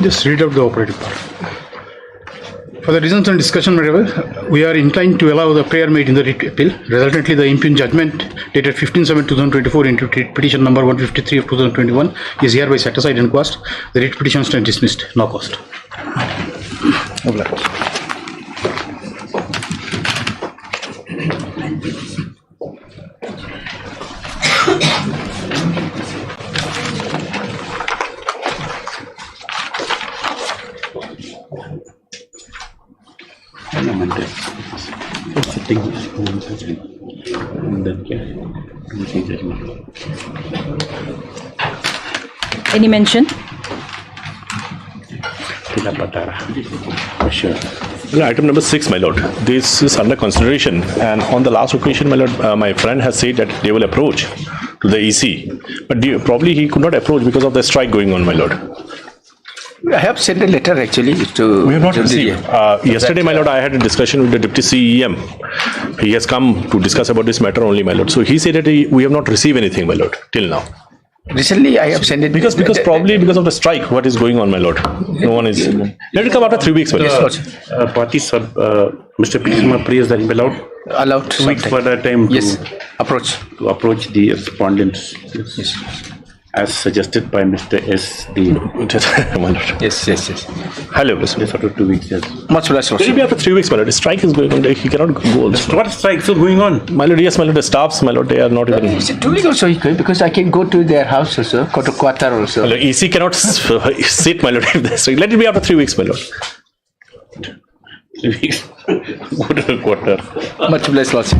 Just read out the operative part. For the reasons and discussion, we are inclined to allow the prayer made in the writ appeal. Resultantly, the impugned judgment dated 15/7/2024 into writ petition number 153 of 2021 is hereby set aside and quashed. The writ petition stands dismissed. No cost. Any mention? Sure. Item number 6, my lord. This is under consideration, and on the last occasion, my lord, my friend has said that they will approach to the EC, but probably he could not approach because of the strike going on, my lord. I have sent a letter actually to. We have not received. Yesterday, my lord, I had a discussion with the deputy CEM. He has come to discuss about this matter only, my lord. So he said that we have not received anything, my lord, till now. Recently, I have sent it because probably because of the strike. What is going on, my lord? No one is. Let it come after 3 weeks, my lord. Parties, Mr. Petitioner prays that allowed 2 weeks for that time to approach the respondents. Yes. As suggested by Mr. S.D. Yes. Hello, yes, after 2 weeks, yes. Much less. It will be after 3 weeks, my lord. The strike is going on. He cannot go. What strike still going on? My lord, yes, my lord. The staffs, my lord, they are not even. Is it 2 weeks also? Because I can go to their house also, go to Quatar also. My lord, EC cannot sit, my lord. Let it be after 3 weeks, my lord. 3 weeks. Go to the quarter. Much less loss.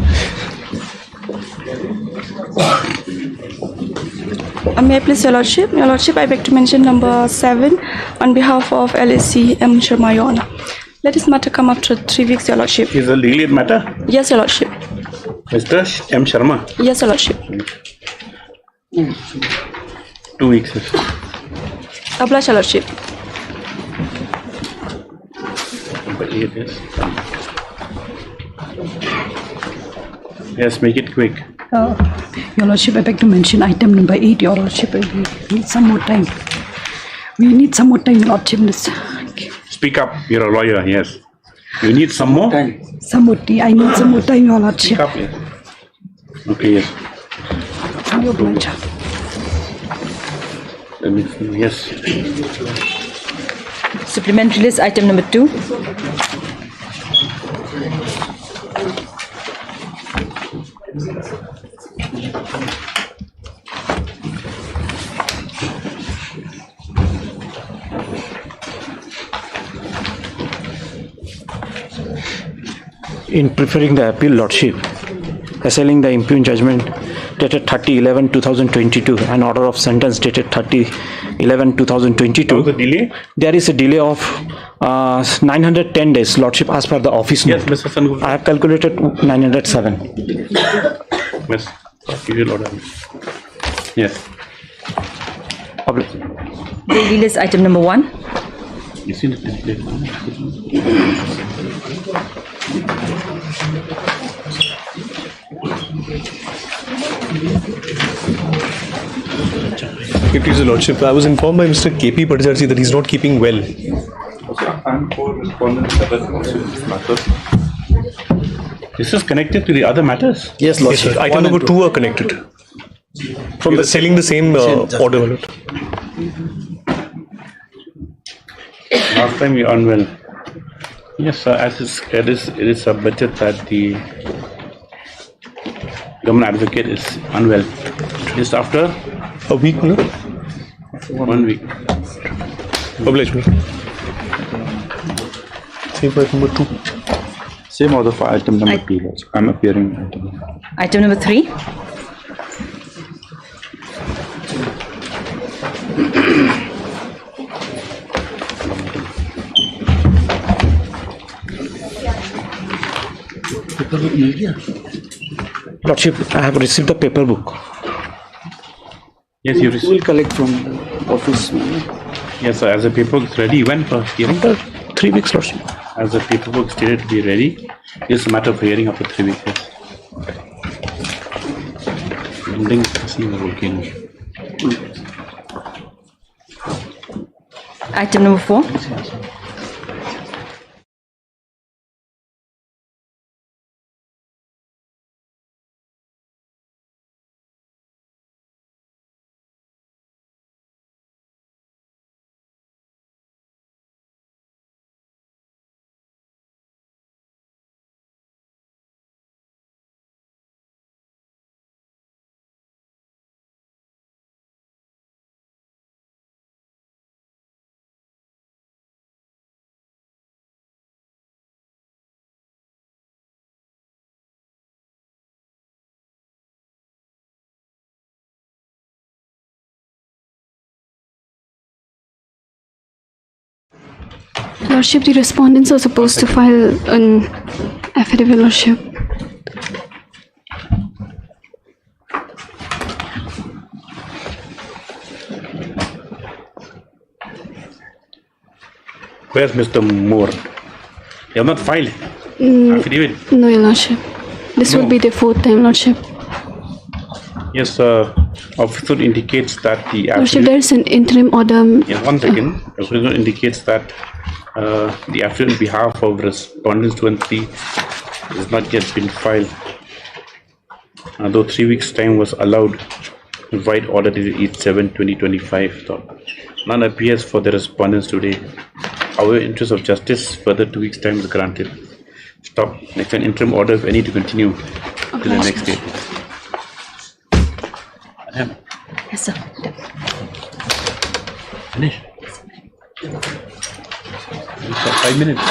May I please, Your Lordship? Your Lordship, I beg to mention number 7 on behalf of LSC M. Sharma, Your Honor. Let this matter come after 3 weeks, Your Lordship. Is a legal aid matter? Yes, Your Lordship. Mr. M. Sharma? Yes, Your Lordship. 2 weeks. Oblige, Your Lordship. Yes, make it quick. Your Lordship, I beg to mention item number 8, Your Lordship. We need some more time. Your Lordship. Speak up. You're a lawyer, yes. You need some more? Some more time. I need some more time, Your Lordship. Speak up, yes. Okay, yes. Your pleasure. Yes. Supplementary list, item number 2. In preferring the appeal, Lordship, assailing the impugned judgment dated 30/11/2022 and order of sentence dated 30/11/2022. The delay? There is a delay of 910 days, Lordship, as per the office note. Yes, Mr. Sangu. I have calculated 907. Yes. Yes. Daily list, item number 1. You see the display? If it is a lordship, I was informed by Mr. K.P. Padjarji that he's not keeping well. I'm for respondent matter. This is connected to the other matters? Yes, lordship. Yes, item number 2 are connected. From the selling the same order. Last time you unwell. Yes, sir, as it is submitted that the government advocate is unwell. Just after a week, no? 1 week. Oblige me. Same for item number 2. Same order for item number 2. I'm appearing. Item number 3. Lordship, I have received the paper book. Yes, you received. We'll collect from the office. Yes, sir. As the paperwork is ready, when for hearing? After 3 weeks, Lordship. As the paperwork stated to be ready, it's a matter of hearing after 3 weeks. Yes. Item number 4. Lordship, the respondents are supposed to file an affidavit, Lordship. Where's Mr. Moore? You have not filed affidavit. No, Your Lordship. This will be the 4th time, Lordship. Yes, officer indicates that the Lordship, affidavit. there is an interim order. Yeah, 1 second. Officer indicates that the affidavit on behalf of respondents 2 and 3 has not yet been filed. Though 3 weeks' time was allowed, provide order dated 8/7/2025. None appears for the respondents today. However, in interest of justice, further 2 weeks' time is granted. Stop. Next, an interim order, if any, to continue to the next day. Yes, sir. Finish. 5 minutes.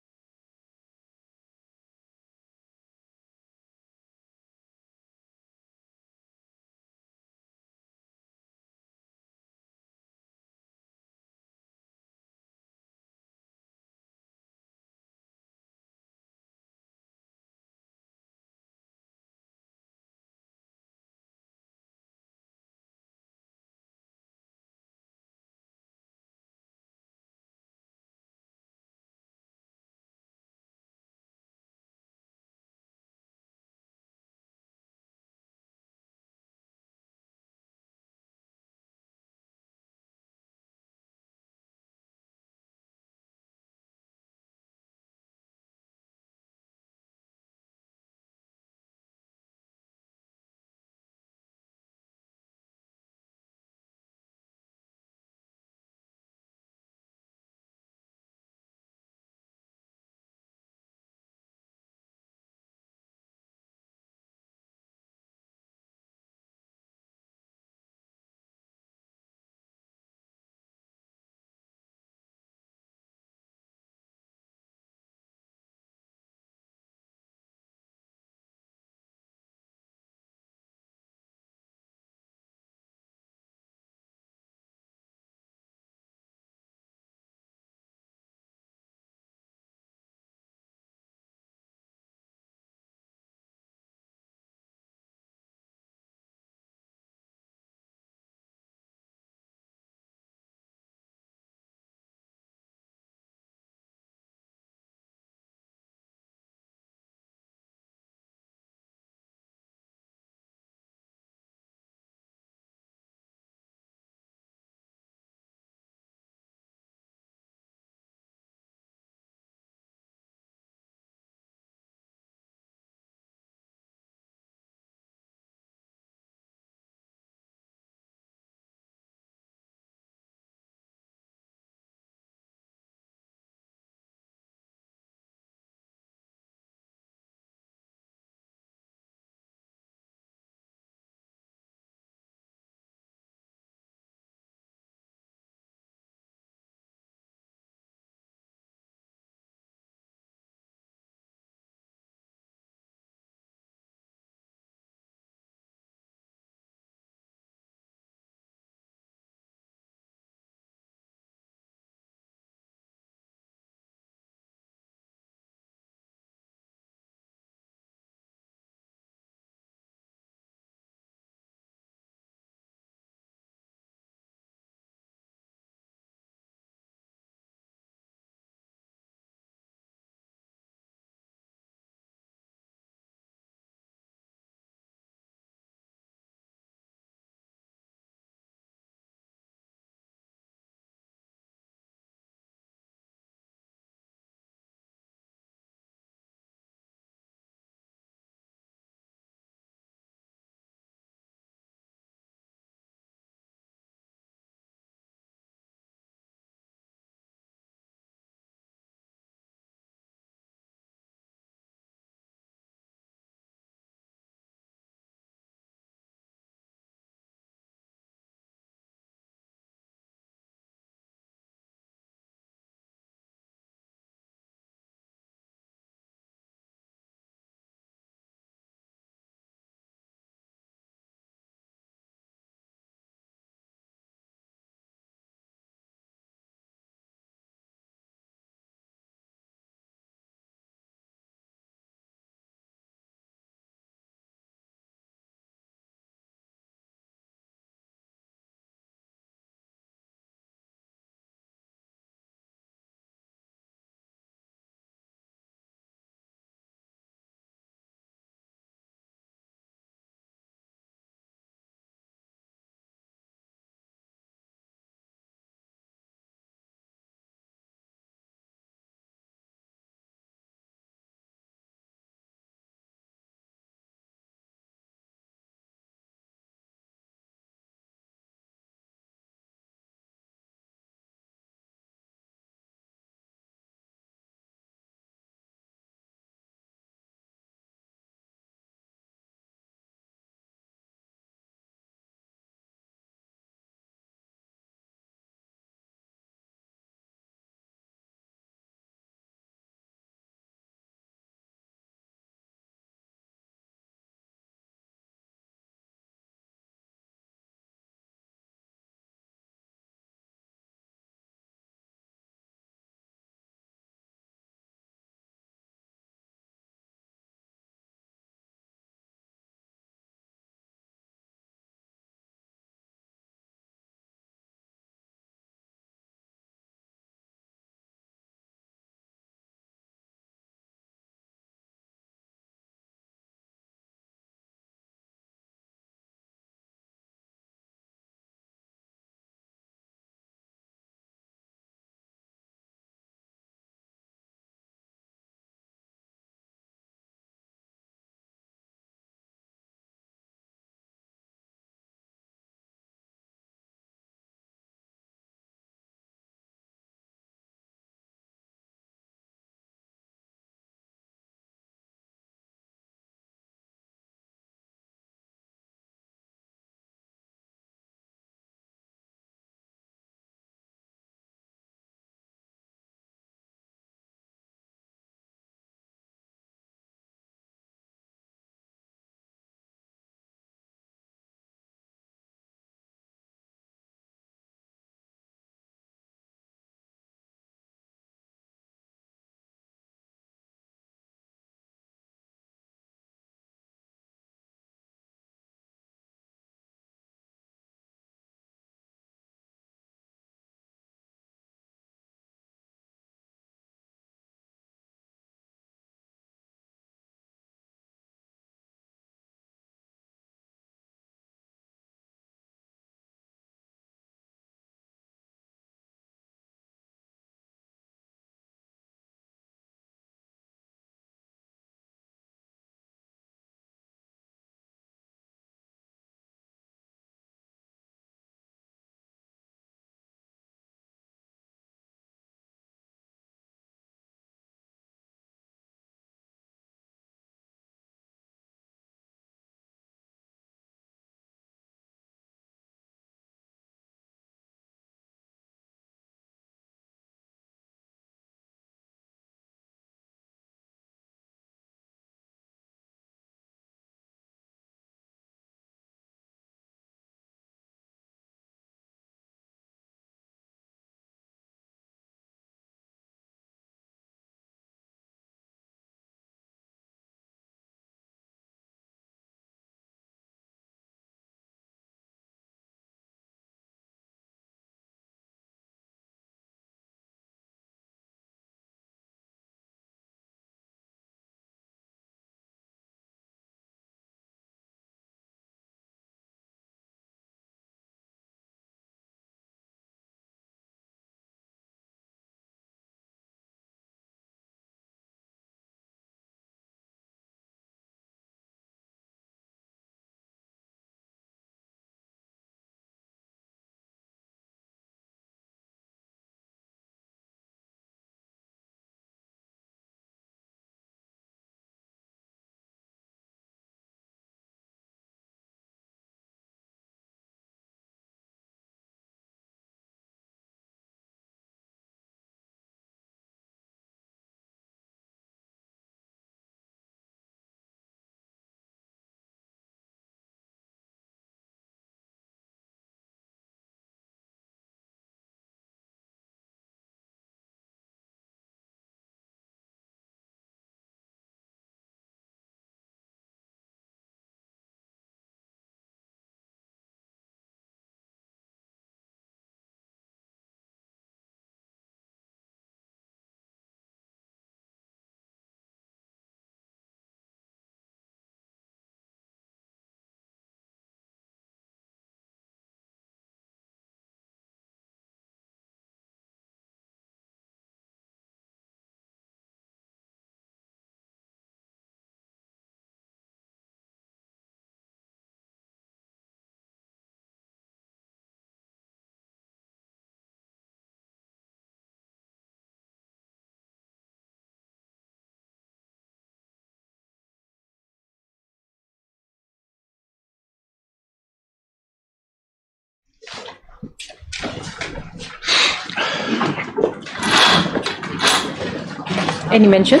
Any mention?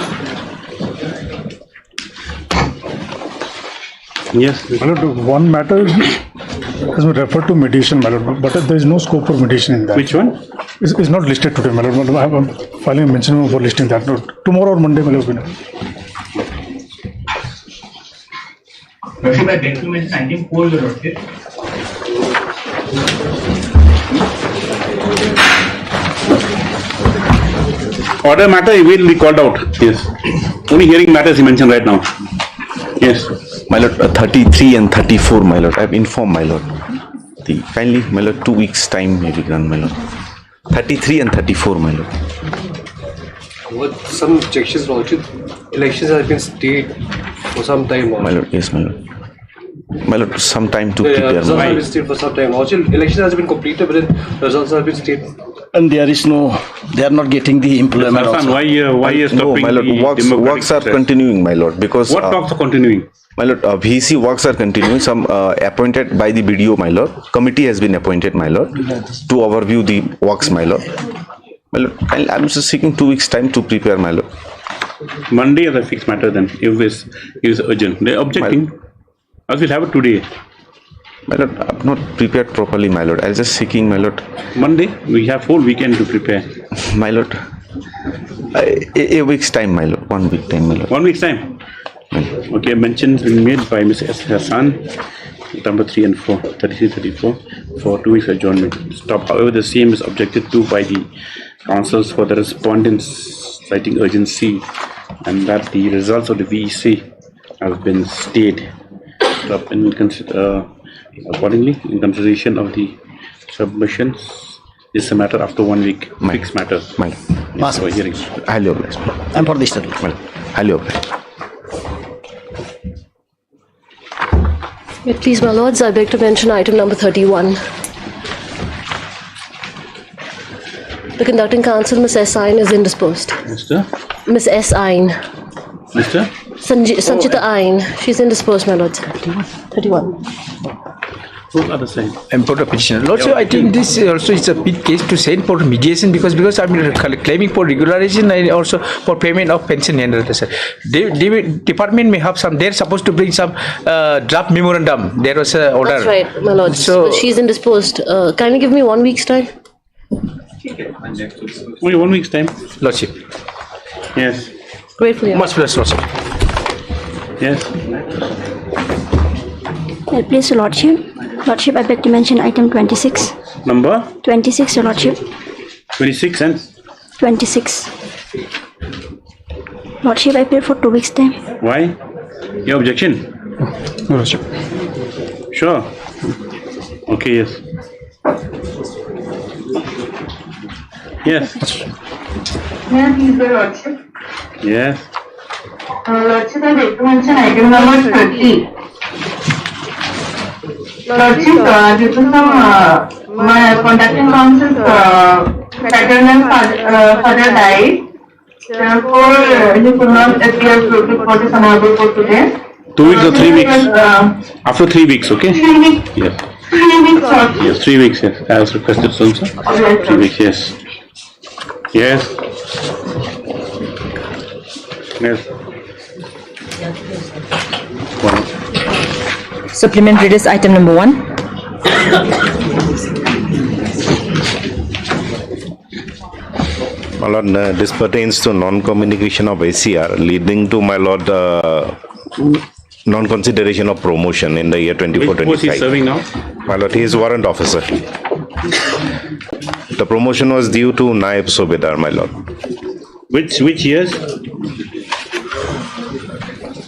Yes. My lord, one matter has been referred to mediation, my lord, but there is no scope for mediation in that. Which one? It's not listed today, my lord. I am filing a mention for listing that. No, tomorrow or Monday, my lord. Lordship, I beg to mention item 4, Your Lordship. Order matter will be called out. Yes. Only hearing matters he mentioned right now. Yes. My lord, 33 and 34, my lord. I have informed my lord. Kindly, my lord, 2 weeks time may be granted, my lord. 33 and 34, my lord. With some objections, Lordship, elections have been stayed for some time. My lord, yes, my lord. My lord, some time to prepare. Results have been stayed for some time. Lordship, election has been completed, but then results have been stayed. And there is no, they are not getting the employment also. Why are stopping? No, my lord, works are continuing, my lord, because... What talks are continuing? My lord, VC works are continuing. Some appointed by the BDO, my lord. Committee has been appointed, my lord, to overview the works, my lord. My lord, I'm just seeking 2 weeks time to prepare, my lord. Monday is a fixed matter then, if this is urgent. They're objecting. As we'll have it today. My lord, I'm not prepared properly, my lord. I'm just seeking, my lord. Monday, we have whole weekend to prepare. My lord, a week's time, my lord. 1 week time, my lord. 1 week's time. Okay, mentions been made by Mr. S. Hassan, number 3 and 4, 33, 34, for 2 weeks adjournment. Stop. However, the same is objected to by the counsels for the respondents citing urgency, and that the results of the VEC have been stayed. Stop and consider accordingly in consideration of the submissions. This is a matter after 1 week. Fixed matter. Master, hearing. Highly obliged. I'm for this study. Highly obliged. Please, my lords, I beg to mention item number 31. The conducting counsel, Miss S. Ain, is indisposed. Mr. Miss S. Ain. Mr. Sanjita Ain. She's indisposed, my lords. 31. Other side. I'm for the petitioner. Also, I think this also is a big case to send for mediation because I'm claiming for regularization and also for payment of pension and others. The department may have some. They're supposed to bring some draft memorandum. There was an order. That's right, my lords. So she's indisposed. Kindly give me 1 week's time. Only 1 week's time. Lordship. Yes. Gratefully. Much blessed, Lordship. Yes. Please, Your Lordship. Lordship, I beg to mention item 26. Number? 26, Your Lordship. 26 and? 26. Lordship, I paid for 2 weeks' time. Why? Your objection? No, Lordship. Sure. Okay, yes. Yes. May I please, Your Lordship? Yes. Lordship, I beg to mention item number 30. Lordship, due to some my contacting counsel's paternal father died, therefore he could not appear to for this honorable court today. 2 weeks or 3 weeks? After 3 weeks, okay? 3 weeks. Yes. 3 weeks, Lordship. Yes, 3 weeks, yes. As requested, sir. 3 weeks, yes. Yes. Yes. Supplementary is item number 1. My lord, this pertains to non-communication of ACR leading to, my lord, non-consideration of promotion in the year 24-25. Which post is serving now? My lord, he is warrant officer. The promotion was due to Naib Sobedar, my lord. Which years?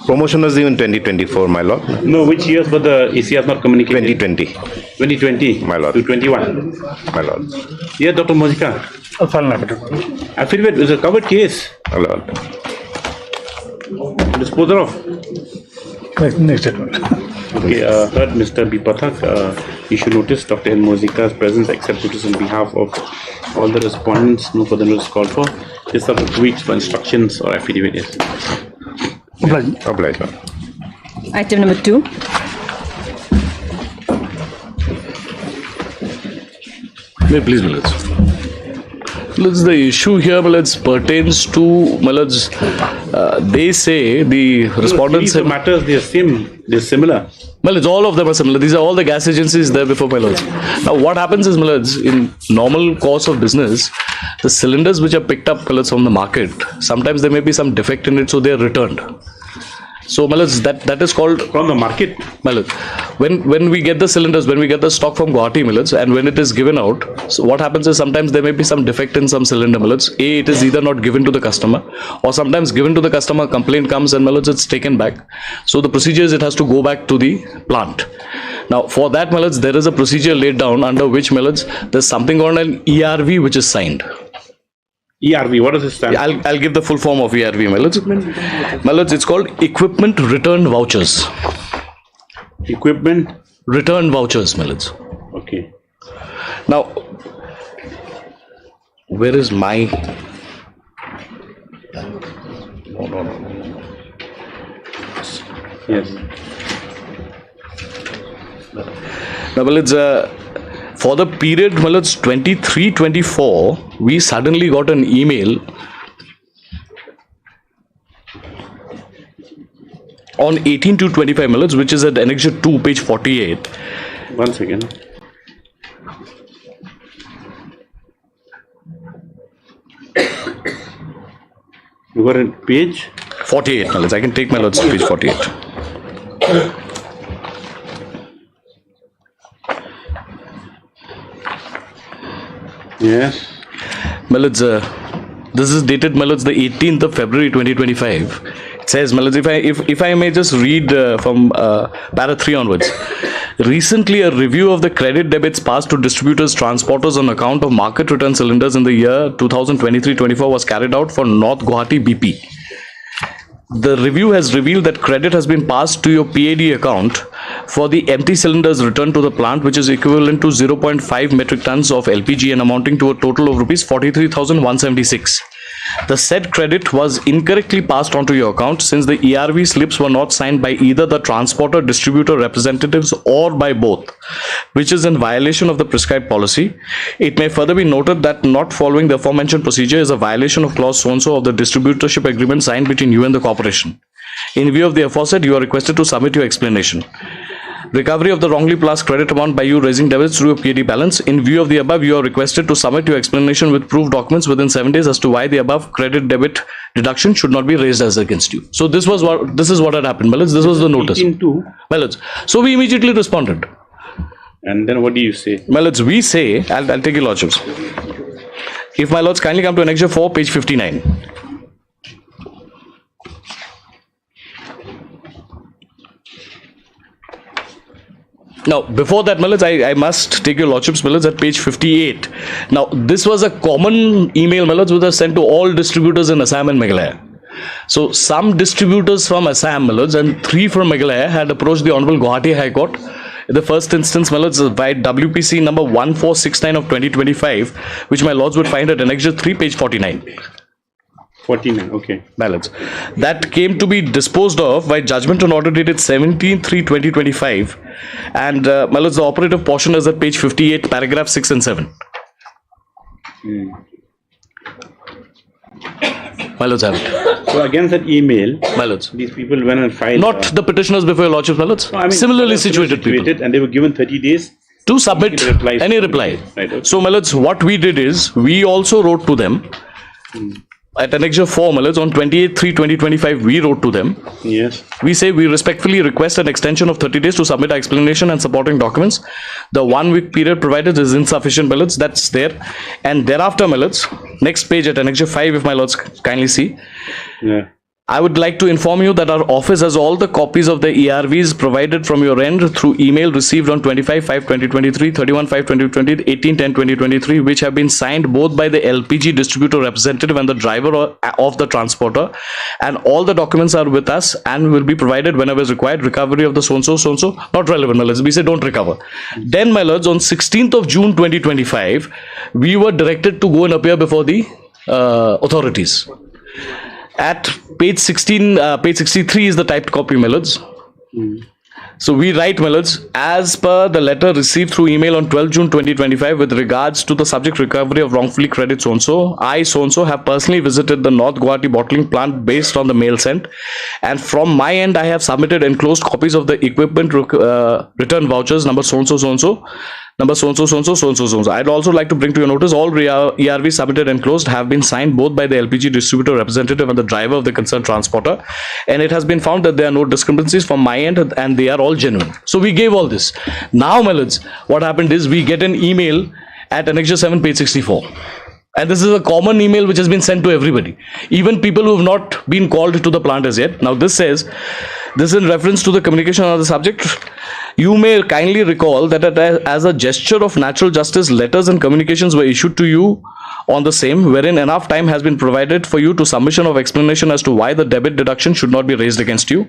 Promotion was due in 2024, my lord. No, which years, but the ACR not communicated? 2020. 2020, my lord. To 21. My lord. Yes, Dr. Mozika. Affidavit is a covered case. My lord. Disposal of. Next statement. Okay, heard Mr. B. Pathak issue notice Dr. N. Mozika's presence except notice on behalf of all the respondents. No further notice called for. Just up to 2 weeks for instructions or affidavit. Yes. Obliged. Item number 2. Please, minutes. The issue here pertains to they say the respondents have matters, they're similar. All of them are similar. These are all the gas agencies there before, my lords. Now, what happens is, in normal course of business, the cylinders which are picked up, from the market, sometimes there may be some defect in it, so they are returned. So, that is called from the market. When we get the cylinders, when we get the stock from Guwahati, and when it is given out, so what happens is sometimes there may be some defect in some cylinder. A, it is either not given to the customer, or sometimes given to the customer, complaint comes and it's taken back. So the procedure is it has to go back to the plant. Now, for that, there is a procedure laid down under which there's something called an ERV which is signed. ERV, what does it stand? I'll give the full form of ERV, it's called Equipment Return Vouchers. Equipment Return Vouchers, Okay. Now, where is my... No. Yes. Now, for the period 23-24, we suddenly got an email on 18-25, which is at Annexure 2, page 48. 1 second. You got a page? 48, I can take my lords to page 48. Yes. This is dated the 18th of February 2025. It says, if I may just read from para 3 onwards. Recently, a review of the credit debits passed to distributors, transporters on account of market return cylinders in the year 2023-24 was carried out for North Guwahati BP. The review has revealed that credit has been passed to your PAD account for the empty cylinders returned to the plant, which is equivalent to 0.5 metric tons of LPG and amounting to a total of rupees 43,176. The said credit was incorrectly passed on to your account since the ERV slips were not signed by either the transporter distributor representatives or by both, which is in violation of the prescribed policy. It may further be noted that not following the aforementioned procedure is a violation of clause so-and-so of the distributorship agreement signed between you and the corporation. In view of the aforesaid, you are requested to submit your explanation. Recovery of the wrongly passed credit amount by you raising debits through a PAD balance. In view of the above, you are requested to submit your explanation with proof documents within 7 days as to why the above credit debit deduction should not be raised as against you. So this is what had happened. This was the notice. So we immediately responded. And then what do you say? We say, I'll take your lordships. If my lords kindly come to Annexure 4, page 59. Now, before that, I must take your lordships, at page 58. Now, this was a common email, which was sent to all distributors in Assam and Meghalaya. So, some distributors from Assam, and 3 from Meghalaya had approached the Honorable Guwahati High Court. In the first instance, by WPC number 1469 of 2025, which my lords would find at Annexure 3, page 49. 49, okay. Balance. That came to be disposed of by judgment on order dated 17/3/2025, and my lords, the operative portion is at page 58, paragraph 6 and 7. My lords have it. So against that email, my lords, these people went and filed. Not the petitioners before your lordships, my lords. No, similarly situated people, and they were given 30 days to submit any reply. Right, okay. So, my lords, what we did is we also wrote to them. At Annexure 4, on 28/3/2025, we wrote to them. Yes. We say we respectfully request an extension of 30 days to submit our explanation and supporting documents. The 1 week period provided is insufficient, that's there. And thereafter, next page at Annexure 5, if my lords kindly see. Yeah. I would like to inform you that our office has all the copies of the ERVs provided from your end through email received on 25/5/2023, 31/5/2020, 18/10/2023, which have been signed both by the LPG distributor representative and the driver of the transporter. And all the documents are with us and will be provided whenever is required. Recovery of the so-and-so, not relevant, my lords. We say don't recover. Then, my lords, on 16th of June 2025, we were directed to go and appear before the authorities. At page 16, page 63 is the typed copy, my lords. So we write, my lords, as per the letter received through email on 12 June 2025 with regards to the subject recovery of wrongfully credit so-and-so, I so-and-so have personally visited the North Guwahati bottling plant based on the mail sent, and from my end I have submitted enclosed copies of the equipment return vouchers number so-and-so, so-and-so, number so-and-so, so-and-so, so-and-so, so-and-so. I'd also like to bring to your notice all ERVs submitted enclosed have been signed both by the LPG distributor representative and the driver of the concerned transporter, and it has been found that there are no discrepancies from my end and they are all genuine. So we gave all this. Now, my lords, what happened is we get an email at Annexure 7, page 64. And this is a common email which has been sent to everybody, even people who have not been called to the plant as yet. Now this says, this is in reference to the communication on the subject. You may kindly recall that as a gesture of natural justice, letters and communications were issued to you on the same, wherein enough time has been provided for you to submission of explanation as to why the debit deduction should not be raised against you.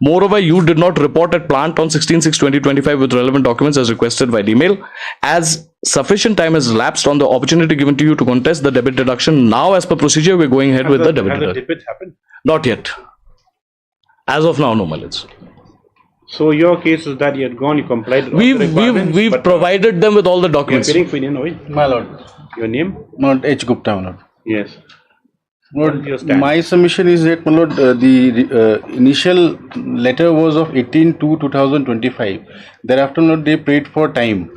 Moreover, you did not report at plant on 16/6/2025 with relevant documents as requested by email. As sufficient time has elapsed on the opportunity given to you to contest the debit deduction, now as per procedure, we're going ahead with the debit deduction. Has the debit happened? Not yet. As of now, no, my lords. So your case is that you had gone, you complied with all the requirements, We've but, provided them with all the documents. You're appearing for Indian Oil? My lord. Your name? My lord H. Gupta, my lord. Yes. Lord, What is your stand? my submission is that, my lord, the initial letter was of 18/2/2025. Thereafter, my lord, they prayed for time.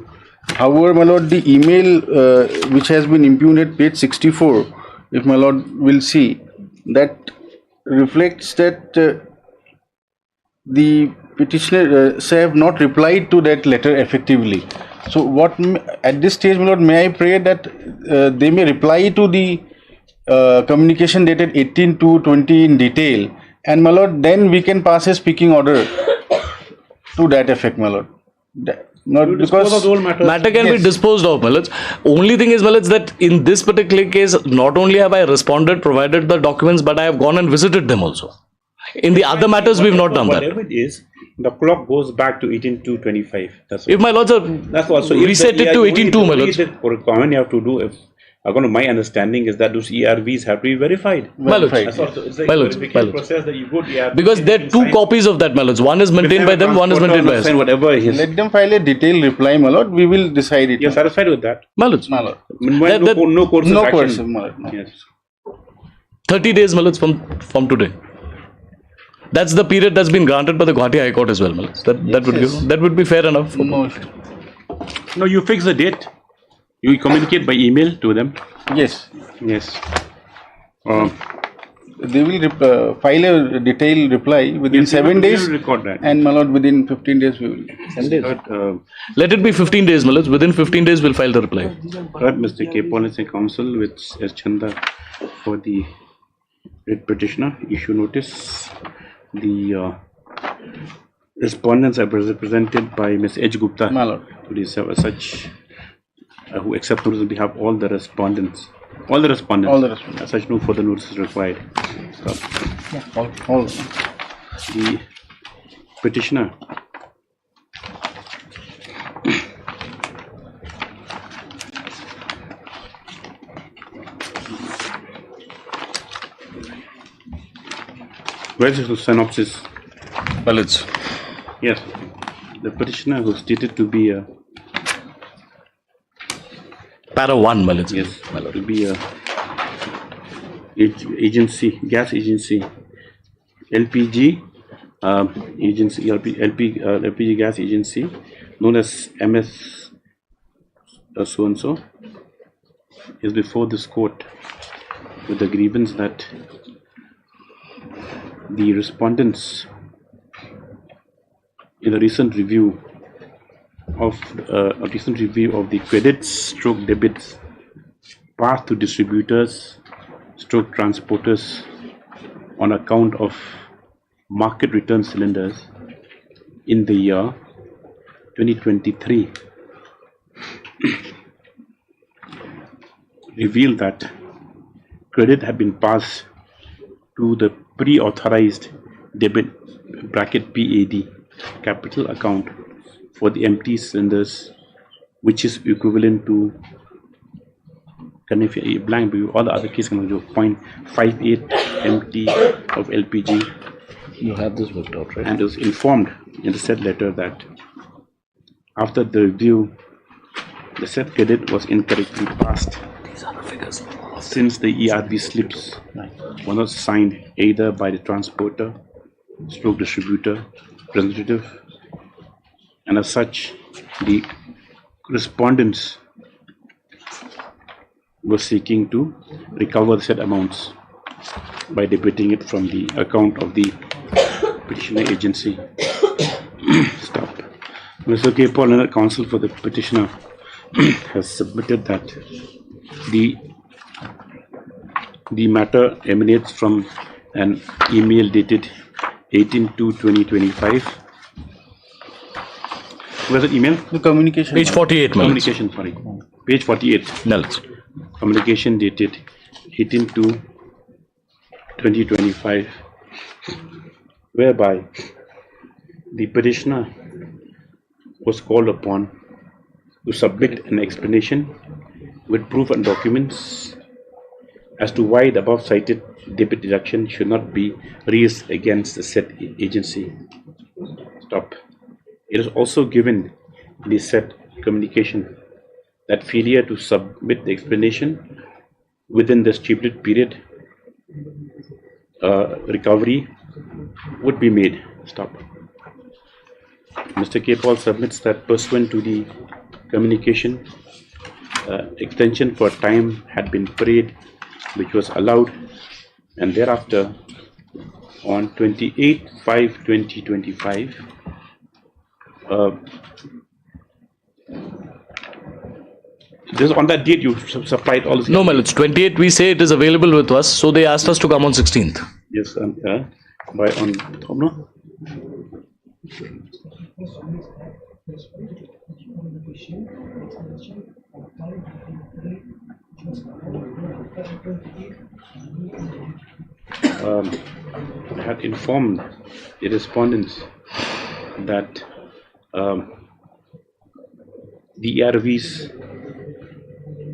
However, my lord, the email which has been impugned, page 64, if my lord will see, that reflects that the petitioner have not replied to that letter effectively. So what at this stage, my lord, may I pray that they may reply to the communication dated 18/2/20 in detail, and my lord, then we can pass a speaking order to that effect, my lord. Not because matter can be disposed of, my lords. Only thing is, my lords, that in this particular case, not only have I responded, provided the documents, but I have gone and visited them also. In the other matters, we've not done that. Whatever it is, the clock goes back to 18/2/25. That's if my lords are reset it to 18/2, my lords. Requirement you have to do, if according to my understanding, is that those ERVs have to be verified. My lords, That's also, it's like my lords, verification process that you go to ERV. because there are two copies of that, my lords. One is maintained by them, one is maintained by us. Whatever it is. let them file a detailed reply, my lord. We will decide it. You're satisfied with that? My lords. My lord. Meanwhile, no course No of course, action. my lord. No. Yes. 30 days, my lords, from today. That's the period that's been granted by the Guwahati High Court as well, my lords. That would be fair enough. No, you fix the date. You communicate by email to them. Yes. Yes. They will file a detailed reply within 7 days, record that. and my lord, within 15 days we will. 10 days. Let it be 15 days, my lords. Within 15 days, we'll file the reply. Right, Mr. K. Policy Council with S. Chanda for the writ petitioner. Issue notice. The respondents are represented by Ms. H. Gupta. My lord. To the such who accept notice on behalf of all the respondents. All the respondents. All the respondents. Such no further notice is required. So, Yeah, all. the petitioner. Where is the synopsis? Ballads. Yes. The petitioner was stated to be a Para 1, my lords. yes, to be a agency, gas agency, LPG agency, LPG gas agency, known as MS so and so, is before this court with the grievance that the respondents in a recent review of the credits stroke debits passed to distributors stroke transporters on account of market return cylinders in the year 2023 revealed that credit had been passed to the pre-authorized debit bracket PAD capital account for the empty cylinders, which is equivalent to blank all the other cases 0.58 MT of LPG You have this worked out, right? And was informed in the said letter that after the review, the said credit was incorrectly passed. These are the figures. Since the ERV slips were not signed either by the transporter, stroke distributor, representative, and as such, the respondents were seeking to recover the said amounts by debiting it from the account of the petitioner agency. Stop. Mr. K. Paul Leonard, counsel for the petitioner, has submitted that the matter emanates from an email dated 18/2/2025. Where's the email? The communication. Page 48, Communication, sorry. Page 48. Melons. Communication dated 18/2/2025, whereby the petitioner was called upon to submit an explanation with proof and documents as to why the above cited debit deduction should not be raised against the said agency. Stop. It is also given in the said communication that failure to submit the explanation within the stipulated period, recovery would be made. Stop. Mr. K. Paul submits that pursuant to the communication, extension for time had been prayed, which was allowed, and thereafter on 28/5/2025, this on that date you supplied all this. No, Mel, it's 28. We say it is available with us, so they asked us to come on 16th. Yes, by on no? I had informed the respondents that the ERVs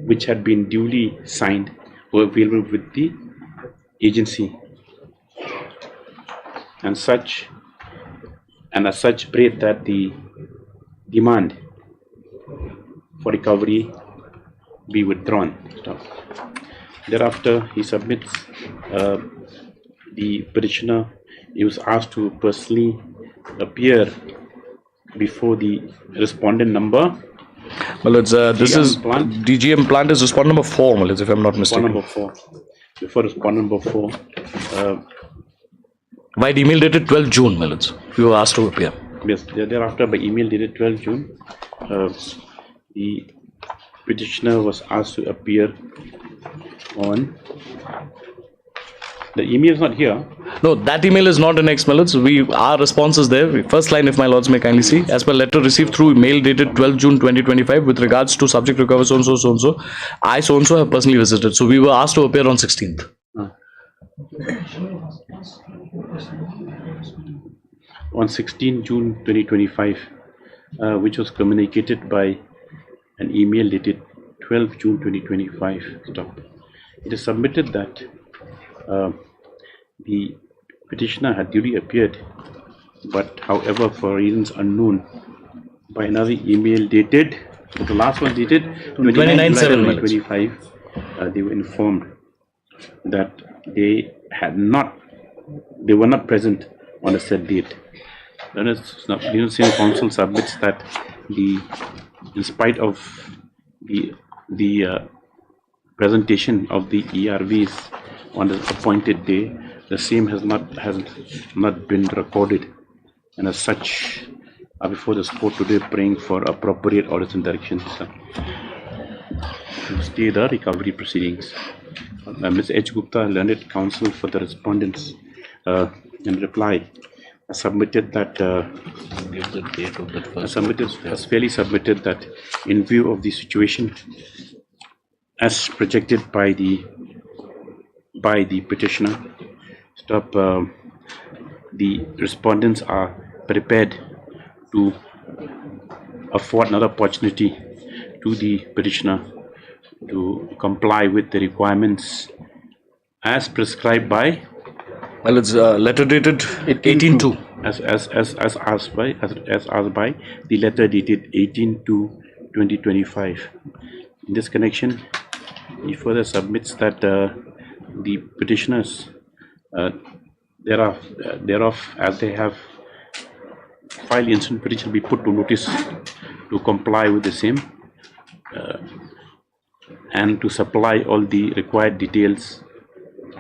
which had been duly signed were available with the agency, and as such prayed that the demand for recovery be withdrawn. Stop. Thereafter, he submits the petitioner. He was asked to personally appear before the respondent number. Well, it's this is DGM plant is respondent number 4, Melons, if I'm not mistaken. Number 4. Before respondent number 4. By the email dated 12 June, Melons, we were asked to appear. Yes, thereafter by email dated 12 June, the petitioner was asked to appear on. The email is not here. No, that email is not in X, Melons. Our response is there. First line, if my lords may kindly see. As per letter received through mail dated 12 June 2025 with regards to subject recovery so-and-so, so-and-so, I so-and-so have personally visited. So we were asked to appear on 16th. On 16 June 2025, which was communicated by an email dated 12 June 2025. Stop. It is submitted that the petitioner had duly appeared, but however, for reasons unknown, by another email dated, the last one dated 29/7/2025, they were informed that they were not present on the said date. The senior counsel submits that in spite of the presentation of the ERVs on the appointed day, the same has not been recorded, and as such are before this court today praying for appropriate orders and directions to stay the recovery proceedings. Ms. H. Gupta, learned counsel for the respondents, in reply submitted that has fairly submitted that in view of the situation as projected by the petitioner, the respondents are prepared to afford another opportunity to the petitioner to comply with the requirements as prescribed by Well, it's letter dated 18/2. As asked by the letter dated 18/2/2025. In this connection, he further submits that the petitioners thereof, as they have filed instant petition, be put to notice to comply with the same and to supply all the required details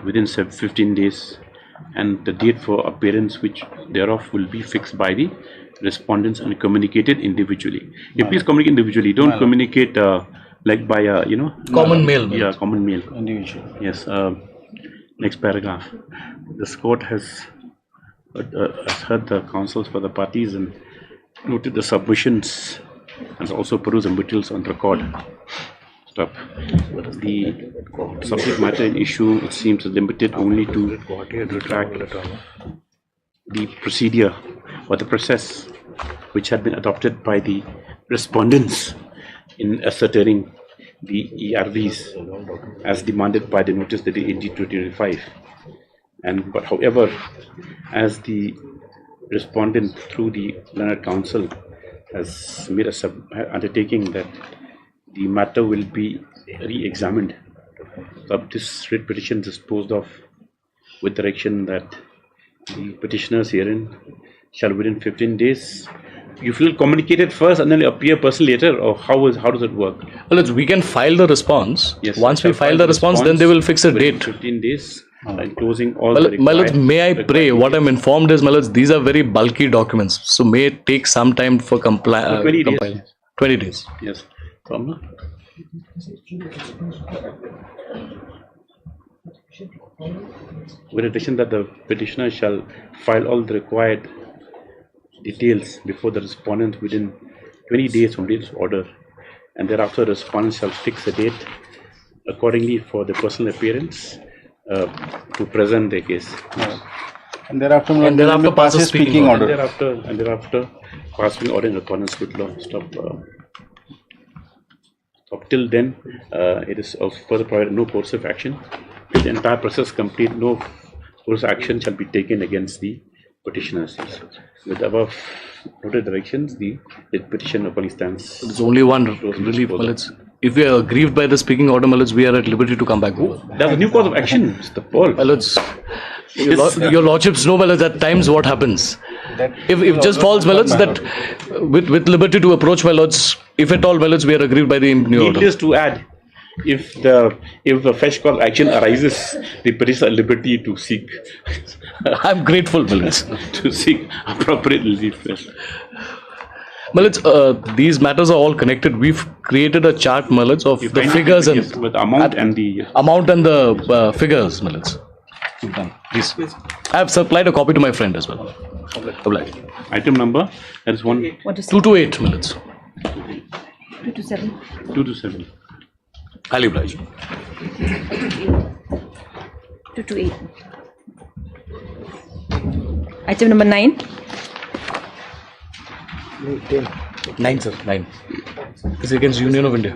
within 15 days, and the date for appearance which thereof will be fixed by the respondents and communicated individually. Please communicate individually. Don't communicate like by common mail. Yeah, common mail. Individual. Yes. Next paragraph. This court has heard the counsels for the parties and noted the submissions and also perused the materials on record. Stop. The subject matter in issue, it seems, limited only to track the procedure or the process which had been adopted by the respondents in ascertaining the ERVs as demanded by the notice dated 18/2025. But however, as the respondent through the learned counsel has made a undertaking that the matter will be re-examined, so this writ petition disposed of with direction that the petitioners herein shall within 15 days. You feel communicated first and then appear person later, or how does it work? Well, we can file the response. Yes. Once we file the response, then they will fix a date. 15 days, enclosing all My the lords, required. may I pray? What I'm informed is, my lords, these are very bulky documents, so may it take some time for 20 days. compiling. 20 days. Yes. With addition that the petitioner shall file all the required details before the respondent within 20 days from this order, and thereafter the respondent shall fix a date accordingly for the personal appearance to present their case. And thereafter pass a speaking order. And thereafter passing order in accordance with law. Stop. Till then, it is also further provided no coercive action. Till the entire process complete, no coercive action shall be taken against the petitioners. With above noted directions, the petition upon stands. There's only one relief, my lords. If we are aggrieved by the speaking order, my lords, we are at liberty to come back over. There's a new cause of action, Mr. Paul. My lords, your lordships know, my lords, at times what happens. If just falls, my lords, that with liberty to approach, my lords, if at all, my lords, we are aggrieved by the new order. Needless to add, if a fresh cause of action arises, the petitioner has liberty to seek. I'm grateful, my lords. To seek appropriate relief. My lords, these matters are all connected. We've created a chart, my lords, of the figures and with amount and the figures, my lords. Please. I have supplied a copy to my friend as well. Item number, that is 228, my lords. 227. 227. Highly obliged. 228. Item number 9. 9, sir. 9. This is against Union of India.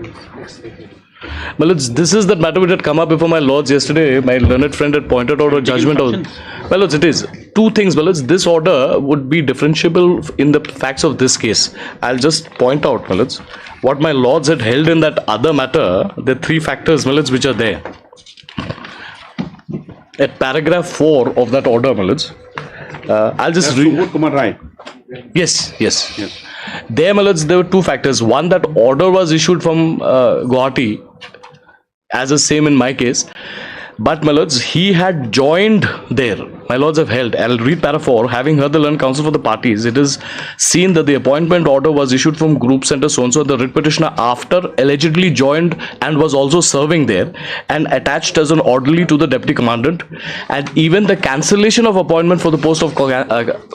My lords, this is that matter which had come up before my lords yesterday. My learned friend had pointed out a judgment of. My lords, it is two things, my lords. This order would be differentiable in the facts of this case. I'll just point out, my lords, what my lords had held in that other matter. The three factors, my lords, which are there. At paragraph 4 of that order, my lords, I'll just read. Yes. There, my lords, there were two factors. One, that order was issued from Guwahati, as the same in my case. But, my lords, he had joined there. My lords have held. I'll read para 4. Having heard the learned counsel for the parties, it is seen that the appointment order was issued from Group Center so-and-so. The writ petitioner after allegedly joined and was also serving there and attached as an orderly to the deputy commandant. And even the cancellation of appointment for the post of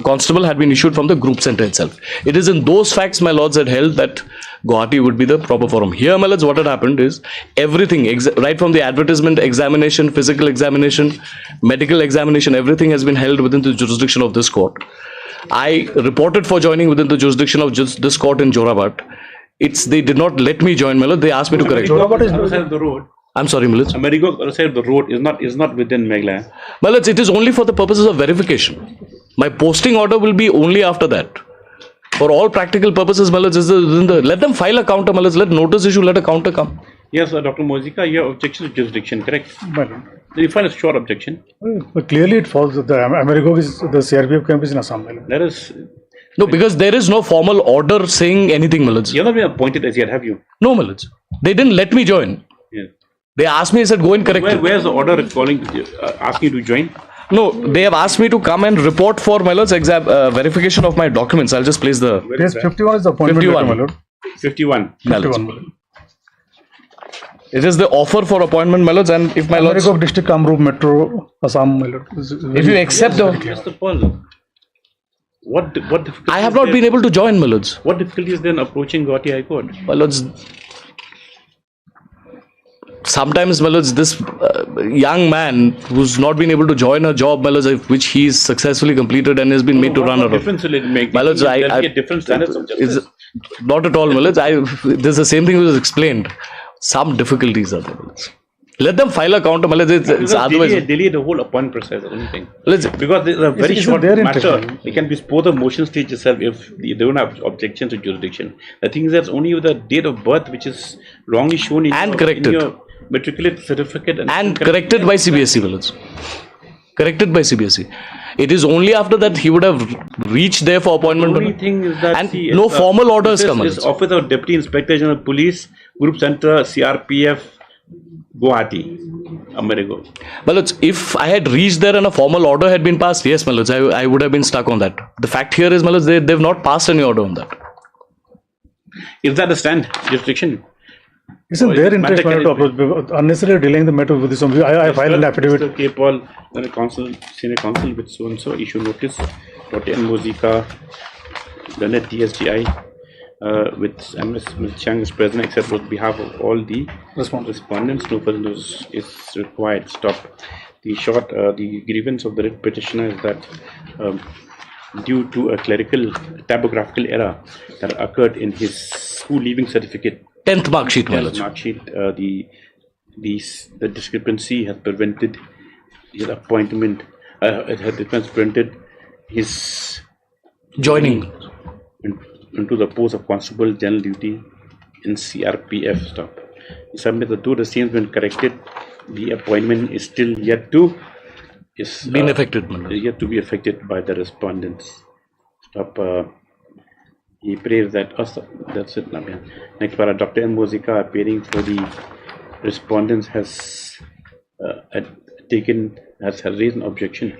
constable had been issued from the Group Center itself. It is in those facts my lords had held that Guwahati would be the proper forum. Here, my lords, what had happened is everything, right from the advertisement, examination, physical examination, medical examination, everything has been held within the jurisdiction of this court. I reported for joining within the jurisdiction of this court in Jorabat. They did not let me join, my lord. They asked me to correct. Jorabat is the road. I'm sorry, my lords. Amerigo said the road is not within Meghalaya. My lords, it is only for the purposes of verification. My posting order will be only after that. For all practical purposes, my lords, let them file a counter, my lords. Let notice issue, let a counter come. Yes, Dr. Mozika, you have objection to jurisdiction, correct? But You file a short objection. But clearly it falls. The Amerigo is the CRPF camp is in Assam. That is. No, because there is no formal order saying anything, my lords. You have not been appointed as yet, have you? No, my lords. They didn't let me join. Yes. They asked me, I said, go and correct it. Where's the order calling, asking you to join? No, they have asked me to come and report for, my lords, verification of my documents. I'll just place the... Yes, 51 is the appointment 51. letter, my lord. 51. 51, my lord. It is the offer for appointment, my lords, and if my lords... Amerigo District, Kamrup Metro, Assam, my lord. If you accept the... Mr. Paul, what difficulty I have not been able to join, my lords. What difficulty is there in approaching Guwahati High Court? My lords, sometimes, my lords, this young man who's not been able to join a job, my lords, which he's successfully completed and has been made to run What out of. difference will it make? My lords, There'll be a different standards of justice. Not at all, my lords. This is the same thing was explained. Some difficulties are there, my lords. Let them file a counter, my lords. It's otherwise. Delay the whole appointment process or anything. Let's, because there's a very short their matter. intention? It can be both the motion stage itself if they don't have objections to jurisdiction. The thing is that only with the date of birth which is wrongly shown in, corrected. in your matriculate certificate and corrected by CBSE, my lords. Corrected by CBSE. It is only after that he would have reached there for appointment. The only thing is that and no formal orders come. This Office of Deputy Inspector General Police, Group Center, CRPF, Guwahati, Amerigo. My lords, if I had reached there and a formal order had been passed, yes, my lords, I would have been stuck on that. The fact here is, my lords, they've not passed any order on that. Is that the stand jurisdiction? Isn't their interest to approach, unnecessarily delaying the matter with this? I filed an affidavit. Mr. K. Paul, senior counsel with so and so issue notice. Dr. N. Mozika, done at DSGI. With Ms. Chang is present, except on behalf of all the respondents, no further notice is required. Stop. The grievance of the writ petitioner is that due to a clerical typographical error that occurred in his school leaving certificate, 10th mark sheet, my lords. Mark sheet, the discrepancy has prevented his appointment. It has prevented his joining into the post of Constable General Duty in CRPF. Stop. He submits that though the same has been corrected, the appointment is still yet to been affected. Yet to be affected by the respondents. Stop. He prays that that's it now. Next para Dr. N. Mozika appearing for the respondents has raised an objection.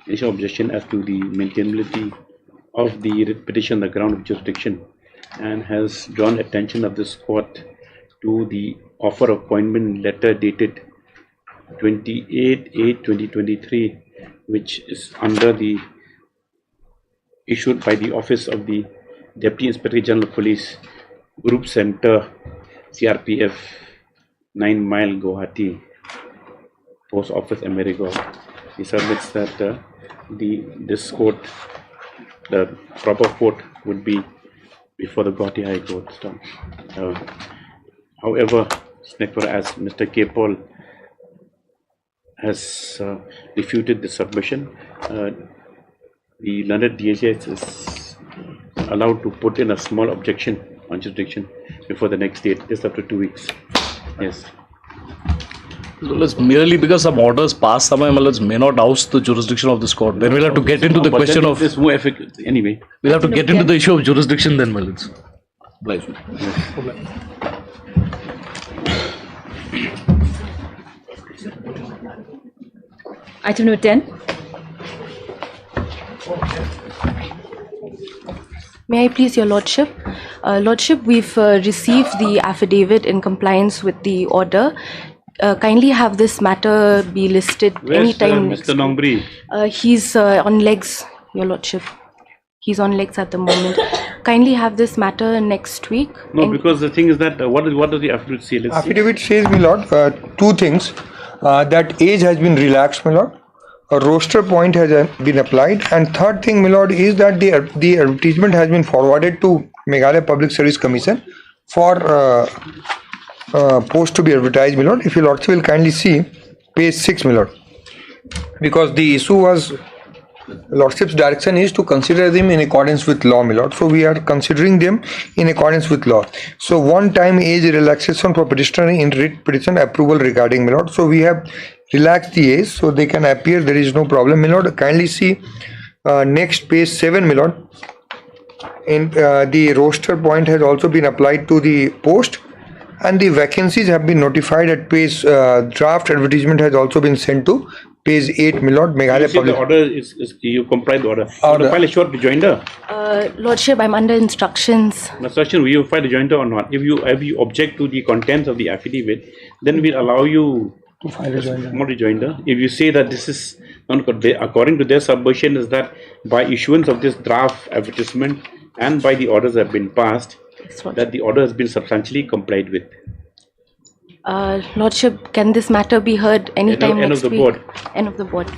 Initial objection as to the maintainability of the writ petition on the ground of jurisdiction, and has drawn attention of this court to the offer of appointment letter dated 28/8/2023, which is under the issued by the Office of the Deputy Inspector General of Police, Group Center, CRPF, 9 Mile, Guwahati, Post Office, Amerigo. He submits that this court, the proper court, would be before the Guwahati High Court. However, as Mr. K. Paul has refuted the submission, the learned DHS is allowed to put in a small objection on jurisdiction before the next date, just after 2 weeks. Yes. Merely because some orders passed somewhere, may not oust the jurisdiction of this court. Then we'll have to get into the question of. This more effective anyway. We'll have to get into the issue of jurisdiction then, Malits. Item number 10. May I please, Your Lordship? Lordship, we've received the affidavit in compliance with the order. Kindly have this matter be listed anytime. Mr. Nongri? He's on legs, Your Lordship. He's on legs at the moment. Kindly have this matter next week. No, because the thing is that what does the affidavit say? Let's affidavit says, my lord, two things. That age has been relaxed, my lord. A roster point has been applied, and third thing, my lord, is that the advertisement has been forwarded to Meghalaya Public Service Commission for post to be advertised, my lord. If your lordship will kindly see page 6, my lord. Because the issue was, lordship's direction is to consider them in accordance with law, my lord. So we are considering them in accordance with law. So one time age relaxation for petitioner in writ petition approval regarding, my lord. So we have relaxed the age so they can appear. There is no problem, my lord. Kindly see next page 7, my lord. And the roster point has also been applied to the post, and the vacancies have been notified at page draft advertisement has also been sent to page 8, my lord. Meghalaya the order is you comply the order. You file a short rejoinder. Lordship, I'm under instructions. Instruction, will you file a rejoinder or not? If you object to the contents of the affidavit, then we'll allow you to file a rejoinder. More rejoinder. If you say that this is not according to their submission, is that by issuance of this draft advertisement and by the orders that have been passed, that the order has been substantially complied with. Lordship, can this matter be heard anytime End next of the week? board. End of the board.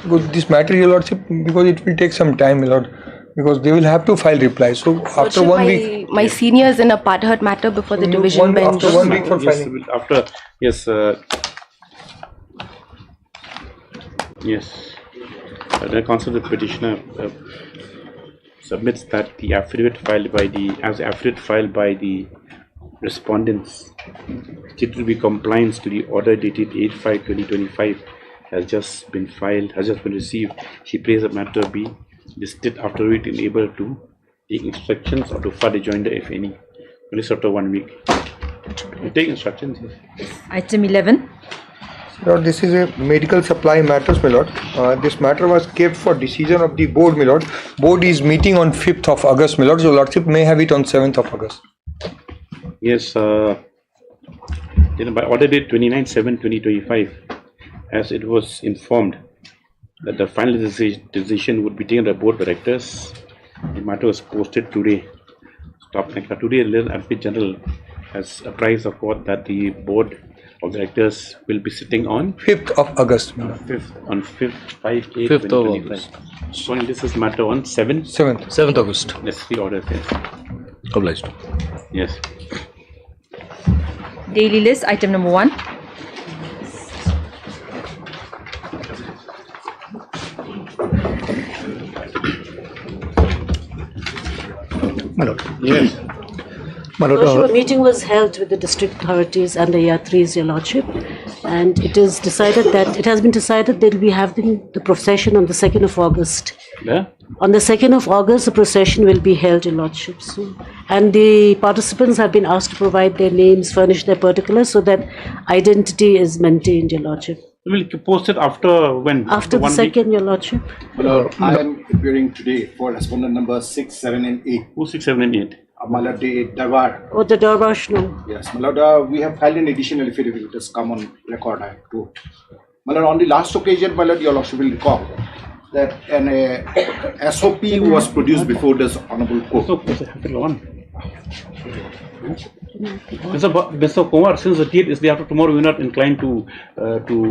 Good, this matter, your lordship, because it will take some time, my lord, because they will have to file reply. So after Lordship, 1 week, my seniors in a part-heard matter before the division bench. after 1 week for Yes, filing. after yes, yes. The counsel the petitioner submits that the affidavit filed by the respondents, it will be compliance to the order dated 8/5/2025 has just been filed, has just been received. She prays the matter be listed after it and able to take instructions or to further rejoinder if any. Only after 1 week. You take instructions. Yes. Item 11. Lord, this is a medical supply matters, my lord. This matter was kept for decision of the board, my lord. Board is meeting on 5th of August, my lord. So lordship may have it on 7th of August. Yes, by order date 29/7/2025, as it was informed that the final decision would be taken by board directors, the matter was posted today. Today, the Advocate General has apprised the court that the board of directors will be sitting on 5th of August. 5th, 5/8, 5th of August. So this is matter on 7th. 7th August. Let's see order there. Obliged. Yes. Daily list, item number 1. My lord. Yes. My lord, A meeting was held with the district authorities and the Yatris, your lordship, and it has been decided that we have the procession on the 2nd of August. Yeah? On the 2nd of August, the procession will be held, your lordship. So, and the participants have been asked to provide their names, furnish their particulars, so that identity is maintained, your lordship. We'll post it after when? After the 2nd, your lordship. I am appearing today for respondent number 6, 7 and 8. Who 6, 7 and 8? My lord, the Darbar. Oh, the Darbash, no. Yes, my lord, we have filed an additional affidavit. It has come on record. I have to. My lord, on the last occasion, my lord, your lordship will recall that an SOP was produced before this honorable court. Mr. Kumar, since the date is day after tomorrow, we're not inclined to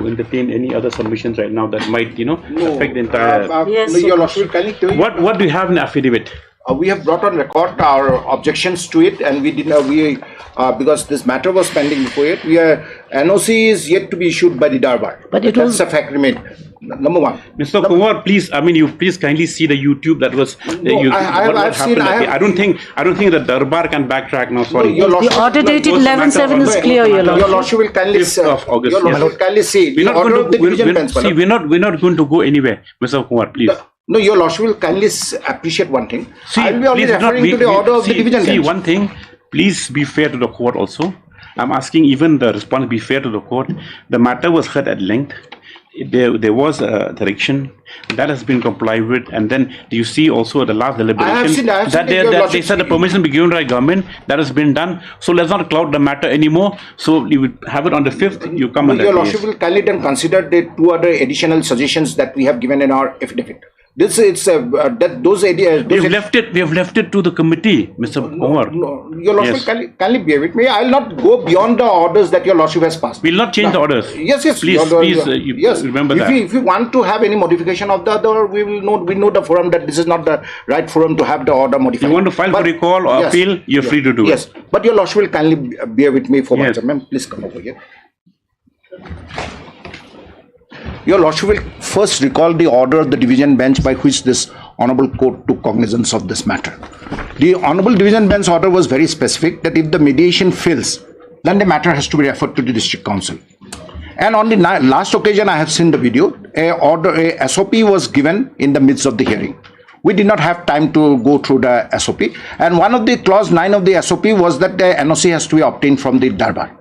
entertain any other submissions right now that might, affect the entire. Yes, your lordship will kindly tell you. What do you have in the affidavit? We have brought on record our objections to it, and we didn't. Because this matter was pending before it. NOC is yet to be issued by the Darbar. But that's a fact remained. Number 1. Mr. Kumar, please. You please kindly see the YouTube that was. I've seen. I don't think the Darbar can backtrack now. Sorry. No, the order dated 11/7 is clear, your lordship. Your lordship will kindly. Of August. Your lordship will kindly see. We're not going to go anywhere, Mr. Kumar. Please. No, your lordship will kindly appreciate one thing. I will be only referring to the order of the division bench. One thing, please be fair to the court also. I'm asking even the respondent be fair to the court. The matter was heard at length. There was a direction that has been complied with, and then you see also the last deliberation that they said the permission be given by government. That has been done. So let's not cloud the matter anymore. So you would have it on the 5th. You come on your lordship will kindly then consider the 2 other additional suggestions that we have given in our affidavit. This it's those ideas. We have left it to the committee, Mr. Kumar. Your Lordship, kindly bear with me. I'll not go beyond the orders that your Lordship has passed. We'll not change the orders. Yes, Please, yes. remember if that. if you want to have any modification of the order, we know the forum that this is not the right forum to have the order modified. You want to file for recall or appeal, you're free to do it. Yes, but your Lordship will kindly bear with me for one second. Please come over here. Your Lordship will first recall the order of the division bench by which this Honourable Court took cognizance of this matter. The Honourable Division Bench order was very specific that if the mediation fails, then the matter has to be referred to the District Council. And on the last occasion I have seen the video, a SOP was given in the midst of the hearing. We did not have time to go through the SOP, and one of the clause 9 of the SOP was that the NOC has to be obtained from the Darbar.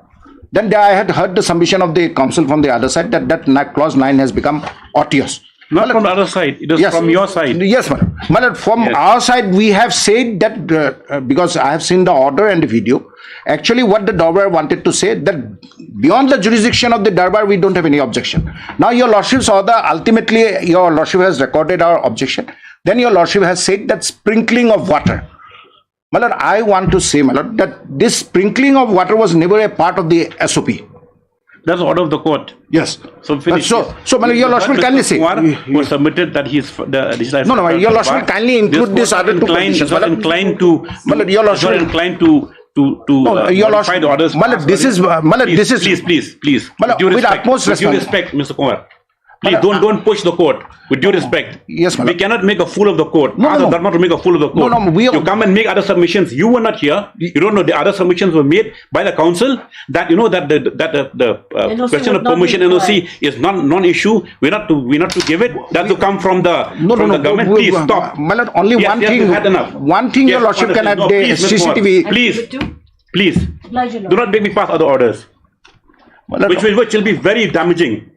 Then I had heard the submission of the council from the other side that clause 9 has become odious. Not from the other side, it is from your side. Yes, madam. From our side, we have said that, because I have seen the order and the video, actually what the Darbar wanted to say, that beyond the jurisdiction of the Darbar, we don't have any objection. Now, your Lordship's order, ultimately, your Lordship has recorded our objection. Then your Lordship has said that sprinkling of water. My Lord, I want to say, my Lord, that this sprinkling of water was never a part of the SOP. That's the order of the court. Yes. So finish. So my Lord, your Lordship will kindly say. Was submitted that he's the No, your Lordship will kindly include this other two conditions. Not inclined to. Your Lordship not inclined to modify the orders. This is. Please. With utmost respect, Mr. Kumar. Please don't push the court. With due respect, yes, we cannot make a fool of the court. Ask the Dharma to make a fool of the court. You come and make other submissions. You were not here. You don't know the other submissions were made by the council. That the question of permission NOC is non-issue. We're not to give it. That to come from the government. Please stop. My Lord, only one thing. One thing your Lordship can add. CCTV. Please. Do not make me pass other orders, which will be very damaging.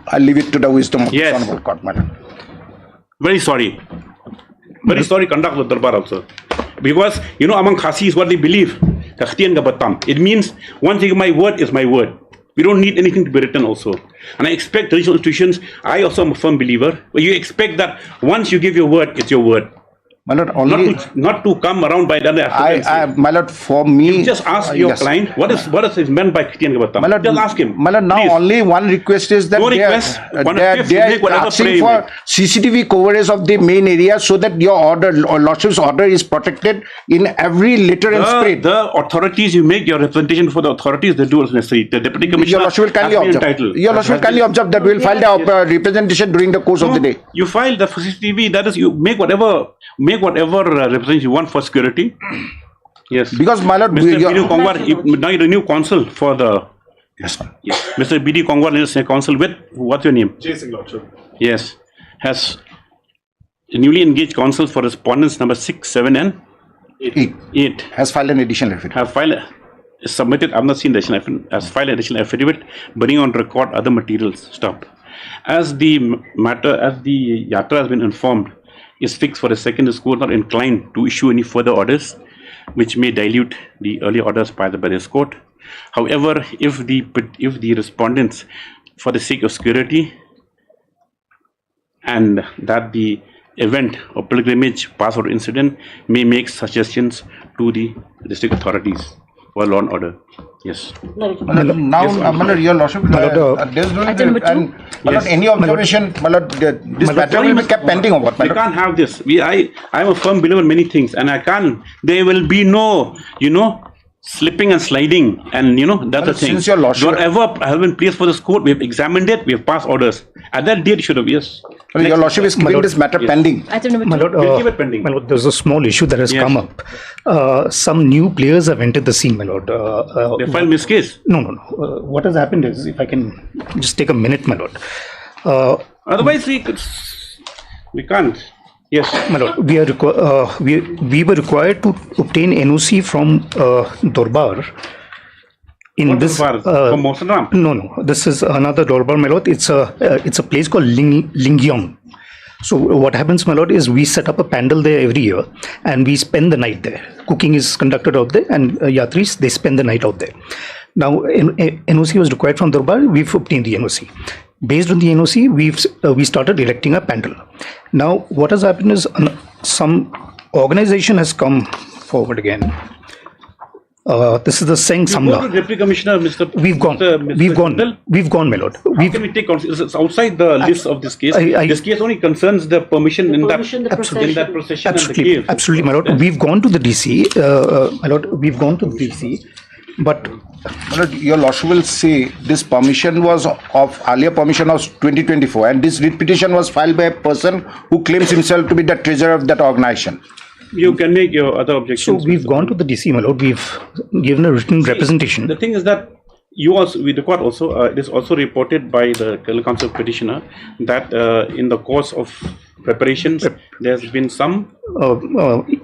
I'll leave it to the wisdom of the Honourable Court, madam. Very sorry. Very sorry conduct of the Darbar also. Because, among Khasis, what they believe, it means one thing, my word is my word. We don't need anything to be written also. And I expect regional institutions, I also am a firm believer, but you expect that once you give your word, it's your word. My Lord, only not to come around by that. My Lord, for me, you just ask your client what is meant by Khitiyan Gabatam. My Lord, just ask him. My Lord, now please. Only one request is that they are asking for CCTV coverage of the main area so that your order or Lordship's order is protected in every litter and spread. The authorities, you make your representation for the authorities, they do what's necessary. The deputy commissioner has been entitled. Your Lordship will kindly observe that we will file the representation during the course of the day. You file the CCTV, that is, you make whatever representation you want for security. Yes. Because, my Lord, Mr. BD Kongwar, now you're a new counsel for the. Yes, Mr. BD Kongwar is a counsel with, what's your name? Jason Lordship. Yes. Has newly engaged counsel for respondents number 6, 7, and 8. Has filed an additional affidavit. Have filed, submitted, I've not seen the additional affidavit, has filed an additional affidavit, bringing on record other materials. Stop. As the matter, as the Yatra has been informed, is fixed for a second, the court not inclined to issue any further orders which may dilute the earlier orders by this court. However, if the respondents, for the sake of security and that the event or pilgrimage, pass or incident, may make suggestions to the district authorities for law and order. Yes. Now, your Lordship, any observation, this matter will be kept pending or what? We can't have this. I am a firm believer in many things, and I can't. There will be no, slipping and sliding, and that's the thing. Since your Lordship, whatever has been placed for this court, we have examined it, we have passed orders. At that date, it should have, yes. Your Lordship is keeping this matter pending. My Lord, pending. My Lord, there's a small issue that has come up. Some new players have entered the scene, my Lord. They filed miscase. No. What has happened is, if I can just take a minute, my Lord. Otherwise, we can't. Yes, my Lord. We were required to obtain NOC from Darbar. In this, from Mosanram? No. This is another Darbar, my Lord. It's a place called Lingyong. So what happens, my Lord, is we set up a pandal there every year, and we spend the night there. Cooking is conducted out there, and Yatris, they spend the night out there. Now, NOC was required from Darbar. We've obtained the NOC. Based on the NOC, we started electing a panel. Now, what has happened is some organization has come forward again. This is the Seng Samla. Deputy Commissioner, Mr. We've gone, my lord. How can we take it's outside the list of this case? This case only concerns the permission in that procession absolutely, and the case. absolutely, my lord. We've gone to the DC, my lord. We've gone to the DC, but my lord, your lordship will say this permission was of earlier permission of 2024, and this writ petition was filed by a person who claims himself to be the treasurer of that organization. You can make your other objections. So we've gone to the DC, my lord. We've given a written representation. The thing is that you also, with the court also, it is also reported by the counsel petitioner that in the course of preparations, there has been some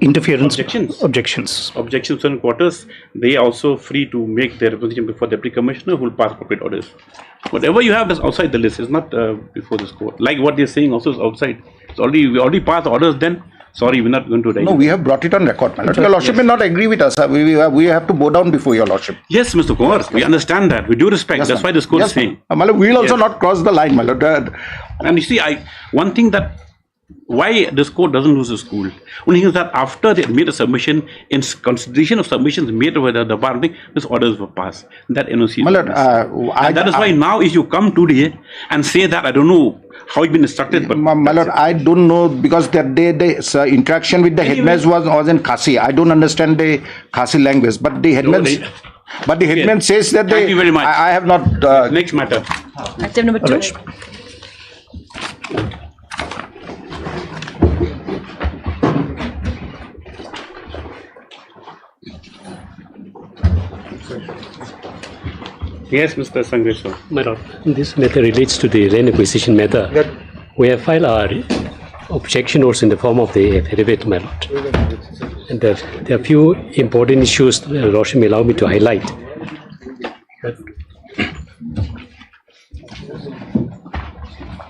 interference objections in quarters. They are also free to make their representation before the deputy commissioner who will pass appropriate orders. Whatever you have is outside the list. It's not before this court. Like what they're saying also is outside. It's already, we already passed orders then. Sorry, we're not going to. No, we have brought it on record, my lord. Your lordship may not agree with us. We have to bow down before your lordship. Yes, Mr. Kumar, we understand that. We do respect. Yes, that's why this court is saying. My lord, we will also not cross the line, my lord. And you see, one thing that why this court doesn't lose its cool. Only thing is that after they made a submission, in consideration of submissions made by the department, these orders were passed. That NOC. My lord, and that is why now, if you come today and say that, I don't know how it's been instructed, but my lord, I don't know, because that day the interaction with the headman was in Khasi. I don't understand the Khasi language, but the headman. But the headman says that Thank you very much. I have not. Next matter. Item number 2. Yes, Mr. Sangreswar. My lord, this matter relates to the land acquisition matter. We have filed our objection notes in the form of the affidavit, my lord. And there are a few important issues the lordship may allow me to highlight.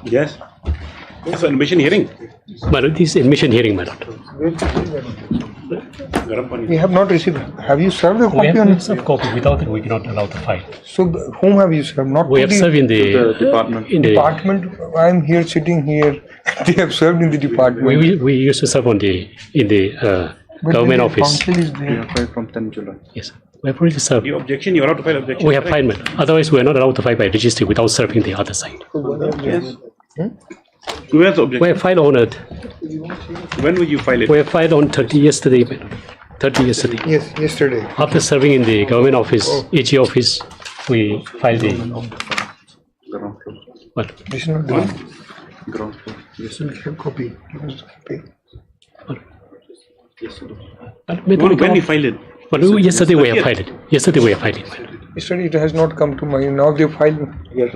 Yes. It's an admission hearing. My lord, this is admission hearing, my lord. We have not received. Have you served the copy? We have on not served copy. Without it, we cannot allow the file. So, whom have you served? Not we to have served in the department. In the department. I am here, sitting here. They have served in the department. We used to serve in the government office. Council is there. We have filed from 10 July. Yes. We have already served. Your objection, you are allowed to file objection. We have filed, otherwise we are not allowed to file by registry without serving the other side. Yes. Who has the objection? We have filed on it. When will you file it? We have filed on 30 yesterday. 30 yesterday. Yes, yesterday. After serving in the government office, AG office, we filed the. What? This is not the ground floor. Yes, we have copy. Give us the copy. When you file it? But yesterday we have filed it. Yesterday we have filed it. Yesterday it has not come to my. Now they filed. Yes,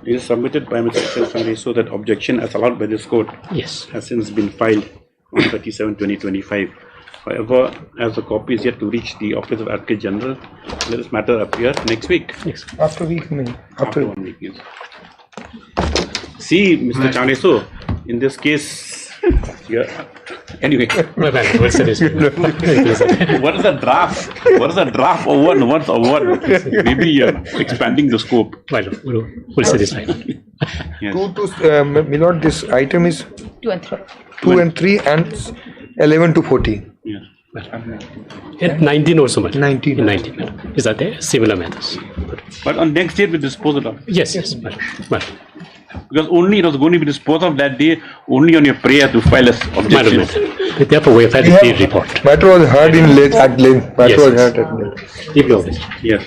it is submitted by Mr. Sunday, so that objection as allowed by this court has since been filed on 37/2025. However, as the copy is yet to reach the Office of Advocate General, let this matter appear next week. After week, After 1 week, yes. See, Mr. Chaneso, in this case, anyway. What is the draft? What is the draft of one? What's a word? Maybe expanding the scope. We'll satisfy. Yes. Milord, this item is 2 and 3. 2 and 3 and 11 to 14. Yes. At 19 also, 19. 19. Is that there? Similar matters. But on next date we dispose it of. Yes. Because only it was going to be disposed of that day, only on your prayer to file as objections. Therefore, we have had the report. Matter was heard in length at length. Matter was heard at length. Yes.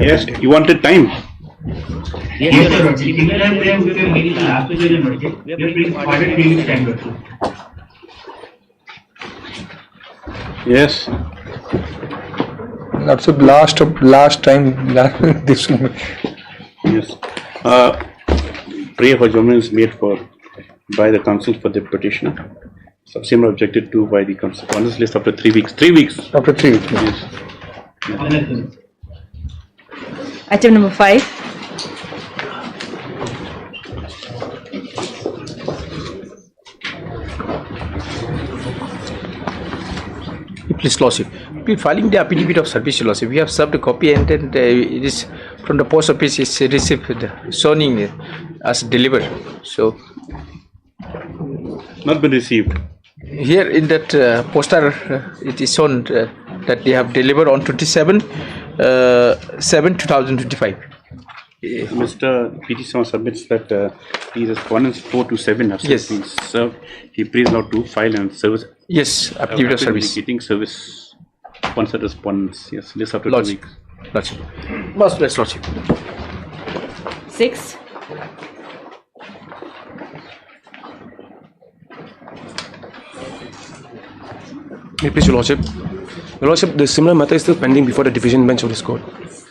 Yes, you wanted time. Yes, sir. Single time we have made the application. We have been ordered 3 weeks time. Yes. That's the last time. This. Yes. Prayer for adjournment is made by the counsel for the petitioner. Similar objected to by the counsel. On this list after 3 weeks. 3 weeks. After 3 weeks. Yes. Item number 5. Please, Lordship. Filing the affidavit of service, Lordship. We have served a copy and then it is from the post office is received, showing as delivered. So not been received. Here in that poster, it is shown that they have delivered on 27/7/2025. Mr. P.T. Sama submits that the respondents 4 to 7 have been served. He prays now to file and service. Yes, affidavit of service. Indicating service sponsored respondents. Yes, this after 2 weeks. Lordship. Most blessed Lordship. 6. Please, Your Lordship. Your Lordship, the similar matter is still pending before the division bench of this court.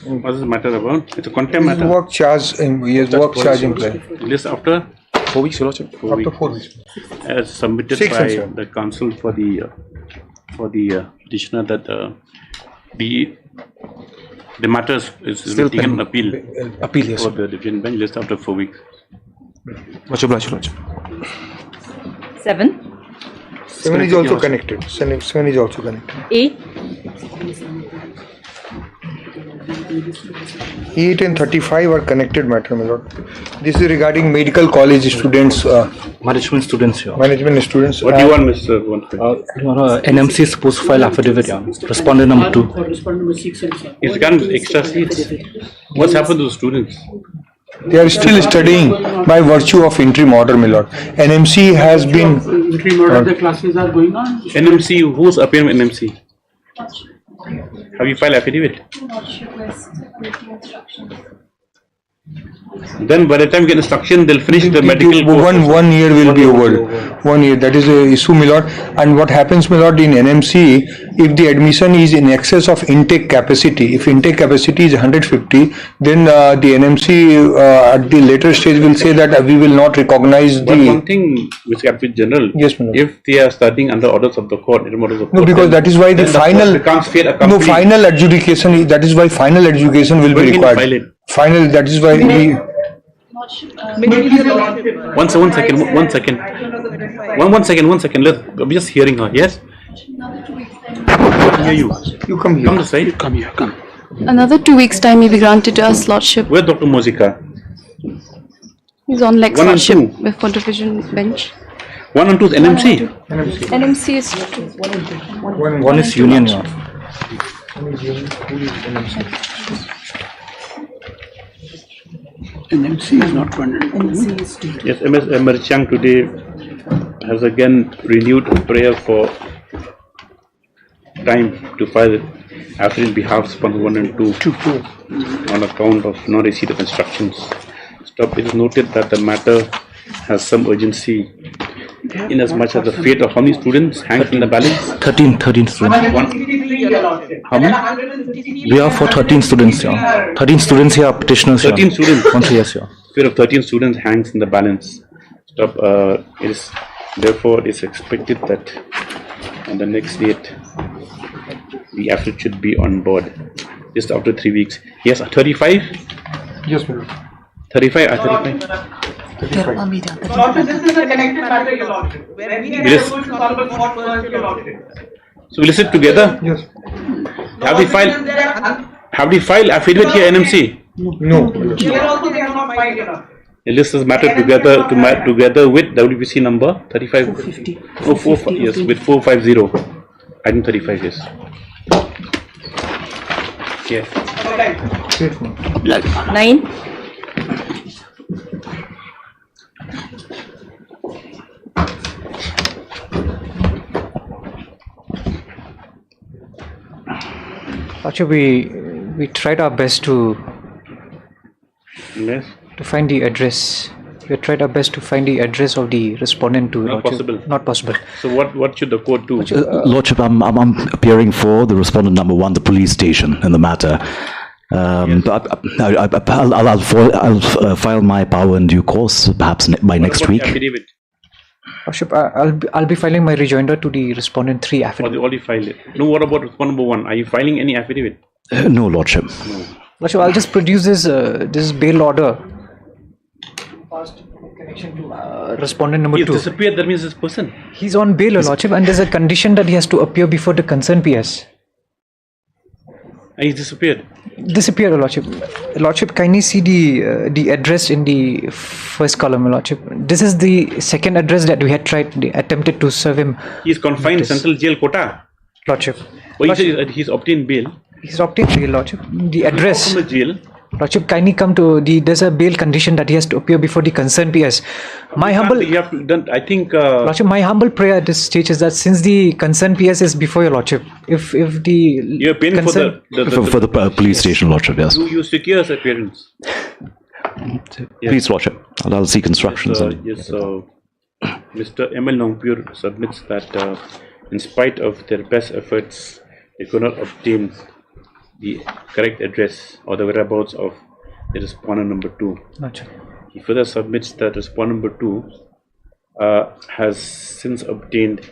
What is the matter about? It's a contempt matter. Work charge in work charge in play. List after 4 weeks, Your Lordship. 4 weeks. After 4 weeks. As submitted 6 by and 7. the counsel for the petitioner that the matter is Still taken an appeal. Appeal, yes. For the division bench list after 4 weeks. Much obliged, Your Lordship. 7. 7 is also connected. 7 is also connected. 8. 8 and 35 are connected matter, my lord. This is regarding medical college students. Management students here. Management students. What do you want, Mr. NMC is supposed to file affidavit. Respondent number 2. It's got extra seats. What's happened to the students? They are still studying by virtue of interim order, my lord. NMC has been. Interim order, the classes are going on. NMC, who's appearing in NMC? Have you filed affidavit? Then by the time you get instruction, they'll finish the medical course. One year will be over. 1 year. That is a issue, my lord. And what happens, my lord, in NMC, if the admission is in excess of intake capacity, if intake capacity is 150, then the NMC at the later stage will say that we will not recognize But the. one thing, Mr. Captain General, yes, my lord. if they are studying under orders of the court, No, because that is why the final. No, final adjudication. That is why final adjudication will be required. Final. That is why we. One second. I'm just hearing her. Yes? Hear you. You come here. Come this side. Come here, come. Another 2 weeks' time may be granted to us, Lordship. Where's Dr. Mozika? He's on Lex, 1 and Lordship, 2. before division bench. 1 and 2 is NMC. NMC is 1 is union. NMC is not funded. Yes, MS Emerchang today has again renewed prayer for time to file affidavit in behalf of sponsor 1 and 2 on account of non-receipt of instructions. It is noted that the matter has some urgency in as much as the fate of how many students hangs in the balance? 13 students. How many? We are for 13 students here. 13 students here, petitioners 13 here. students? Yes, yeah. Fate of 13 students hangs in the balance. Therefore, it is expected that on the next date, the affidavit should be on board just after 3 weeks. Yes, 35? Yes, madam. 35? 35. This is a connected matter, Your Lordship. Where we are Yes. going to solve the court first, Your Lordship. So we'll sit together? Yes. Have we filed affidavit here, NMC? No. Here also they have not filed, Your Lordship. List is matter together with WPC number 35. 450. Oh, 45, yes, with 450. Item 35, yes. Yeah. 9. Actually, we tried our best to find the address. We tried our best to find the address of the respondent to. Not possible. Not possible. So what should the court do? Lordship, I'm appearing for the respondent number 1, the police station, in the matter. I'll file my power in due course, perhaps by next week. Affidavit? Lordship, I'll be filing my rejoinder to the respondent 3 affidavit. Already filed it. No, what about respondent number 1? Are you filing any affidavit? No, Lordship. No. Lordship, I'll just produce this bail order. Passed in connection to respondent number 2. He's disappeared, that means this person. He's on bail, Lordship, and there's a condition that he has to appear before the concerned PS. And he's disappeared. Disappear, Your Lordship. Lordship, kindly see the address in the first column, Your Lordship. This is the second address that we had attempted to serve him. He is confined in Central Jail, Kota. Lordship. Oh, he's obtained bail. He's obtained bail, Lordship. The address. From the jail. Lordship, kindly come to there's a bail condition that he has to appear before the concerned PS. My humble, you have done, I think. Lordship, my humble prayer at this stage is that since the concerned PS is before Your Lordship, if the you're paying for the police station, Lordship, yes. You secure his appearance. Please, Lordship. I'll seek instructions. Mr. M.L. Nongpur submits that in spite of their best efforts, they could not obtain the correct address or the whereabouts of the respondent number 2. Gotcha. He further submits that respondent number 2 has since obtained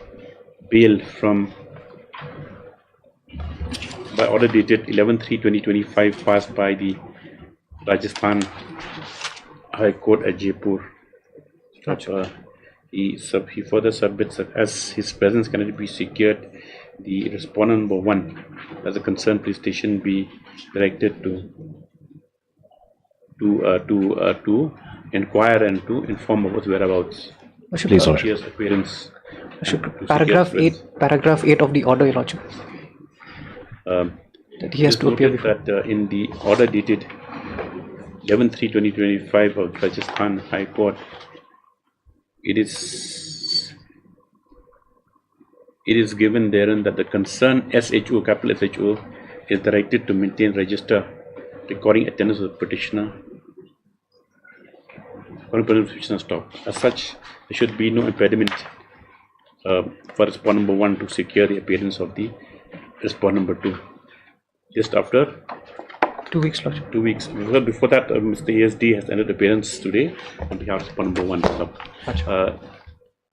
bail by order dated 11/3/2025 passed by the Rajasthan High Court at Jaipur. He further submits that as his presence cannot be secured, the respondent number 1 as a concerned police station be directed to inquire and to inform about whereabouts. Please, Lordship. Appearance. Paragraph 8 of the order, Your Lordship. That he has to appear before. That in the order dated 11/3/2025 of Rajasthan High Court, it is given therein that the concerned SHO, capital SHO, is directed to maintain register recording attendance of the petitioner. Stop. As such, there should be no impediment for respondent number 1 to secure the appearance of the respondent number 2. Just after 2 weeks, Lordship. 2 weeks. Before that, Mr. ASD has entered appearance today on behalf of respondent number 1.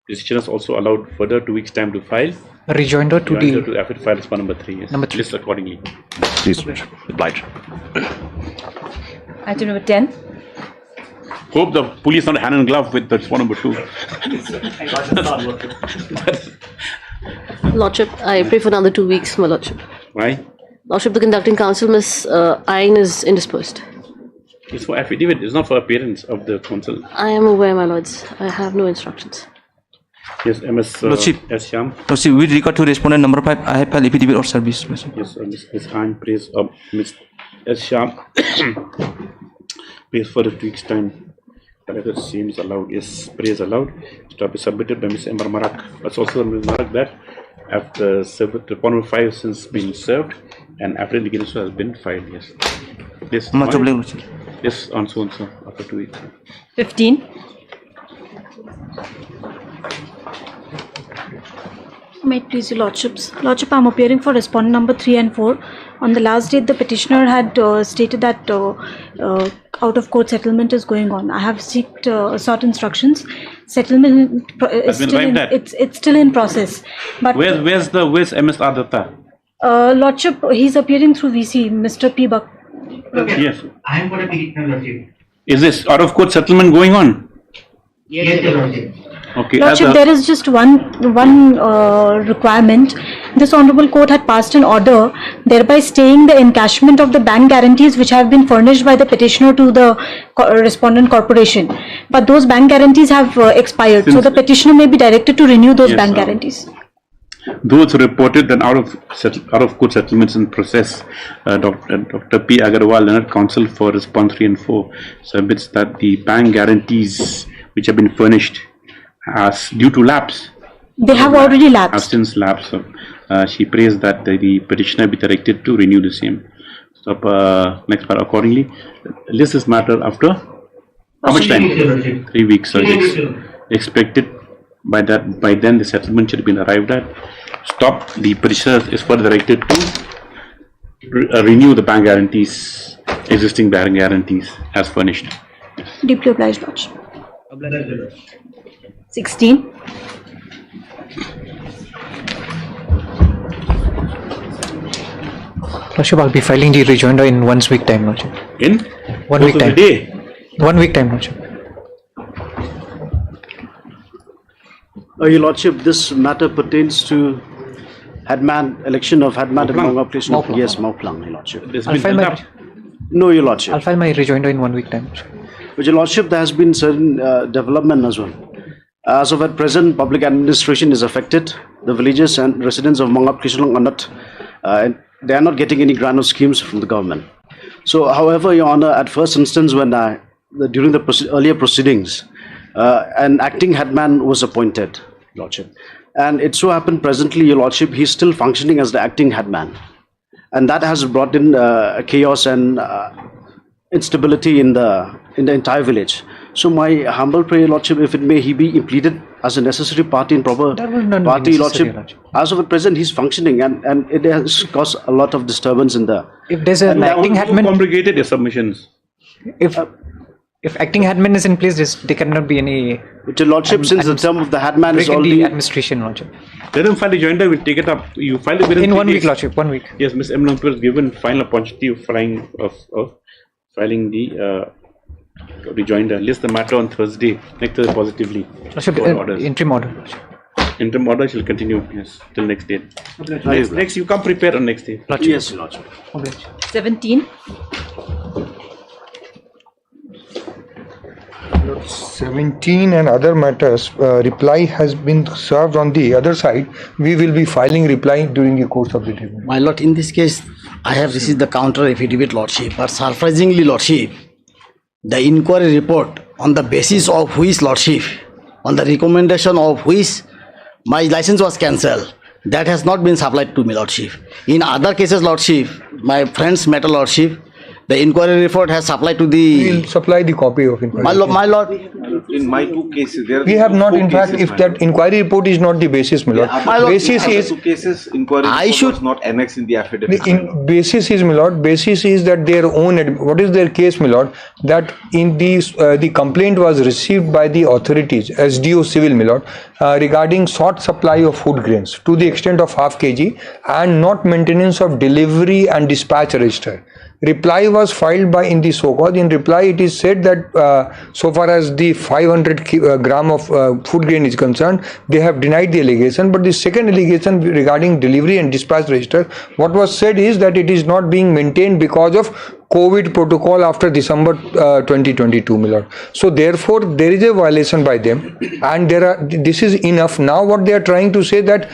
Decision has also allowed further 2 weeks time to file a rejoinder to the affidavit file respondent number 3. Yes. Number 3. List accordingly. Please, oblige. Item number 10. Hope the police not hand in glove with the respondent number 2. Lordship, I pray for another 2 weeks, my Lordship. Why? Lordship, the conducting counsel, Ms. Ayn, is indisposed. It's for affidavit, it's not for appearance of the counsel. I am aware, my lords. I have no instructions. Yes, MS Lordship. S. Shyam. Lordship, with regard to respondent number 5, I have filed affidavit of service. Yes, Ms. Ayn prays Ms. S. Shyam prays for 2 weeks time. Whatever seems allowed, yes, praise allowed. To be submitted by Ms. Ember Marak. That's also Ms. Marak that after respondent 5 since been served and after the against has been filed. Yes. This much obliged. Yes, on so and so after 2 weeks. 15. May it please your lordships. Lordship, I am appearing for respondent number 3 and 4. On the last date, the petitioner had stated that out of court settlement is going on. I have sought instructions. Settlement is it's still in process. But where's MS Adata? Lordship, he's appearing through VC, Mr. P. Buck. Yes. I am going to be Lordship. Is this out of court settlement going on? Yes, Your Lordship. Okay. Lordship, there is just one requirement. This honourable court had passed an order thereby staying the encashment of the bank guarantees which have been furnished by the petitioner to the respondent corporation. But those bank guarantees have expired, so the petitioner may be directed to renew those bank guarantees. Those reported that out of court settlements in process, Dr. P. Agarwal, Leonard Counsel for Response 3 and 4, submits that the bank guarantees which have been furnished as due to lapse. They have already lapsed. Have since lapsed. So, she prays that the petitioner be directed to renew the same. So, next part accordingly. List this matter after how much time? 3 weeks. So expected by then the settlement should have been arrived at. Stop. The petitioner is further directed to renew the bank guarantees, existing bank guarantees as furnished. Deeply obliged, Lordship. 16. Lordship, I'll be filing the rejoinder in 1 week time, Lordship. In? 1 week time. Day? 1 week time, Lordship. Your Lordship, this matter pertains to Headman, election of Headman and Mongapletion. Yes, Mauplang, Your Lordship. It's been held up. No, Your Lordship. I'll file my rejoinder in 1 week time. But Your Lordship, there has been certain development as well. As of at present, public administration is affected. The villagers and residents of Mangap Kishalong are not, they are not getting any grant or schemes from the government. So, however, Your Honor, at first instance, when during the earlier proceedings, an acting headman was appointed, Lordship. And it so happened presently, Your Lordship, he's still functioning as the acting headman. And that has brought in chaos and instability in the entire village. So my humble prayer, Your Lordship, if it may, he be implemented as a necessary party in proper party, Lordship. As of at present, he's functioning, and it has caused a lot of disturbance in the. If there's an acting headman, complicated your submissions. If acting headman is in place, there cannot be any. With Your Lordship, since the term of the headman is already administration, Lordship. Let them file the joinder. We'll take it up. You file it within in 1 week, days. Lordship. 1 week. Yes, Ms. M. Lampu was given final opportunity of filing the rejoinder. List the matter on Thursday. Next Thursday positively. Lordship, interim order. Interim order shall continue. Yes, till next day. Next, you come prepared on next day. Lordship. Yes, Lordship. 17. 17 and other matters, reply has been served on the other side. We will be filing reply during the course of the day. My Lord, in this case, I have received the counter affidavit, Lordship, but surprisingly, Lordship, the inquiry report on the basis of which, Lordship, on the recommendation of which my license was cancelled, that has not been supplied to me, Lordship. In other cases, Lordship, my friend's matter, Lordship, the inquiry report has supplied to the. We'll supply the copy of inquiry. My Lord. In my two cases, We have not, in fact, if that inquiry report is not the basis, my Lord. Basis is. Two cases, inquiry report was not annexed in the affidavit. Basis is, my Lord. Basis is that their own. What is their case, my Lord? That in the complaint was received by the authorities, SDO civil, my Lord, regarding short supply of food grains to the extent of half kg and not maintenance of delivery and dispatch register. Reply was filed by in the so-called. In reply, it is said that so far as the 500 gram of food grain is concerned, they have denied the allegation. But the second allegation regarding delivery and dispatch register, what was said is that it is not being maintained because of COVID protocol after December 2022, my Lord. So therefore, there is a violation by them, and this is enough. Now, what they are trying to say that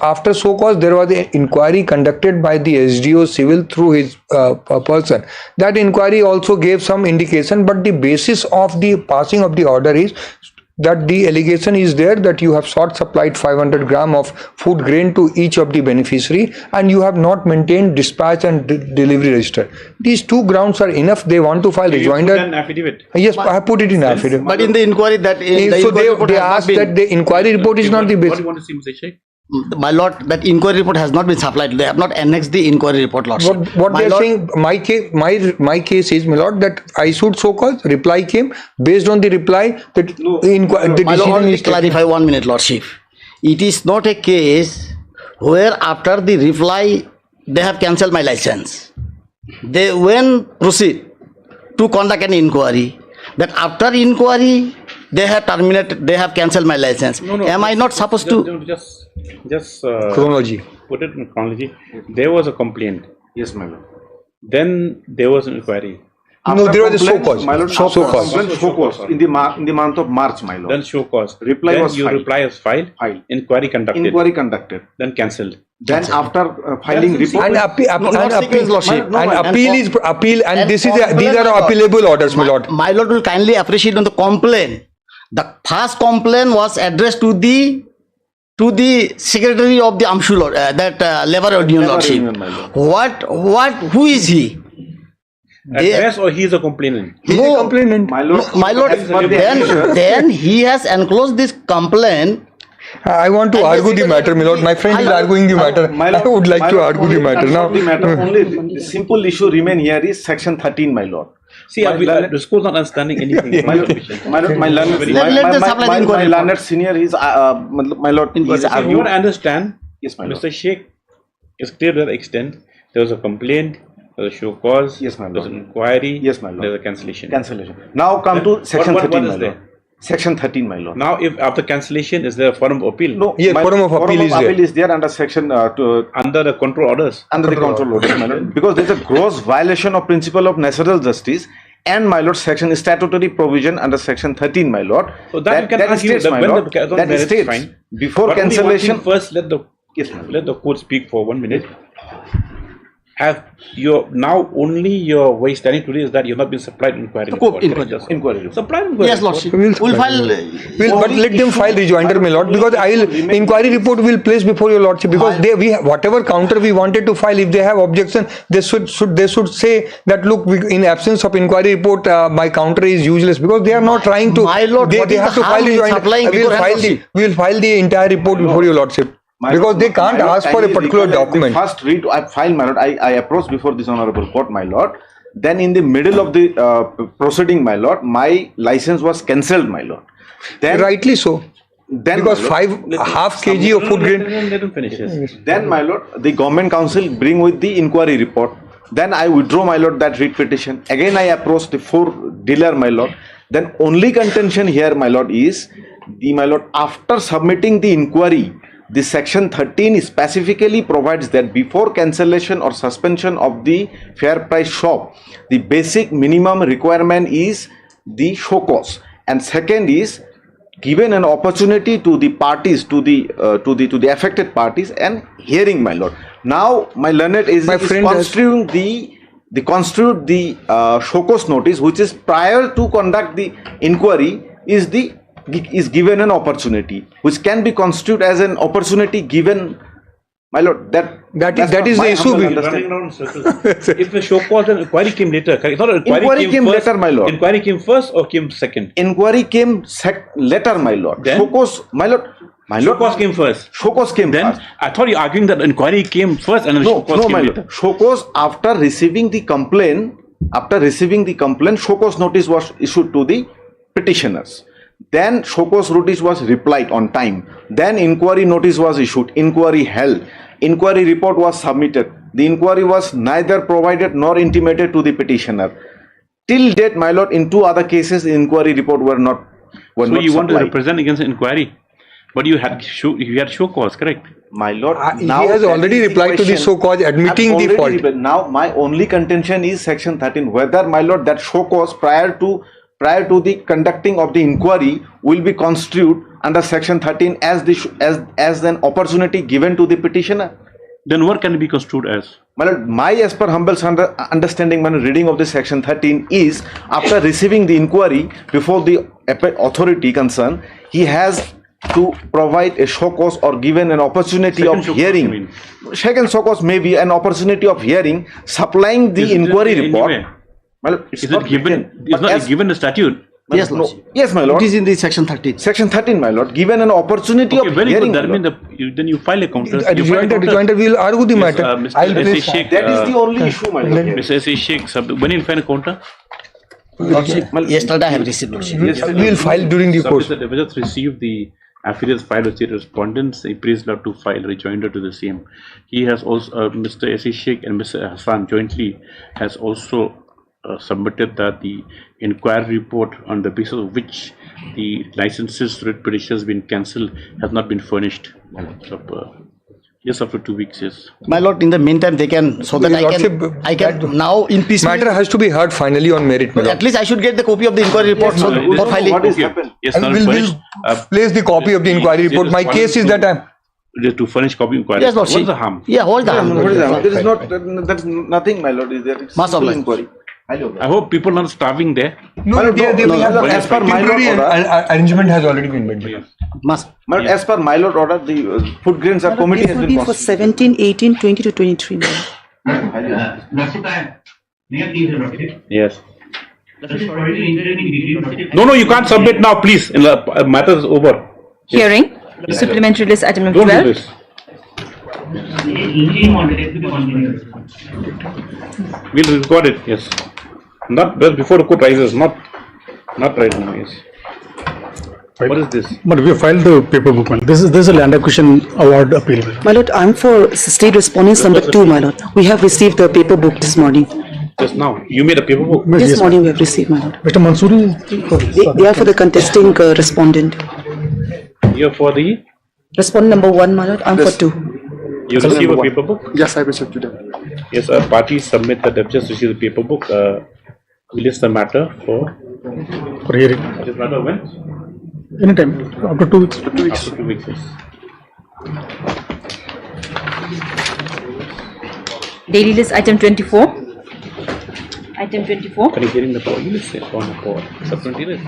after so-called there was an inquiry conducted by the SDO civil through his person. That inquiry also gave some indication, but the basis of the passing of the order is that the allegation is there that you have short supplied 500 gram of food grain to each of the beneficiary and you have not maintained dispatch and delivery register. These two grounds are enough. They want to file rejoinder. An affidavit. Yes, I have put it in affidavit. But in the inquiry that so they asked that the inquiry report is not the basis. What do you want to see, Mr. Sheikh? My Lord, that inquiry report has not been supplied. They have not annexed the inquiry report, Lordship. What they are saying, my case is, my Lord, that I should so-called reply came based on the reply that the my Lord, only clarify 1 minute, Lordship. It is not a case where after the reply they have cancelled my license. They when proceed to conduct an inquiry, that after inquiry they have terminated, they have cancelled my license. Am I not supposed to? Just chronology. Put it in chronology. There was a complaint. Yes, my Lord. Then there was an inquiry. No, there was a show cause. My Lord, show cause in the month of March, my Lord. Then show cause. Reply then was your filed. reply was filed. Inquiry conducted. Inquiry conducted. Then cancelled. Then after filing report, and appeal is appeal, and these are appealable orders, my Lord. My Lord will kindly appreciate on the complaint. The first complaint was addressed to the secretary of the AMSHU, that Labour Union, Lordship. Who is he? Address or he is a complainant? He is a complainant. My Lord, then he has enclosed this complaint. I want to argue the matter, my Lord. My friend is arguing the matter. I would like to argue the matter now. Only the simple issue remain here is section 13, my Lord. See, the school is not understanding anything. My learned senior is my Lord. You want to understand? Yes, my Lord. Mr. Sheikh is clear to that extent. There was a complaint. There was a show cause. Yes, my Lord. There was an inquiry. Yes, my Lord. There was a cancellation. Now come to section 13, my Lord. Section 13, my lord. Now, if after cancellation, is there a forum of appeal? No, Yes, forum of appeal is there. under section Under the control orders. under the control orders, my lord, because there's a gross violation of principle of natural justice and, my lord, section statutory provision under section 13, my lord. So that you can argue states, that my when lord, the that states fine. before But only one cancellation. thing first, let the court speak for 1 minute. Have your now only your way standing today is that you have not been supplied inquiry report. Inquiry report. Supplied inquiry Yes, report. Lordship. We'll file. But let them file rejoinder, my lord, because inquiry report will place before your lordship, because whatever counter we wanted to file, if they have objection, they should say that look, in absence of inquiry report, my counter is useless, because they are not trying to. My lord, they what is have the to harm file in rejoinder. supplying beforehand, We'll file the entire report before your lordship. Because they can't ask for a particular document. First read, I filed, my lord. I approached before this honorable court, my lord. Then in the middle of the proceeding, my lord, my license was cancelled, my lord. Then rightly so. Then because half kg of food grain. Let him finish. Yes. Then, my lord, the government council bring with the inquiry report. Then I withdraw, my lord, that writ petition. Again, I approached the 4 dealer, my lord. Then only contention here, my lord, is my lord, after submitting the inquiry, the section 13 specifically provides that before cancellation or suspension of the fair price shop, the basic minimum requirement is the show cause, and second is given an opportunity to the parties, to the affected parties, and hearing, my lord. Now, my learned is construing the show cause notice, which is prior to conduct the inquiry, is given an opportunity, which can be construed as an opportunity given, my lord. That is the issue. Running around in circles. If the show cause and inquiry came later, correct? Not inquiry came first, later, my lord. Inquiry came first or came second? Inquiry came later, my lord. Then? Show cause, my lord. Show cause came first. Show cause came then first. I thought you arguing that inquiry came first and then show cause came my later. lord. Show cause after receiving the complaint. Show cause notice was issued to the petitioners. Then show cause notice was replied on time. Then inquiry notice was issued. Inquiry held. Inquiry report was submitted. The inquiry was neither provided nor intimated to the petitioner. Till date, my lord, in 2 other cases, the inquiry report were not. So you want to represent against the inquiry, but you had show cause, correct? My lord, he has already replied to the show cause, admitting the fault. Now, my only contention is section 13. Whether, my lord, that show cause prior to the conducting of the inquiry will be construed under section 13 as an opportunity given to the petitioner. Then what can it be construed as? My lord, as per humble understanding, my reading of the section 13 is after receiving the inquiry before the authority concerned, he has to provide a show cause or given an opportunity of hearing. Second show cause may be an opportunity of hearing, supplying the inquiry report. Is it given? It's not given the statute. Yes, no. Yes, my lord. It is in the section 13. Section 13, my lord. Given an opportunity of very hearing. Good. That means then you file a counter. Rejoinder will argue the matter. That is the only issue, my lord. Mr. S.A. Sheikh, when you file a counter? Yesterday I have received. We will file during the course. The just received the affidavits filed with the respondents. He is allowed to file a rejoinder to the same. He has also, Mr. S.A. Sheikh and Mr. Hassan jointly has also submitted that the inquiry report on the basis of which the licenses writ petitions been cancelled has not been furnished. So, yes, after 2 weeks, yes. My lord, in the meantime, they can, so that I can now in peace. Matter has to be heard finally on merit. At least I should get the copy of the inquiry report for filing. What is happened? Yes, we'll place the copy of the inquiry report. My case is that I'm to furnish copy inquiry. Yes, Lord. What is the harm? Yeah, what is the harm? There is not. That's nothing, my lord. Is there? Mass of inquiry. I hope people are not starving there. No, as per my lord order, arrangement has already been made. As per my lord order, the food grains are committee has been for 17, 18, 20 to 23. Yes. No, you can't submit now, please. Matter is over. Hearing. Supplementary list item number 12. Do this. We'll record it, yes. Not before the court rises, not right now, yes. Right. What is this? But we have filed the paper book. This is a land acquisition award appeal. My lord, I'm for state respondents number 2, my lord. We have received the paper book this morning. Just now. You made a paper book. This morning we have received, my lord. Mr. Mansoori? They are for the contesting respondent. You're for the? Respondent number 1, my lord. I'm for 2. You receive a paper book? Yes, I received today. Yes, parties submit that they've just received the paper book. We list the matter for hearing. This matter when? Anytime. After 2 weeks. After 2 weeks. Yes. Daily list item 24. Item 24. Can you hearing the power? You list it on the power. Supplementary list.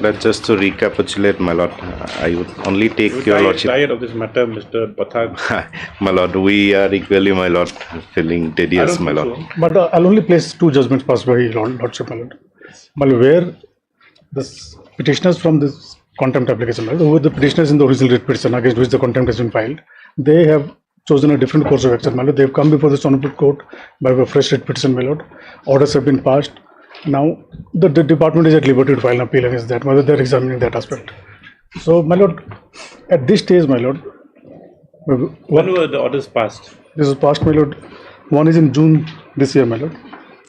But just to recapitulate, my lord, I would only take your lordship. Tired of this matter, Mr. Pathak? My lord, we are equally, my lord, feeling tedious, my lord. So. But I'll only place 2 judgments passed by lordship, my lord. But where the petitioners from this contempt application, who were the petitioners in the original writ petition against which the contempt has been filed, they have chosen a different course of action, my lord. They have come before the honorable court by a fresh writ petition, my lord. Orders have been passed. Now the department is at liberty to file an appeal against that, whether they are examining that aspect. So, my lord, at this stage, my lord, when were the orders passed? This was passed, my lord. One is in June this year, my lord,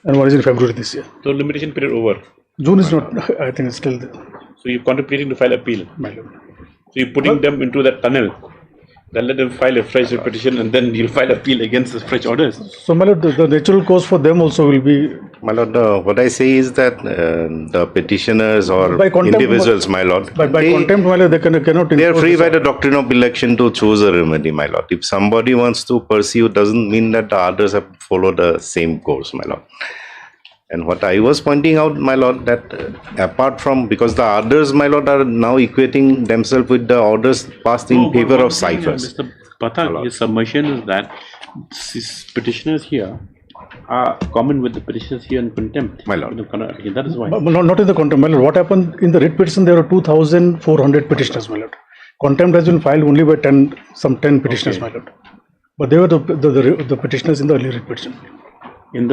and one is in February this year. So limitation period over. June is not. I think it's still there. So you're contemplating to file appeal, my lord. So you're putting them into that tunnel. Then let them file a fresh petition, and then you'll file appeal against the fresh orders. So, my lord, the natural course for them also will be. My lord, what I say is that the petitioners or individuals, my lord, by contempt, my lord, they cannot. They are free by the doctrine of election to choose a remedy, my lord. If somebody wants to pursue, doesn't mean that the others have to follow the same course, my lord. And what I was pointing out, my lord, that apart from, because the others, my lord, are now equating themselves with the orders passed in favor of ciphers. Mr. Pathak, his submission is that these petitioners here are common with the petitioners here in contempt. My lord. That is why. But not in the contempt, my lord. What happened in the writ petition? There are 2,400 petitioners, my lord. Contempt has been filed only by 10 petitioners, my lord. But they were the petitioners in the earlier writ petition. In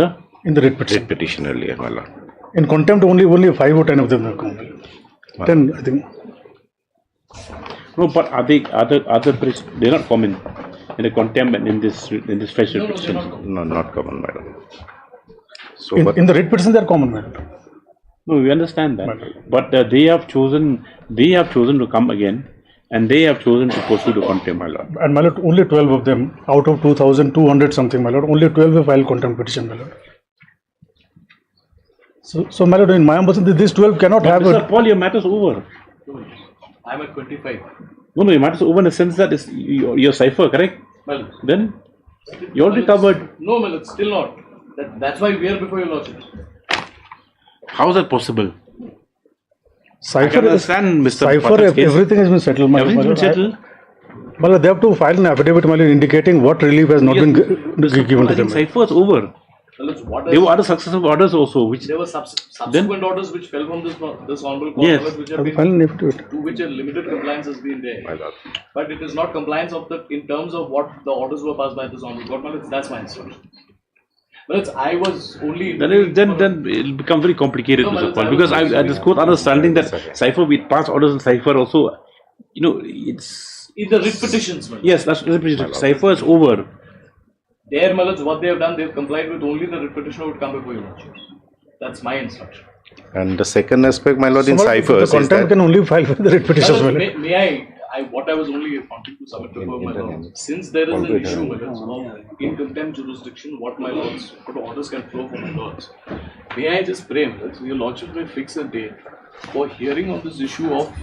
the writ petition. Writ petition earlier, my lord. In contempt, only 5 or 10 of them have come. 10, I think. No, but are they other they're not common in the contempt and in this fresh writ petition? No, not common, my lord. So, in the writ petition, they are common, my lord. No, we understand that. But they have chosen to come again, and they have chosen to pursue the contempt, my lord. And my lord, only 12 of them out of 2,200 something, my lord. Only 12 have filed contempt petition, my lord. So my lord, in my understanding, these 12 cannot have. Mr. Paul, your matter's over. I'm at 25. No, your matter's over in the sense that your cipher, correct? Well, then you already covered. No, well, it's still not. That's why we are before your lordship. How is that possible? Cipher, I understand, Mr. Cipher, everything has been settled. Everything has been settled. Well, they have to file an affidavit, my lord, indicating what relief has not been given to them. Cipher is over. There were other successive orders also, which there were subsequent orders which fell from this honorable court, yes, which have been to which a limited compliance has been there. But it is not compliance of in terms of what the orders were passed by this honorable court. That's my instruction. But I was only then it'll become very complicated, Mr. Paul, because I this court understanding that cipher with past orders and cipher also, it's in the writ petitions. Yes, that's the petition. Cipher is over. There, my lords, what they have done, they have complied with only the writ petitioner would come before your lordship. That's my instruction. And the second aspect, my lord, in ciphers, the contempt can only file for the writ petitions, my lord. May what I was only wanting to submit before my lords, since there is an issue, my lords, of in contempt jurisdiction, what orders can flow from my lords. May I just pray, my lords, your lordship may fix a date for hearing on this issue of,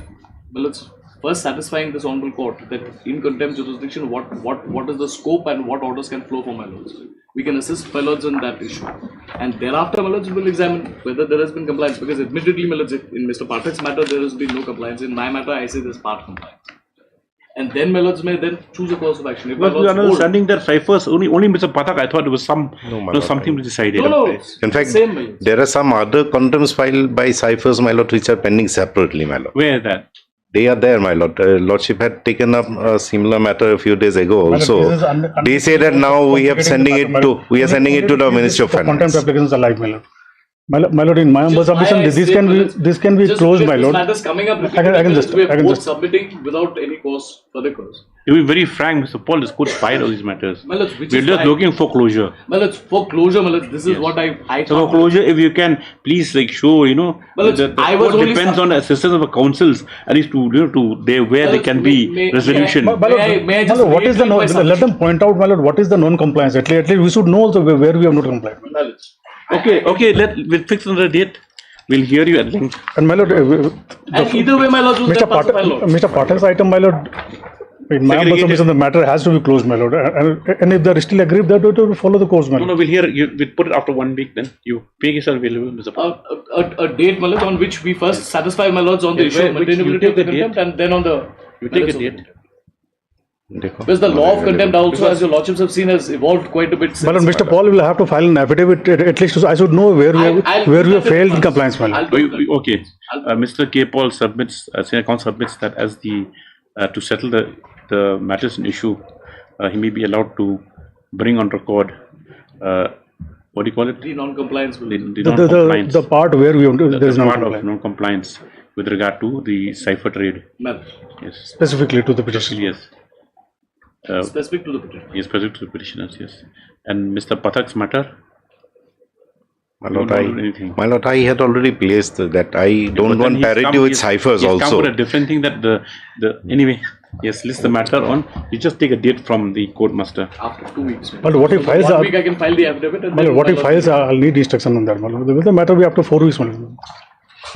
my lords, first satisfying this honorable court that in contempt jurisdiction, what is the scope and what orders can flow from my lords. We can assist my lords on that issue. And thereafter, my lords will examine whether there has been compliance. Because admittedly, my lords, in Mr. Pathak's matter, there has been no compliance. In my matter, I say there is part compliance. And then my lords may then choose a course of action. If but we are understanding that ciphers, only Mr. Pathak, I thought it was something to decided. No. In fact, there are some other contempts filed by ciphers, my lord, which are pending separately, my lord. Where is that? They are there, my lord. Lordship had taken up a similar matter a few days ago also. They say that now we are sending it to the Ministry of Finance. Contempt applications are live, my lord. My lord, in my humble submission, this can be closed, my lord. Matters coming up, I can just submitting without any cause, further cause. To be very frank, Mr. Paul, this court filed all these matters. We're just looking for closure. For closure, this is what I so for closure, if you can, please show, the court depends on the assistance of the councils, at least where there can be resolution. May I just what is let them point out, my lord, what is the non-compliance? At least we should know also where we have not complied. Okay, we'll fix another date. We'll hear you at length. And my lord, either way, my lord, Mr. Patel's item, my lord, in my humble submission, the matter has to be closed, my lord. And if they are still aggrieved, they have to follow the course, my lord. No, we'll hear you. We'll put it after 1 week. Then you make yourself available, Mr. Patel. A date, my lord, on which we first satisfy my lords on the issue of maintainability of the contempt, and then on the. You take a date. Because the law of contempt also, as your lordships have seen, has evolved quite a bit. But Mr. Paul will have to file an affidavit at least. I should know where we have failed in compliance, my lord. Okay, Mr. K. Paul submits, Senior Counsel submits that as the to settle the matters in issue, he may be allowed to bring on record. What do you call it? The non-compliance. The part where there is non-compliance with regard to the cipher trade. Yes. Specifically to the petitioner. Yes. Specific to the petitioner. Yes, specific to the petitioners, yes. And Mr. Pathak's matter? My lord, I had already placed that. I don't want parity with ciphers also. Come for a different thing that anyway, yes, list the matter on. You just take a date from the court master. After 2 weeks. But what if files 1 week I can file the affidavit. And what if files I'll need instruction on that, my lord. Will the matter be after 4 weeks, my lord?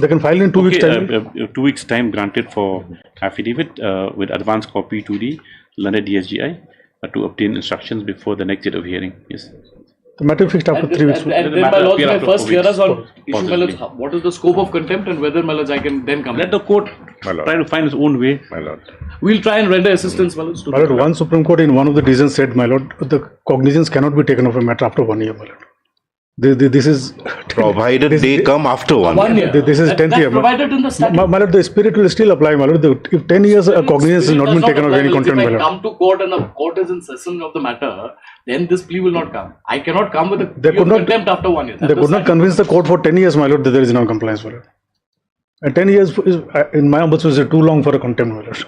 They can file in 2 weeks time. 2 weeks time granted for affidavit with advance copy to the London DSGI to obtain instructions before the next date of hearing. Yes. The matter fixed after 3 weeks. And then my lords may first hear us on issue, my lords, what is the scope of contempt and whether, my lords, I can then come. Let the court try to find its own way. My lord. We'll try and render assistance, my lords. My lord, one Supreme Court in one of the decisions said, my lord, the cognizance cannot be taken of a matter after 1 year, my lord. This is provided they come after 1 year. This is 10th year. Provided in the statute. My lord, the spirit will still apply, my lord. If 10 years a cognizance has not been taken of any content, my lord. If I come to court and the court is in session of the matter, then this plea will not come. I cannot come with a plea of contempt after 1 year. They could not convince the court for 10 years, my lord, that there is non-compliance, my lord. And 10 years is, in my humble is too long for a contempt, my lord.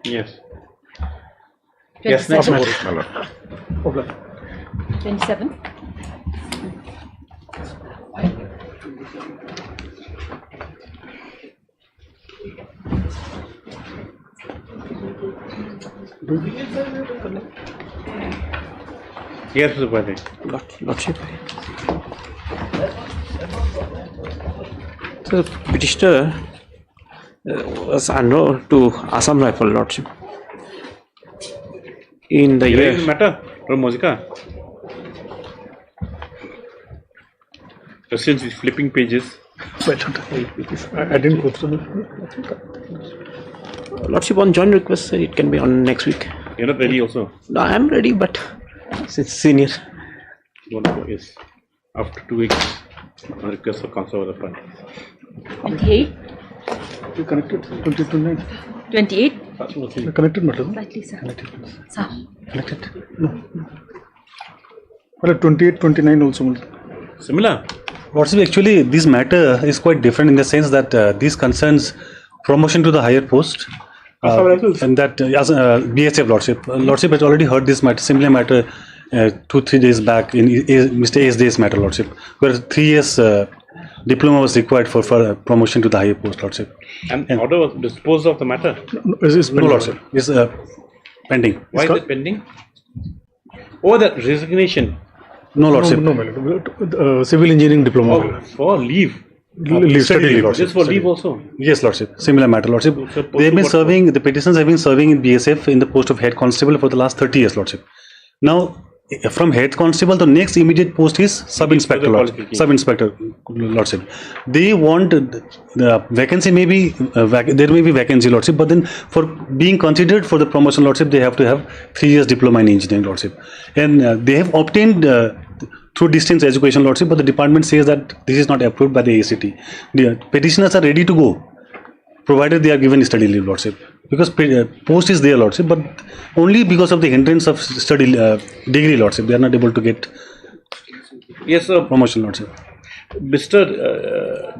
Yes. Yes, next my lord. Okay. 27. Yes, Mr. Patel. Lordship. So, petitioner was under to Assam Rifle, Lordship. In the year. Matter from Mozika. Since he's flipping pages. I didn't go through. Lordship, on joint request, it can be on next week. You're not ready also? No, I am ready, but since senior. Yes. After 2 weeks, on request for counsel of the party. 28. You connected 29. 28. You connected matter. Slightly, sir. Connected. No. Well, 28, 29 also. Similar. What's actually this matter is quite different in the sense that this concerns promotion to the higher post. And that as BSF Lordship has already heard this matter, similar matter 2-3 days back in Mr. S. Day's matter, Lordship, where 3 years diploma was required for promotion to the higher post, Lordship. And order was disposed of the matter? No, Lordship. It's pending. Why is it pending? Oh, the resignation. No, Lordship. No, civil engineering diploma. Oh, for leave. Study leave, Lordship. Just for leave also? Yes, Lordship. Similar matter, Lordship. They have been serving, the petitioners have been serving in BSF in the post of head constable for the last 30 years, Lordship. Now, from head constable, the next immediate post is sub-inspector, Lordship. Sub-inspector, Lordship. They want the vacancy, maybe there may be vacancy, Lordship, but then for being considered for the promotion, Lordship, they have to have 3 years diploma in engineering, Lordship. And they have obtained through distance education, Lordship, but the department says that this is not approved by the ACT. The petitioners are ready to go provided they are given study leave, Lordship. Because post is there, Lordship, but only because of the hindrance of study degree, Lordship. They are not able to get promotion, Lordship. Mr.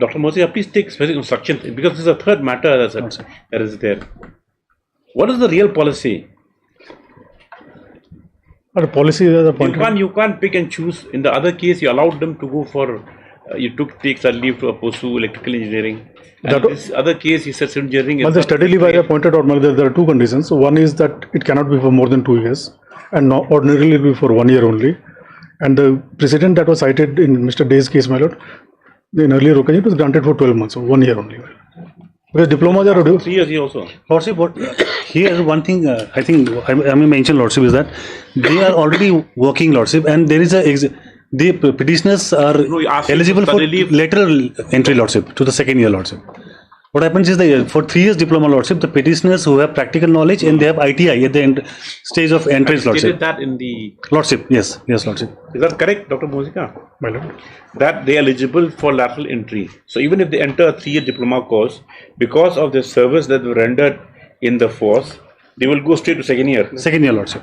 Dr. Mozia, please take specific instructions because this is a third matter that is there. What is the real policy? The policy is appointed. You can't pick and choose. In the other case, you allowed them to go for, take a leave to pursue electrical engineering. And this other case, he said civil engineering. Well, the study leave I appointed ordinarily, there are two conditions. One is that it cannot be for more than 2 years, and not ordinarily it will be for 1 year only. And the precedent that was cited in Mr. Day's case, my lord, in earlier occasion, it was granted for 12 months, so 1 year only. Because diplomas are due. 3 years here also. Lordship, here one thing I think I may mention, Lordship, is that they are already working, Lordship, and there is the petitioners are eligible for lateral entry, Lordship, to the second year, Lordship. What happens is that for 3 years diploma, Lordship, the petitioners who have practical knowledge and they have ITI at the stage of entrance, Lordship. That in the Lordship, yes, Lordship. Is that correct, Dr. Mozika? My lord. That they are eligible for lateral entry. So even if they enter a 3-year diploma course, because of the service that they rendered in the force, they will go straight to second year. Second year, Lordship.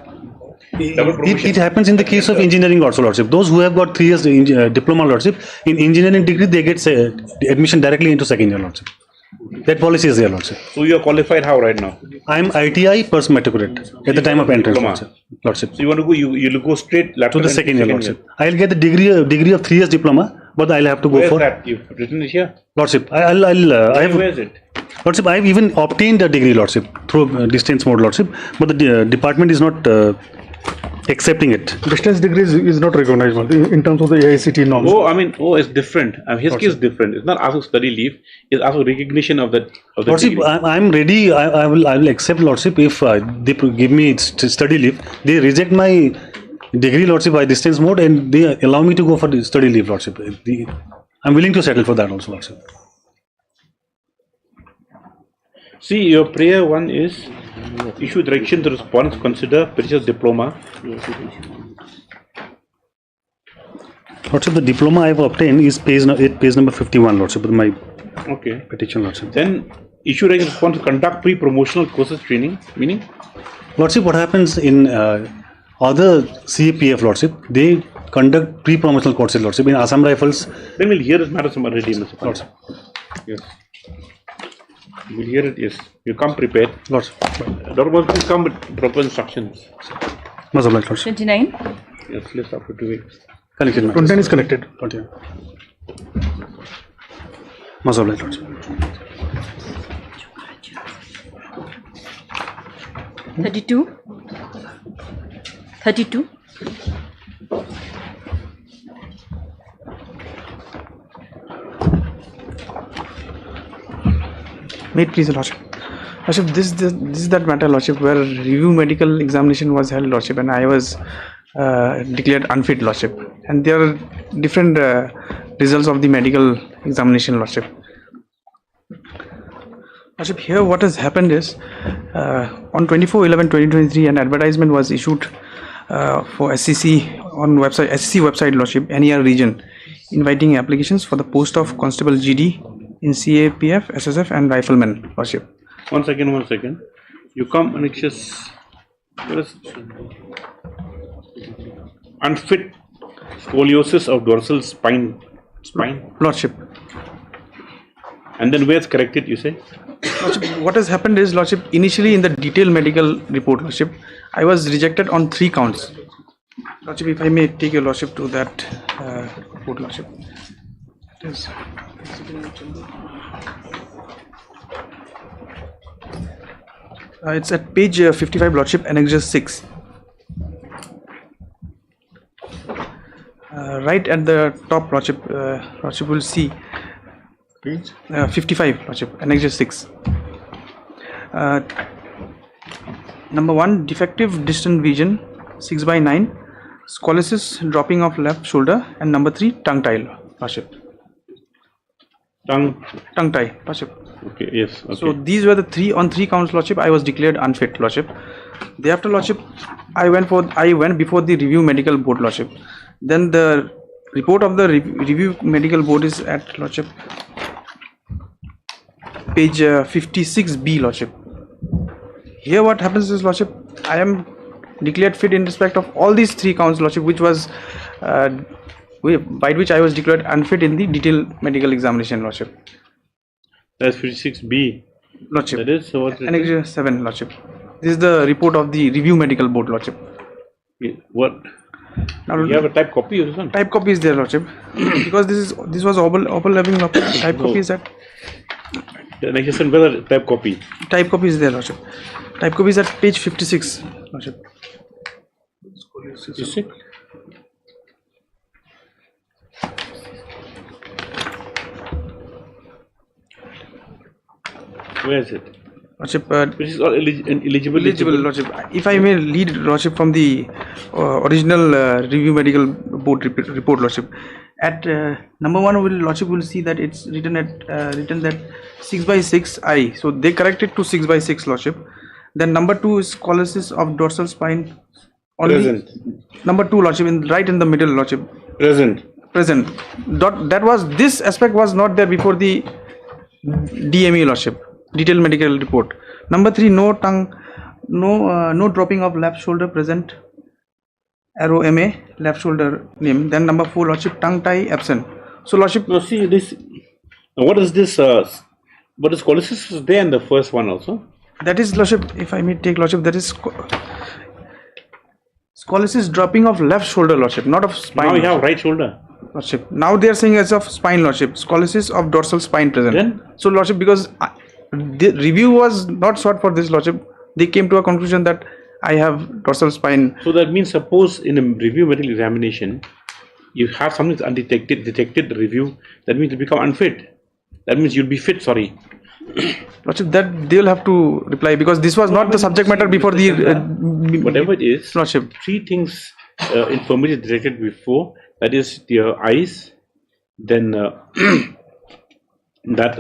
It happens in the case of engineering also, Lordship. Those who have got 3 years diploma, Lordship, in engineering degree, they get admission directly into second year, Lordship. That policy is there, Lordship. So you are qualified how right now? I am ITI plus matriculate at the time of entrance, Lordship. So you want to go, you will go straight lateral to the second year, Lordship. I will get the degree of 3 years diploma, but I will have to go for. Where is that? You've written it here? Lordship, where is it? Lordship, I have even obtained a degree, Lordship, through distance mode, Lordship, but the department is not accepting it. Distance degree is not recognized in terms of the AICT norms. It's different. His case is different. It's not asking study leave. It's asking recognition of the Lordship, degree. I'm ready. I will accept, Lordship, if they give me study leave. They reject my degree, Lordship, by distance mode, and they allow me to go for the study leave, Lordship. I'm willing to settle for that also, Lordship. See, your prayer one is issue direction to respondents consider petitioner's diploma. Lordship, the diploma I have obtained is page number 51, Lordship, with my petition, Lordship. Then issue direction to respondents to conduct pre-promotional courses training, meaning? Lordship, what happens in other CAPF, Lordship, they conduct pre-promotional courses, Lordship, in Assam Rifles. Then we'll hear this matter some other day, Lordship. Yes. We'll hear it, yes. You come prepared. Lordship. Dr. Mozia, please come with proper instructions. Much obliged, Lordship. 29. Yes, let's after 2 weeks. Connected. 29 is connected. 29. Much obliged, Lordship. 32. 32. May it please, Lordship. Lordship, this is that matter, Lordship, where review medical examination was held, Lordship, and I was declared unfit, Lordship. And there are different results of the medical examination, Lordship. Lordship, here what has happened is on 24/11/2023 an advertisement was issued for SCC on SCC website, Lordship, NER region, inviting applications for the post of Constable GD in CAPF, SSF and Rifleman, Lordship. One second. You come and it's just unfit scoliosis of dorsal spine. Lordship. And then where's corrected, you say? Lordship, what has happened is, Lordship, initially in the detailed medical report, Lordship, I was rejected on 3 counts. Lordship, if I may take your Lordship to that report, Lordship. It is. It's at page 55, Lordship, Annexure 6. Right at the top, Lordship, Lordship will see page 55, Lordship, Annexure 6. Number 1, defective distant vision, 6/9, scoliosis dropping of left shoulder, and number 3, tongue tie, Lordship. Tongue tie, Lordship. Okay, yes. Okay. So these were the 3 counts, Lordship. I was declared unfit, Lordship. Thereafter, Lordship, I went before the review medical board, Lordship. Then the report of the review medical board is at, Lordship, page 56B, Lordship. Here what happens is, Lordship, I am declared fit in respect of all these 3 counts, Lordship, which was by which I was declared unfit in the detailed medical examination, Lordship. That's 56B. Lordship. That is, so what's it? Annex 7, Lordship. This is the report of the Review Medical Board, Lordship. What? Now, you have a type copy or something? Type copy is there, Lordship. Because this was overlapping, Lordship. Type copy is that. Annex 7, whether type copy? Type copy is there, Lordship. Type copy is at page 56, Lordship. 56? Where is it? Lordship, which is all eligible. Lordship. If I may lead, Lordship, from the original Review Medical Board report, Lordship. At number 1, Lordship will see that it's written that 6/6I. So they corrected to 6/6, Lordship. Then number 2 is scoliosis of dorsal spine. Only Present. Number 2, Lordship, right in the middle, Lordship. Present. This aspect was not there before the DME, Lordship. Detailed medical report. Number 3, no tongue, no dropping of left shoulder present. Arrow MA, left shoulder name. Then number 4, Lordship, tongue tie absent. So, Lordship. No, see this. What is this? What is scoliosis is there in the first one also? That is, Lordship, if I may take, Lordship, that is scoliosis dropping of left shoulder, Lordship, not of spine. Now we have right shoulder. Lordship. Now they are saying as of spine, Lordship. Scoliosis of dorsal spine present. Then? So, Lordship, because the review was not sought for this, Lordship, they came to a conclusion that I have dorsal spine. So that means, suppose in a review medical examination, you have something that's detected review, that means you become unfit. That means you'll be fit, sorry. Lordship, that they will have to reply, because this was not the subject matter before the whatever it is, Lordship. 3 things infirmity detected before, that is your eyes, then that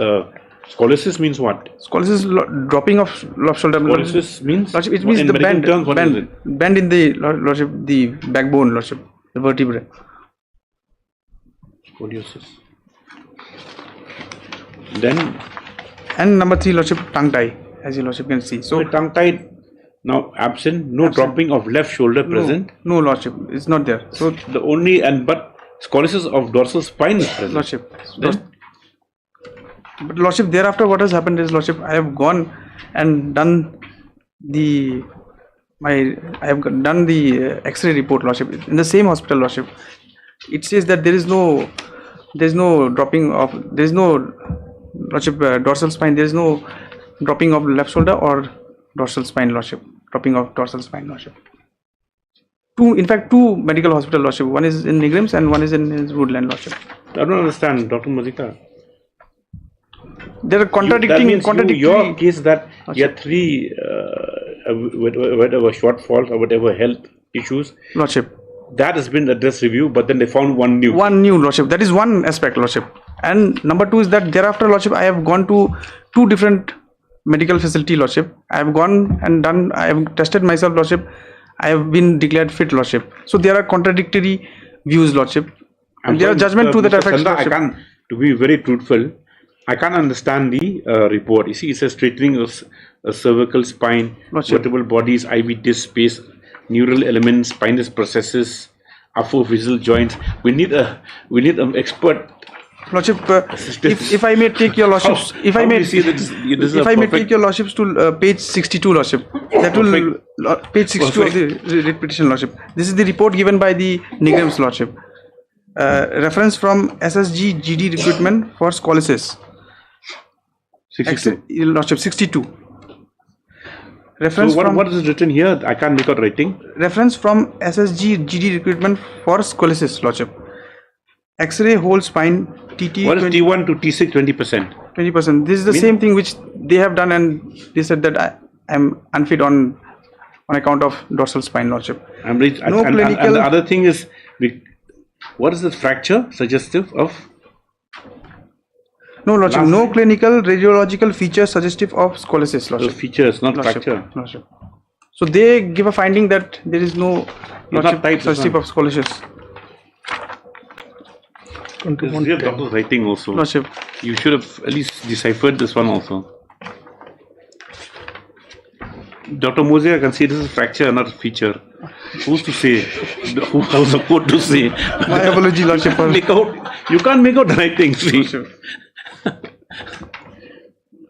scoliosis means what? Scoliosis dropping of left shoulder. Scoliosis means? Lordship, it means the bend in the, Lordship, the backbone, Lordship, the vertebrae. Scoliosis. Then? And number 3, Lordship, tongue tie, as your Lordship can see. So tongue tie now absent, no dropping of left shoulder present. No, Lordship, it's not there. So the only, but scoliosis of dorsal spine is present. Lordship. But Lordship, thereafter what has happened is, Lordship, I have gone and done the X-ray report, Lordship, in the same hospital, Lordship. It says that there is no dropping of, Lordship, dorsal spine, there is no dropping of left shoulder or dorsal spine, Lordship, dropping of dorsal spine, Lordship. In fact, 2 medical hospital, Lordship, one is in Nigrims and one is in Woodland, Lordship. I don't understand, Dr. Mazika. There are contradicting. Your case that you have 3 whatever shortfalls or whatever health issues, Lordship, that has been addressed review, but then they found one new. Lordship. That is one aspect, Lordship. And number 2 is that thereafter, Lordship, I have gone to 2 different medical facility, Lordship. I have gone and done. I have tested myself, Lordship. I have been declared fit, Lordship. So there are contradictory views, Lordship. And there are judgment to that effect, Lordship. I can't, to be very truthful, I can't understand the report. You see, it says straightening of cervical spine, vertebral bodies, IV disc space, neural elements, spinous processes, apophyseal joints. We need an expert. Lordship, if I may take your Lordships, if I may take your Lordships to page 62, Lordship. That will page 62 of the writ petition, Lordship. This is the report given by the Nigrims, Lordship. Reference from SSG GD recruitment for scoliosis. 62. Lordship, 62. Reference so what is written here? I can't make out writing. Reference from SSG GD recruitment for scoliosis, Lordship. X-ray whole spine TT. What is T1 to T6 20%? 20%. This is the same thing which they have done, and they said that I am unfit on account of dorsal spine, Lordship. And the other thing is, what is the fracture suggestive of? No, Lordship, no clinical radiological features suggestive of scoliosis, Lordship. Those features, not Lordship, fracture. Lordship. So they give a finding that there is no, Lordship, suggestive of scoliosis. This is doctor's writing also. Lordship. You should have at least deciphered this one also. Dr. Mose, I can see this is fracture, not feature. Who's to say? How's the court to say? My apology, Lordship. You can't make out the right thing. See?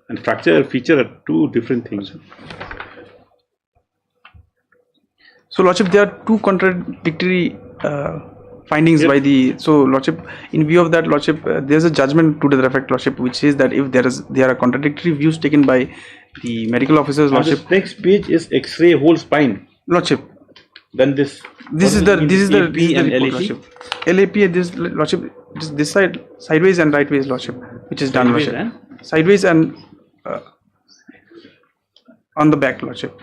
And fracture and feature are two different things. So, Lordship, there are two contradictory findings by the. So, Lordship, in view of that, Lordship, there is a judgment to the effect, Lordship, which says that if there are contradictory views taken by the medical officers, Lordship. This next page is X-ray whole spine. Lordship. Then this is the AP and report, LAP. Lordship. LAP and this, Lordship, this side sideways and rightways, Lordship, which is done, Sideways Lordship. Sideways and on the back, Lordship.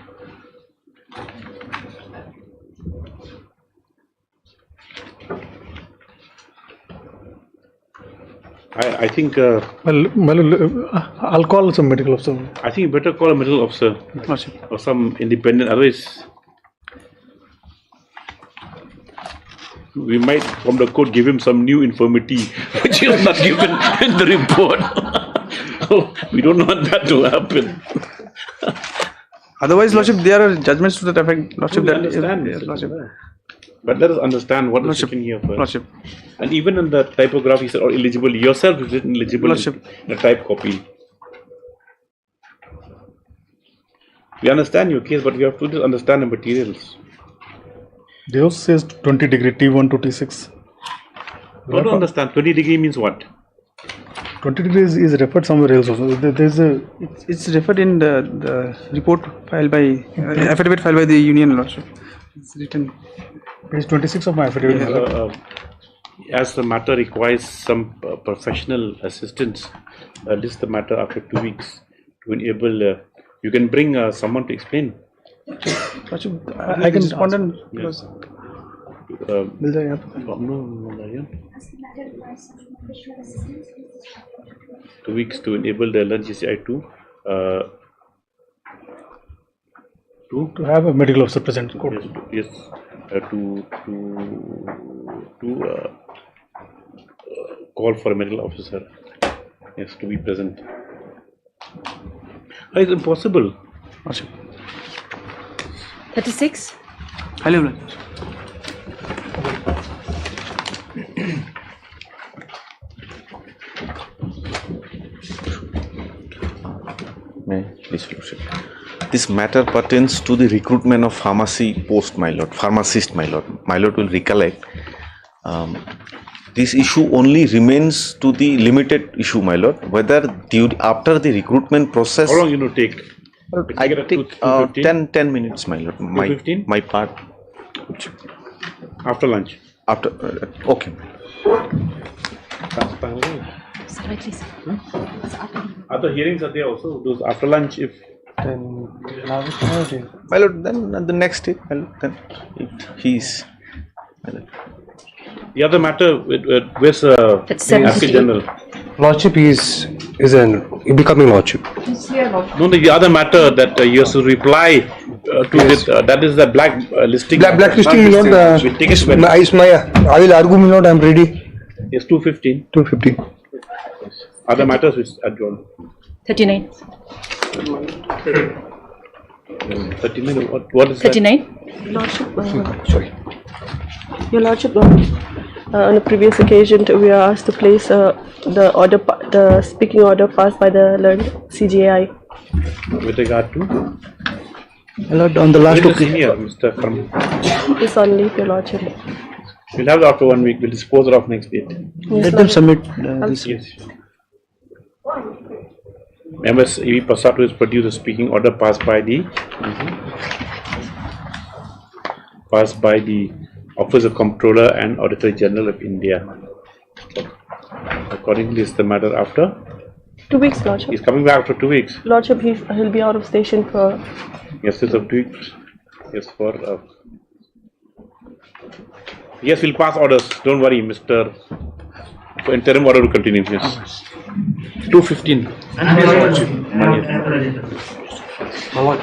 I think. I'll call some medical officer. I think you better call a medical officer or some independent. Otherwise, we might, from the court, give him some new infirmity which he has not given in the report. So we don't want that to happen. Otherwise, Lordship, there are judgments to that effect, Lordship. No, we understand, yes, Lordship. But let us understand what is written here first. Lordship. And even in the typography, said, or illegible, yourself is written illegible Lordship. in a type copy. We understand your case, but we have to just understand the materials. They also says 20 degree T1 to T6. I don't understand. 20 degree means what? 20 degrees is referred somewhere else also. There's a. It's referred in the report filed by affidavit filed by the union, Lordship. It's written. Page 26 of my affidavit. As the matter requires some professional assistance, list the matter after 2 weeks to enable. You can bring someone to explain. I can respond. Yes. 2 weeks to enable the LNGCI to have a medical officer present. Yes, to call for a medical officer. Yes, to be present. It's impossible. 36. Hello. This matter pertains to the recruitment of pharmacy post, my lord, pharmacist, my lord. My lord will recollect. This issue only remains to the limited issue, my lord, whether after the recruitment process. How long you take? I take 10 minutes, my lord. My part. After lunch. After okay. Other hearings are there also. Those after lunch, if. My lord, then the next day, my lord, then if he's. The other matter with Advocate General. Lordship is becoming lordship. No, the other matter that you have to reply to this, that is the blacklisting. Blacklisting, my lord. We take it I will argue, my lord. I am ready. Yes, 215. 215. Other matters which adjourned. 39. 39. What is 39. Lordship, sorry. Your Lordship, on a previous occasion, we are asked to place the speaking order passed by the learned CJI. With regard to? My lord, on the last occasion. Here, Mr. Karam. This on leave, Your Lordship. We'll have it after 1 week. We'll dispose it of next week. Let them submit this. Yes. MS E. Pasatu is produced a speaking order passed by the Office of Comptroller and Auditor General of India. Accordingly, is the matter after 2 weeks, Lordship. He's coming back after 2 weeks. Lordship, he'll be out of station for. Yes, it's of 2 weeks. Yes, for. Yes, we'll pass orders. Don't worry, Mr. For interim order to continue. Yes. 215. My lord.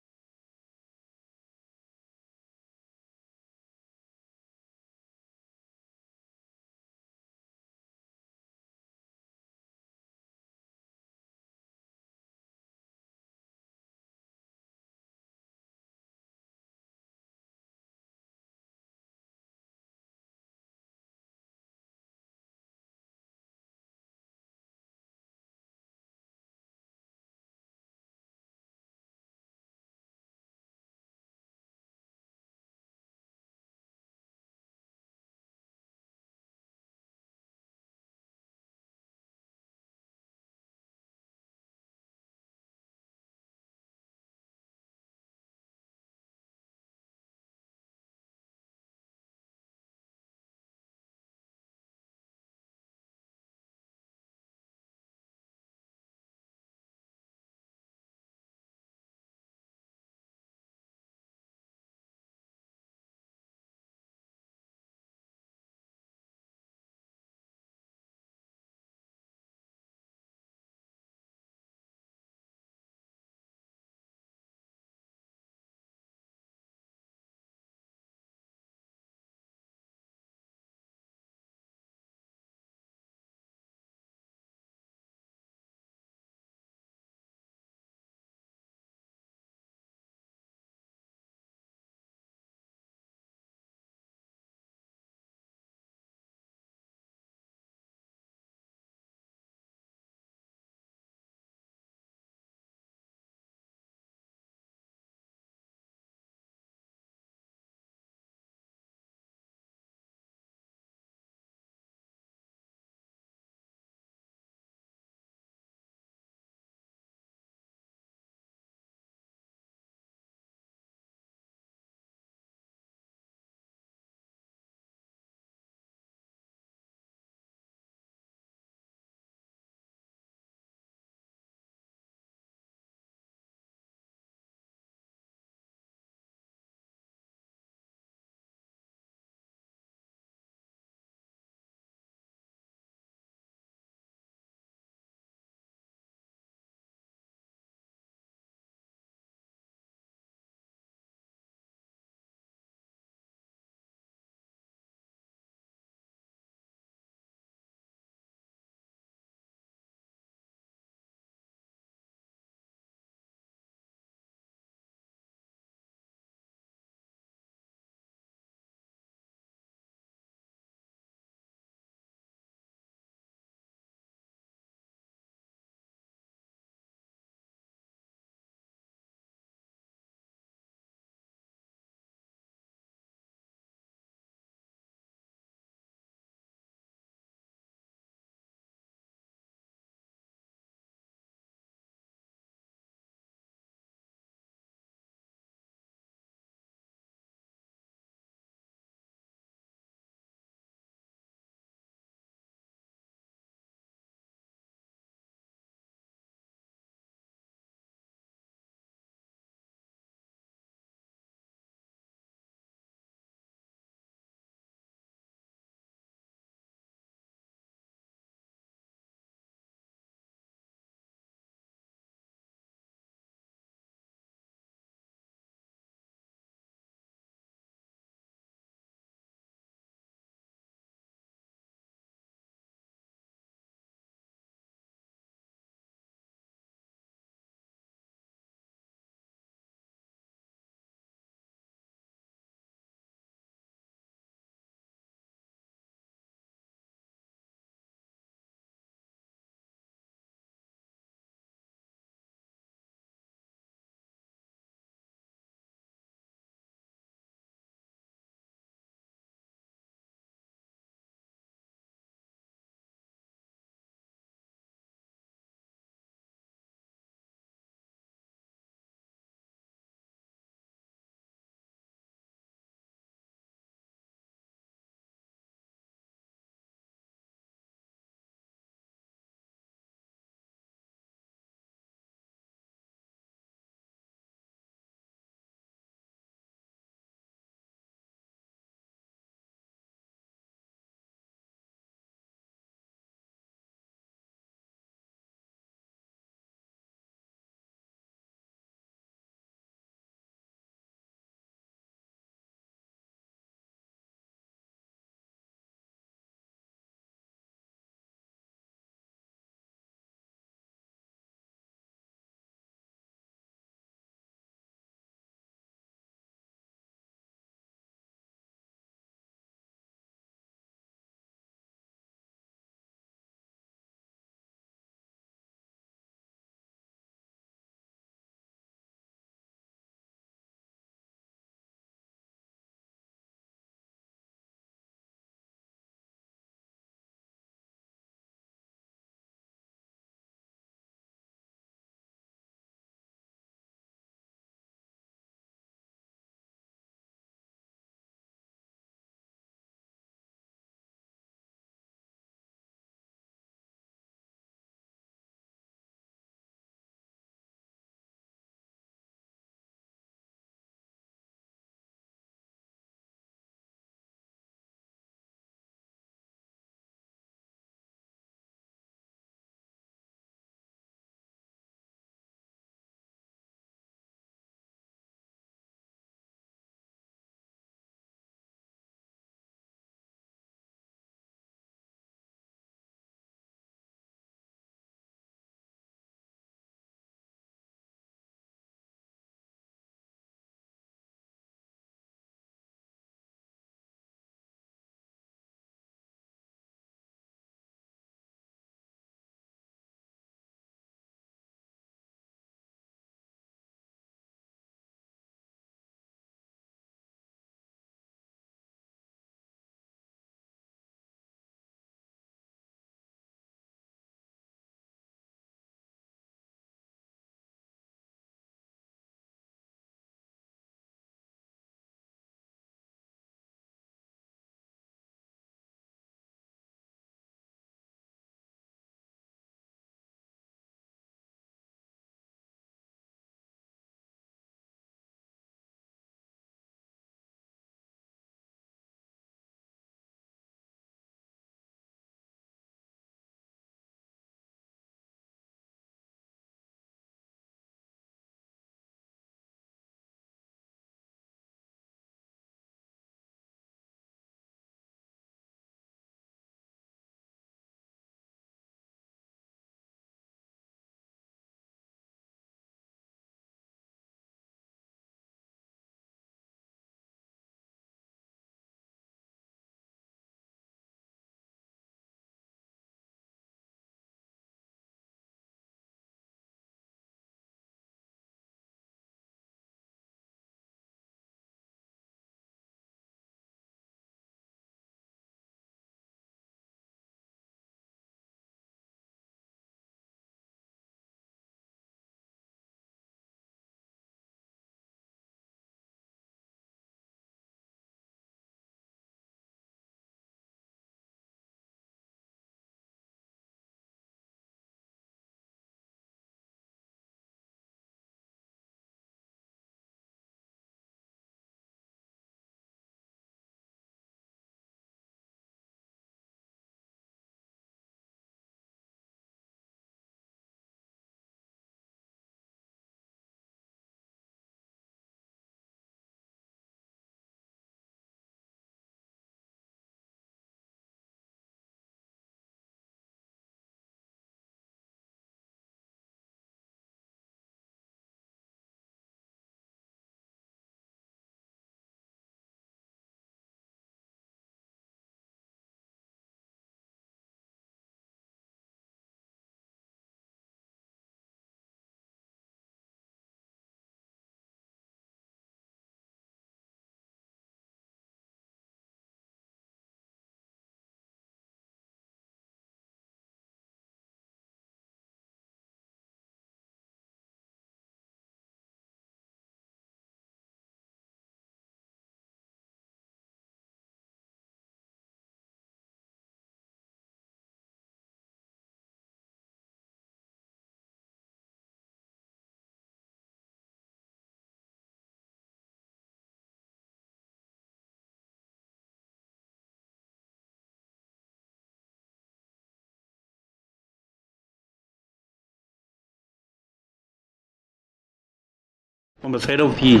On the side of the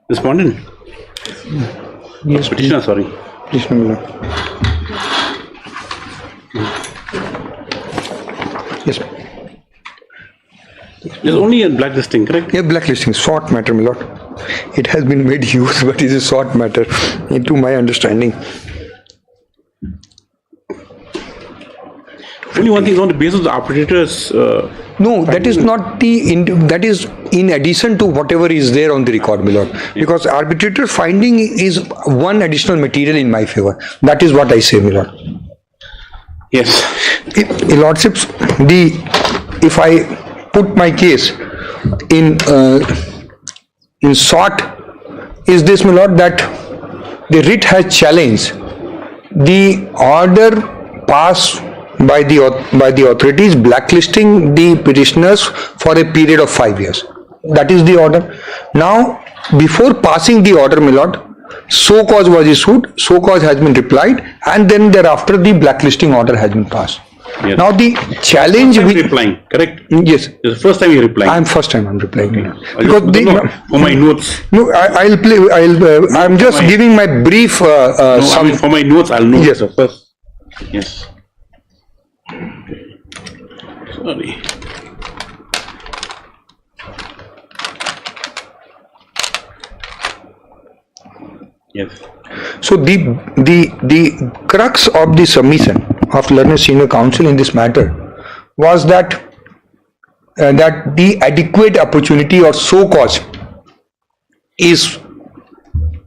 respondent? Yes, petitioner, sorry. Petitioner, my lord. Yes. There's only a blacklisting, correct? Yeah, blacklisting, short matter, my lord. It has been made use, but it is a short matter, into my understanding. Only one thing is on the basis of the arbitrator's. No, that is not that is in addition to whatever is there on the record, my lord. Because arbitrator finding is one additional material in my favor. That is what I say, my lord. Yes. Lordships, if I put my case in short, is this, my lord, that the writ has challenged the order passed by the authorities blacklisting the petitioners for a period of 5 years. That is the order. Now, before passing the order, my lord, so cause was issued, so cause has been replied, and then thereafter the blacklisting order has been passed. Yes. Now the challenge with replying, correct? Yes. It's the first time you're replying. I'm replying. Because for my notes. No, I'll play. I'm just giving my brief. I mean, for my notes, I'll know. Yes, first. Yes. Sorry. Yes. So the crux of the submission of Learned Senior Counsel in this matter was that the adequate opportunity or so cause is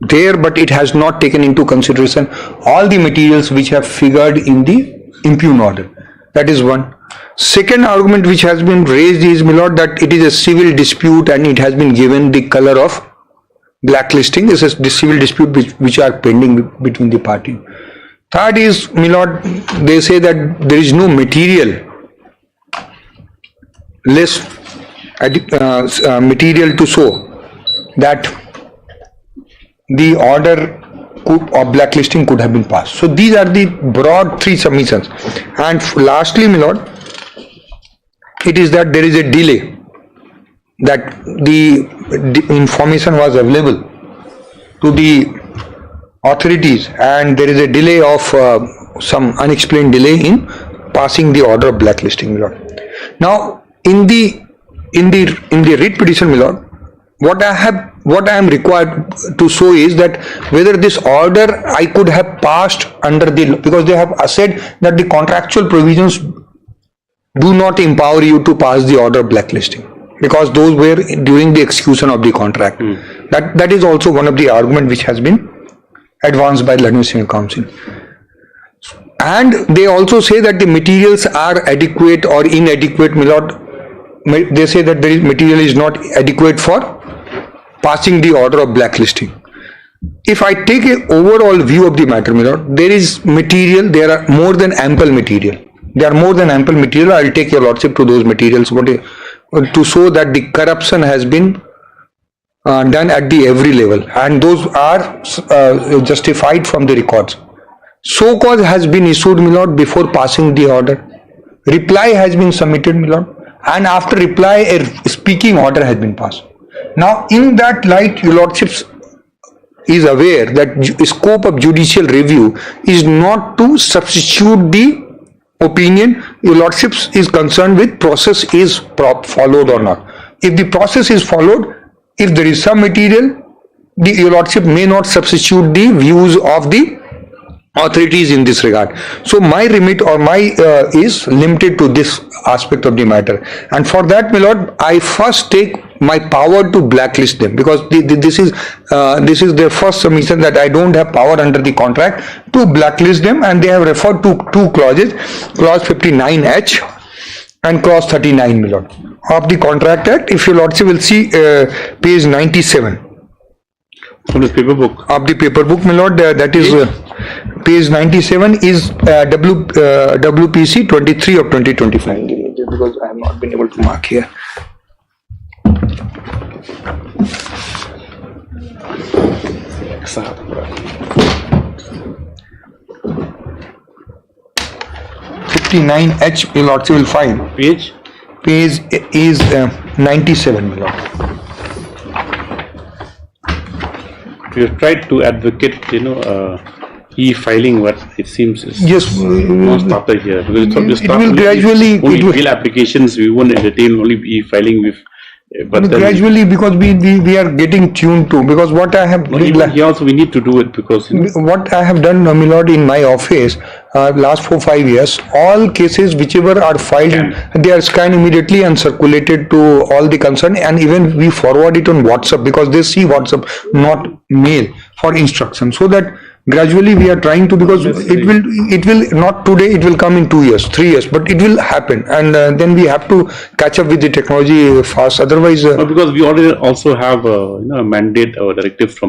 there, but it has not taken into consideration all the materials which have figured in the impugned order. That is one. Second argument which has been raised is, my lord, that it is a civil dispute and it has been given the color of blacklisting. This is the civil dispute which are pending between the party. Third is, my lord, they say that there is no material material to show that the order of blacklisting could have been passed. So these are the broad three submissions. And lastly, my lord, it is that there is a delay, that the information was available to the authorities and there is a delay of some unexplained delay in passing the order of blacklisting, my lord. Now in the writ petition, my lord, what I am required to show is that whether this order I could have passed under the, because they have said that the contractual provisions do not empower you to pass the order of blacklisting, because those were during the execution of the contract. That is also one of the arguments which has been advanced by Learned Senior Counsel. And they also say that the materials are adequate or inadequate, my lord. They say that the material is not adequate for passing the order of blacklisting. If I take an overall view of the matter, my lord, there is material, there are more than ample material. There are more than ample material. I will take your lordship to those materials to show that the corruption has been done at the every level, and those are justified from the records. So cause has been issued, my lord, before passing the order. Reply has been submitted, my lord, and after reply a speaking order has been passed. Now in that light, your lordships is aware that scope of judicial review is not to substitute the opinion. Your lordships is concerned with process is followed or not. If the process is followed, if there is some material, your lordship may not substitute the views of the authorities in this regard. So my remit or my is limited to this aspect of the matter, and for that, my lord, I first take my power to blacklist them, because this is their first submission that I don't have power under the contract to blacklist them, and they have referred to two clauses, clause 59H and clause 39, my lord, of the Contract Act. If your lordship will see page 97 from the paper book, of the paper book, my lord, that is page 97 is WPC 23 of 2025, because I have not been able to mark here. (59H) your lordship will find. Page is 97, my lord. We have tried to advocate, e-filing, but it seems is not started here. Because it will gradually. Only bill applications we won't entertain. Only e-filing with. But gradually, because we are getting tuned to, because what I have here also we need to do it, because what I have done, my lord, in my office last 4-5 years, all cases whichever are filed, they are scanned immediately and circulated to all the concerned, and even we forward it on WhatsApp, because they see WhatsApp, not mail, for instruction, so that gradually we are trying to, because it will not today, it will come in 2 years, 3 years, but it will happen, and then we have to catch up with the technology fast, otherwise because we already also have a mandate or directive for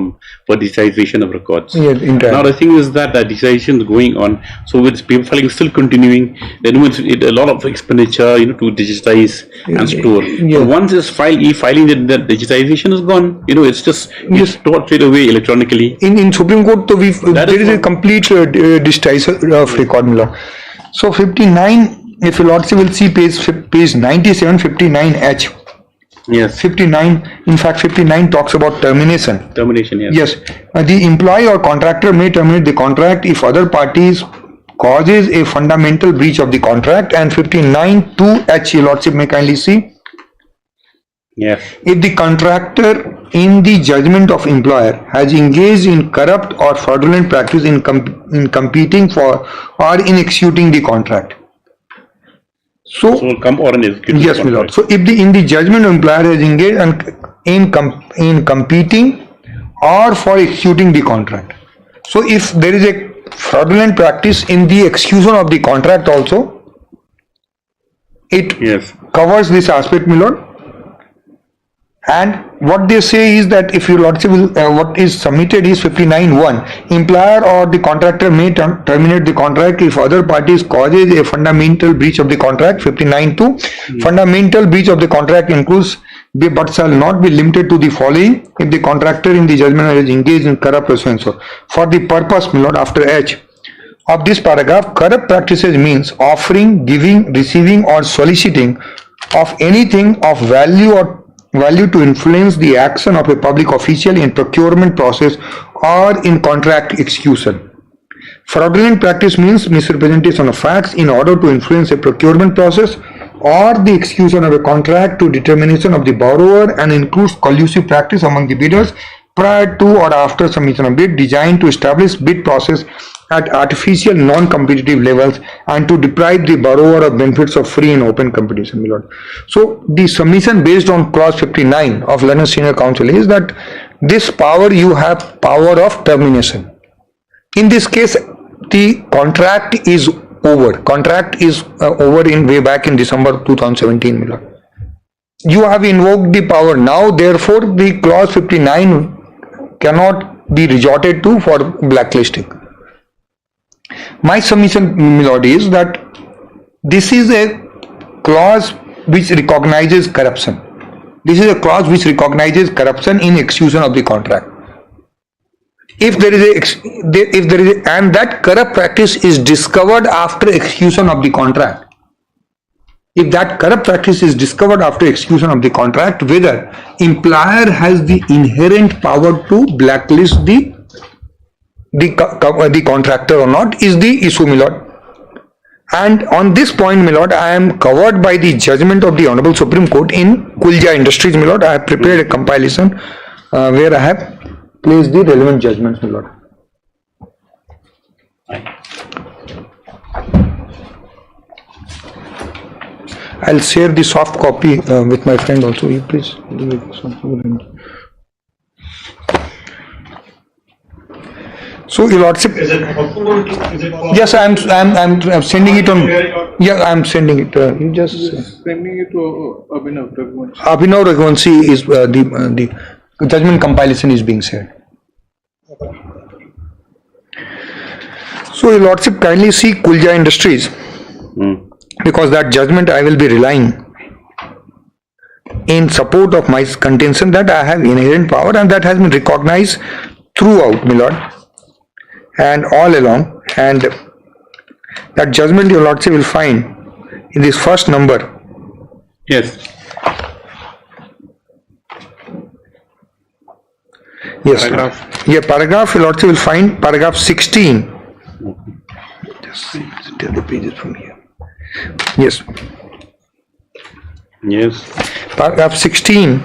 digitization of records. Now the thing is that the digitization is going on, so with paper filing still continuing, then with a lot of expenditure to digitize and store. So once it's filed, e-filing, the digitization is gone. It's just stored straight away electronically. In Supreme Court, there is a complete digitization of record, my lord. So 59, if your lordship will see page 97, 59H. Yes. 59, in fact 59 talks about termination. Termination, yes. Yes. The employee or contractor may terminate the contract if other parties causes a fundamental breach of the contract, and 59(2)H, your lordship may kindly see. Yes. If the contractor, in the judgment of employer, has engaged in corrupt or fraudulent practice in competing for or in executing the contract. So come or in executing. Yes, my lord. So if in the judgment of employer has engaged in competing or for executing the contract. So if there is a fraudulent practice in the execution of the contract also, it covers this aspect, my lord. And what they say is that if your lordship will, what is submitted is 59(1). Employer or the contractor may terminate the contract if other parties causes a fundamental breach of the contract. 59(2). Fundamental breach of the contract includes but shall not be limited to the following: if the contractor in the judgment is engaged in corrupt pursuance. For the purpose, my lord, after H of this paragraph, corrupt practices means offering, giving, receiving, or soliciting of anything of value to influence the action of a public official in procurement process or in contract execution. Fraudulent practice means misrepresentation of facts in order to influence a procurement process or the execution of a contract to determination of the borrower, and includes collusive practice among the bidders prior to or after submission of bid, designed to establish bid process at artificial non-competitive levels and to deprive the borrower of benefits of free and open competition, my lord. So the submission based on clause 59 of Learned Senior Counsel is that this power, you have power of termination. In this case, the contract is over. Contract is over in way back in December 2017, my lord. You have invoked the power now, therefore the clause 59 cannot be resorted to for blacklisting. My submission, my lord, is that this is a clause which recognizes corruption. This is a clause which recognizes corruption in execution of the contract. If there is and that corrupt practice is discovered after execution of the contract. If that corrupt practice is discovered after execution of the contract, whether employer has the inherent power to blacklist the contractor or not is the issue, my lord. And on this point, my lord, I am covered by the judgment of the Honorable Supreme Court in Kulja Industries, my lord. I have prepared a compilation where I have placed the relevant judgments, my lord. I'll share the soft copy with my friend also. You please leave it. So, your lordship. Is it possible to, yes, I'm sending it on. Yeah, I'm sending it. You just sending it to Abhinav Raghuvanshi. Abhinav Raghuvanshi is the judgment compilation is being shared. So, your lordship, kindly see Kulja Industries, because that judgment I will be relying in support of my contention that I have inherent power, and that has been recognized throughout, my lord, and all along. And that judgment, your lordship, will find in this first number. Yes. Yes. Paragraph. Yeah, paragraph, your lordship will find paragraph 16. Just tell the pages from here. Yes. Yes. Paragraph 16.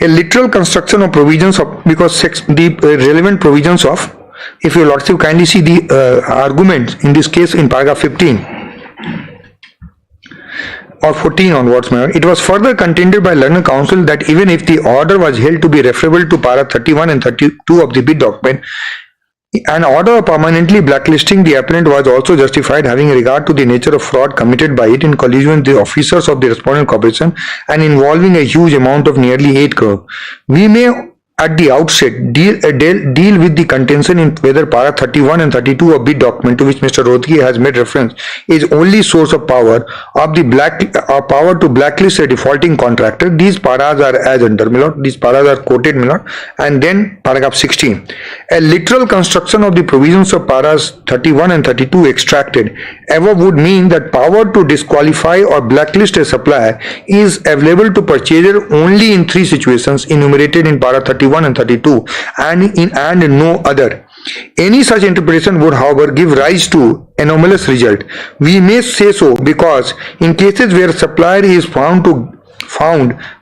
A literal construction of provisions of, because the relevant provisions of, if your lordship kindly see the arguments in this case in paragraph 15 or 14 onwards, it was further contended by learned counsel that even if the order was held to be referable to para 31 and 32 of the bid document, an order of permanently blacklisting the appellant was also justified, having regard to the nature of fraud committed by it in collusion with the officers of the respondent corporation and involving a huge amount of nearly 8 crore. We may at the outset deal with the contention in whether para 31 and 32 of bid document, to which Mr. Rodgi has made reference, is only source of power of the power to blacklist a defaulting contractor. These paras are as under, my lord. These paras are quoted, my lord. And then paragraph 16. A literal construction of the provisions of paras 31 and 32 extracted ever would mean that power to disqualify or blacklist a supplier is available to purchaser only in 3 situations enumerated in para 31 and 32 and no other. Any such interpretation would, however, give rise to anomalous result. We may say so because in cases where supplier is found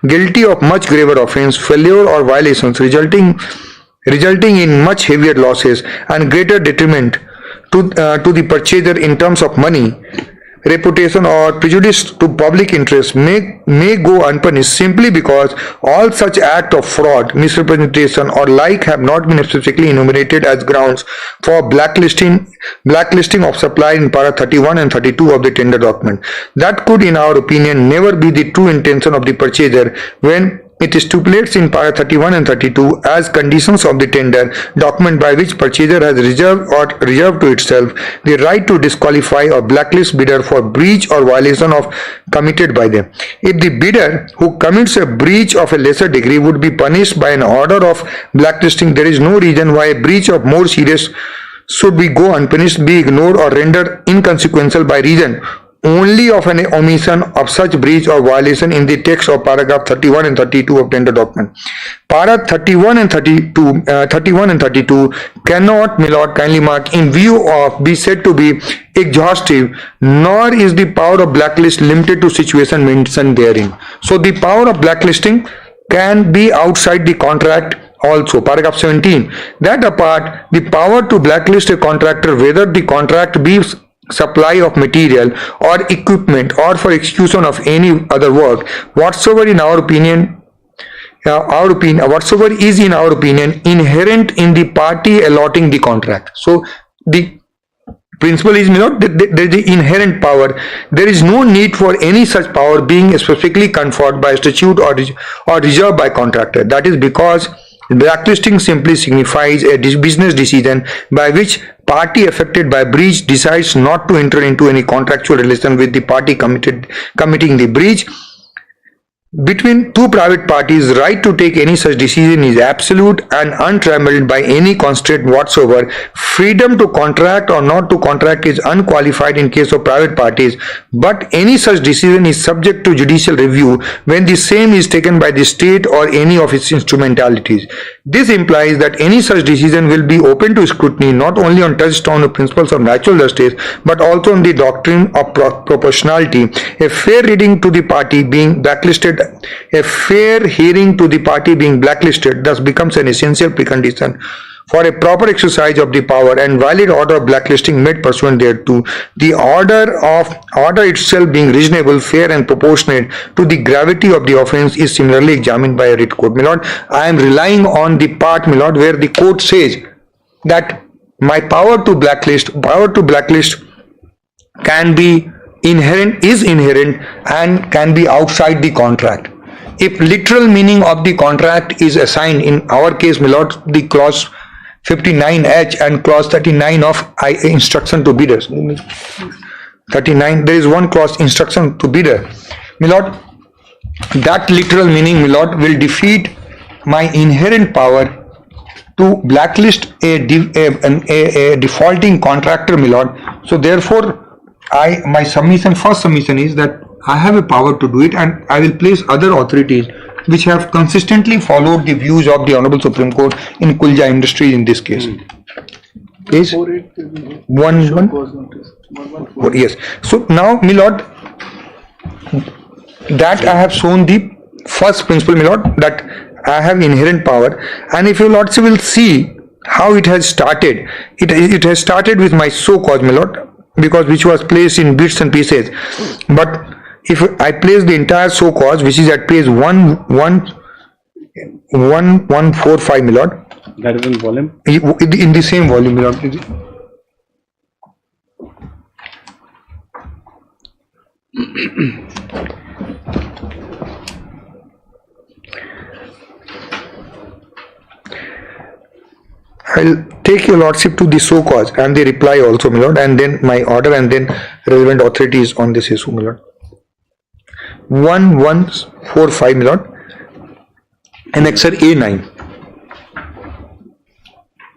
guilty of much graver offence, failure or violations resulting in much heavier losses and greater detriment to the purchaser in terms of money, reputation or prejudice to public interest may go unpunished simply because all such act of fraud, misrepresentation or like have not been specifically enumerated as grounds for blacklisting of supply in para 31 and 32 of the tender document. That could, in our opinion, never be the true intention of the purchaser when it stipulates in para 31 and 32 as conditions of the tender document by which purchaser has reserved to itself the right to disqualify or blacklist bidder for breach or violation of committed by them. If the bidder who commits a breach of a lesser degree would be punished by an order of blacklisting, there is no reason why a breach of more serious should go unpunished, be ignored or rendered inconsequential by reason only of an omission of such breach or violation in the text of paragraph 31 and 32 of tender document. Para 31 and 32 cannot, my lord, kindly mark, in view of be said to be exhaustive, nor is the power of blacklist limited to situation mentioned therein. So the power of blacklisting can be outside the contract also. Paragraph 17. That apart, the power to blacklist a contractor, whether the contract be supply of material or equipment or for execution of any other work, whatsoever is in our opinion inherent in the party allotting the contract. So the principle is not that there is the inherent power. There is no need for any such power being specifically conferred by statute or reserved by contractor. That is because blacklisting simply signifies a business decision by which party affected by breach decides not to enter into any contractual relation with the party committing the breach. Between two private parties, right to take any such decision is absolute and untrammeled by any constraint whatsoever. Freedom to contract or not to contract is unqualified in case of private parties, but any such decision is subject to judicial review when the same is taken by the state or any of its instrumentalities. This implies that any such decision will be open to scrutiny not only on touchstone of principles of natural justice but also on the doctrine of proportionality. A fair hearing to the party being blacklisted thus becomes an essential precondition for a proper exercise of the power and valid order of blacklisting made pursuant thereto. The order itself being reasonable, fair and proportionate to the gravity of the offence is similarly examined by a writ court. My lord, I am relying on the part, my lord, where the court says that my power to blacklist can be inherent and can be outside the contract. If literal meaning of the contract is assigned, in our case, my lord, the clause 59H and clause 39 of instruction to bidders. 39, there is one clause, instruction to bidder. My lord, that literal meaning, my lord, will defeat my inherent power to blacklist a defaulting contractor, my lord. So therefore, my first submission is that I have a power to do it, and I will place other authorities which have consistently followed the views of the Honorable Supreme Court in Kulja Industries in this case. Is 1-1? Yes. So now, my lord, that I have shown the first principle, my lord, that I have inherent power, and if your lordship will see how it has started, it has started with my so cause, my lord, because which was placed in bits and pieces. But if I place the entire so cause, which is at page 1145, my lord. That is in volume? In the same volume, my lord. I'll take your lordship to the so cause and the reply also, my lord, and then my order, and then relevant authorities on this issue, my lord. 1145, my lord. Annexure A9.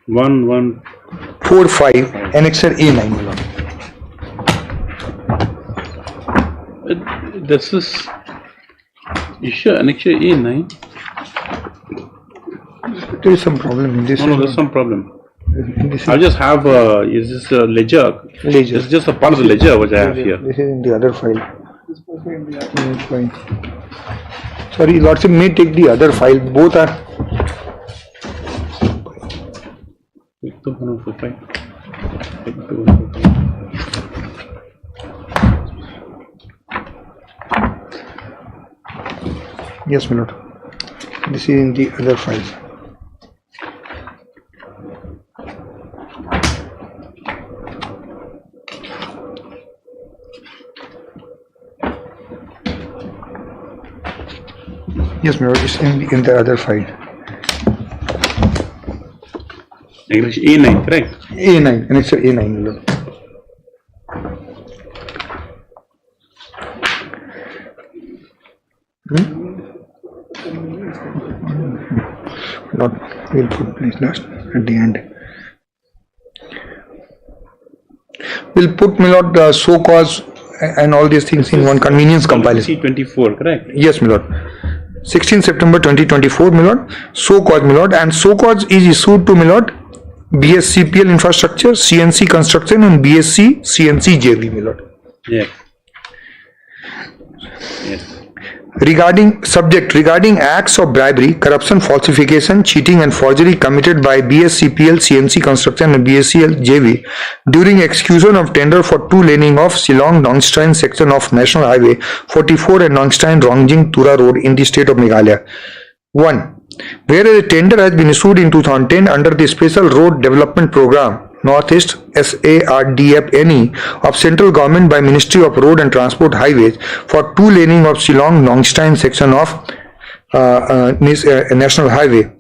1145, Annexure A9, my lord. This is issue Annexure A9. There is some problem in this. No, there's some problem. I just have is this a ledger? Ledger. It's just a part of the ledger which I have here. This is in the other file. Fine. Sorry, lordship may take the other file. Both are. Yes, my lord. This is in the other file. Yes, my lord, it's in the other file. English A9, correct? A9, and it's A9, my lord. Not, we'll put place last at the end. We'll put, my lord, the so cause and all these things in one convenience compilation. C24, correct? Yes, my lord. 16 September 2024, my lord. So cause, my lord, and so cause is issued to, my lord, BSCPL Infrastructure, CNC Construction, and BSc CNC JV, my lord. Yes. Yes. Regarding acts of bribery, corruption, falsification, cheating, and forgery committed by BSCPL, CNC Construction, and BSCL JV during execution of tender for two laning of Shillong Nongstein section of National Highway 44 and Nongstein Rongjing Tura Road in the state of Meghalaya. 1. Whereas a tender has been issued in 2010 under the Special Road Development Program Northeast SARDF-NE of Central Government by Ministry of Road and Transport Highways for two laning of Shillong Nongstein section of National Highway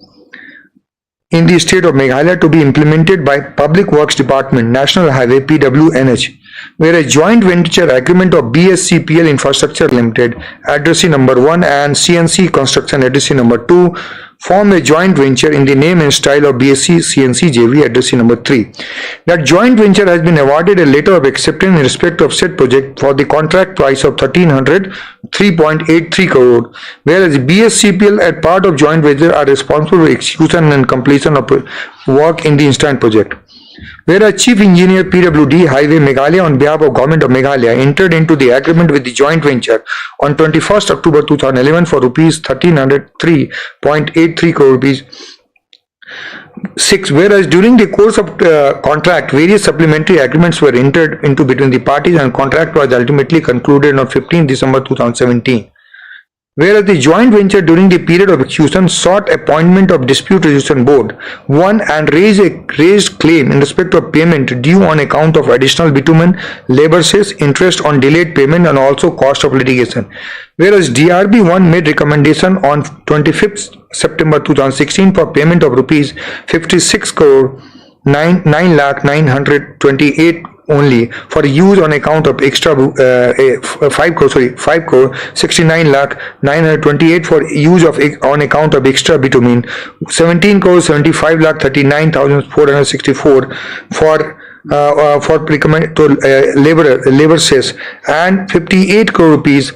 in the state of Meghalaya to be implemented by Public Works Department, National Highway PWNH, where a joint venture agreement of BSCPL Infrastructure Limited, addressee number 1, and CNC Construction, addressee number 2, form a joint venture in the name and style of BSc CNC JV, addressee number 3. That joint venture has been awarded a letter of acceptance in respect of said project for the contract price of 3,383 crore, whereas BSCPL as part of joint venture are responsible for execution and completion of work in the instant project. Whereas Chief Engineer PWD Highway Meghalaya on behalf of Government of Meghalaya entered into the agreement with the joint venture on 21st October 2011 for rupees 1,303.83 crore rupees. 6. Whereas during the course of contract, various supplementary agreements were entered into between the parties, and contract was ultimately concluded on 15 December 2017. Whereas the joint venture during the period of execution sought appointment of dispute resolution board 1 and raised claim in respect of payment due on account of additional bitumen, labor cess, interest on delayed payment, and also cost of litigation. Whereas DRB 1 made recommendation on 25th September 2016 for payment of rupees 56 crore 9,928 only for use on account of extra 5 crore 69 lakh 928 for use of on account of extra bitumen, 17 crore 75 lakh 39,464 for recommend to labor cess, and 58 crore rupees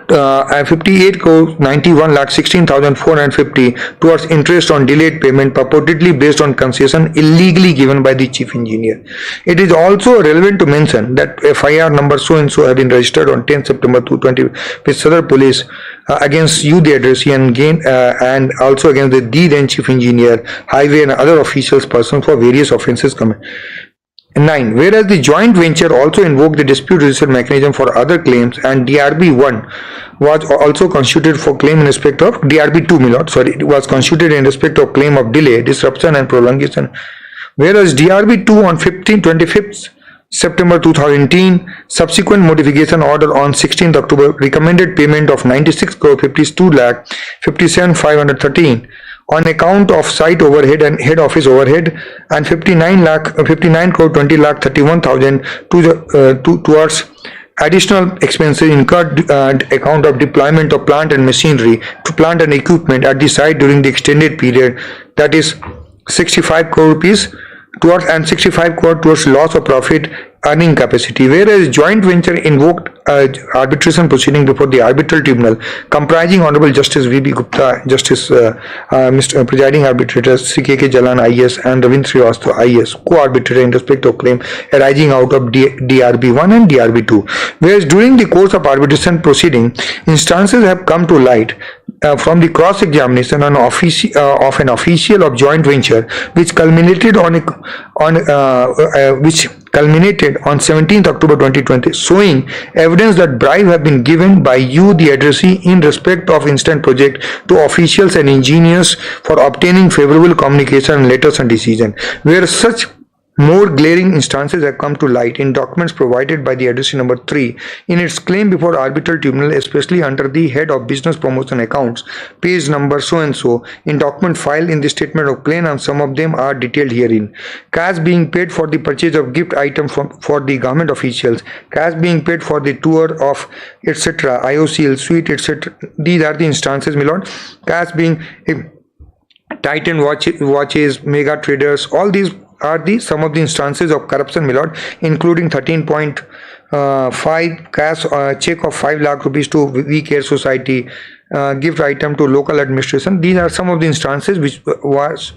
58 crore 91 lakh 16,450 towards interest on delayed payment purportedly based on concession illegally given by the chief engineer. It is also relevant to mention that FIR number so and so have been registered on 10 September 2020 with Southern Police against you, the addressee, and also against the then chief engineer, highway, and other officials persons for various offences committed. 9. Whereas the joint venture also invoked the dispute resolution mechanism for other claims, and DRB1 was also constituted for claim in respect of DRB2, it was constituted in respect of claim of delay, disruption, and prolongation. Whereas DRB2 on 25th September 2018, subsequent modification order on 16th October recommended payment of 96 crore 52 lakh 57,513 on account of site overhead and head office overhead, and 59 crore 20 lakh 31,000 towards additional expenses incurred account of deployment of plant and machinery to plant and equipment at the site during the extended period, that is 65 crore rupees towards, and 65 crore towards loss of profit earning capacity. Whereas joint venture invoked arbitration proceeding before the arbitral tribunal comprising Honorable Justice V.B. Gupta, Justice Mr. Presiding Arbitrator C.K.K. Jalan IS and Ravindra Srivastava IS, co-arbitrator in respect of claim arising out of DRB1 and DRB2. Whereas during the course of arbitration proceeding, instances have come to light from the cross-examination of an official of joint venture, which culminated on 17th October 2020, showing evidence that bribe have been given by you, the addressee, in respect of instant project to officials and engineers for obtaining favorable communication, letters, and decision. Where such more glaring instances have come to light in documents provided by the addressee number 3 in its claim before arbitral tribunal, especially under the head of business promotion accounts, page number so and so, in document filed in the statement of claim, and some of them are detailed herein. Cash being paid for the purchase of gift item for the government officials, cash being paid for the tour of etc., IOCL suite, etc. These are the instances, my lord. Cash being Titan watches, mega traders, all these are some of the instances of corruption, my lord, including 13.5 cash check of 5 lakh rupees to We Care Society, gift item to local administration. These are some of the instances which was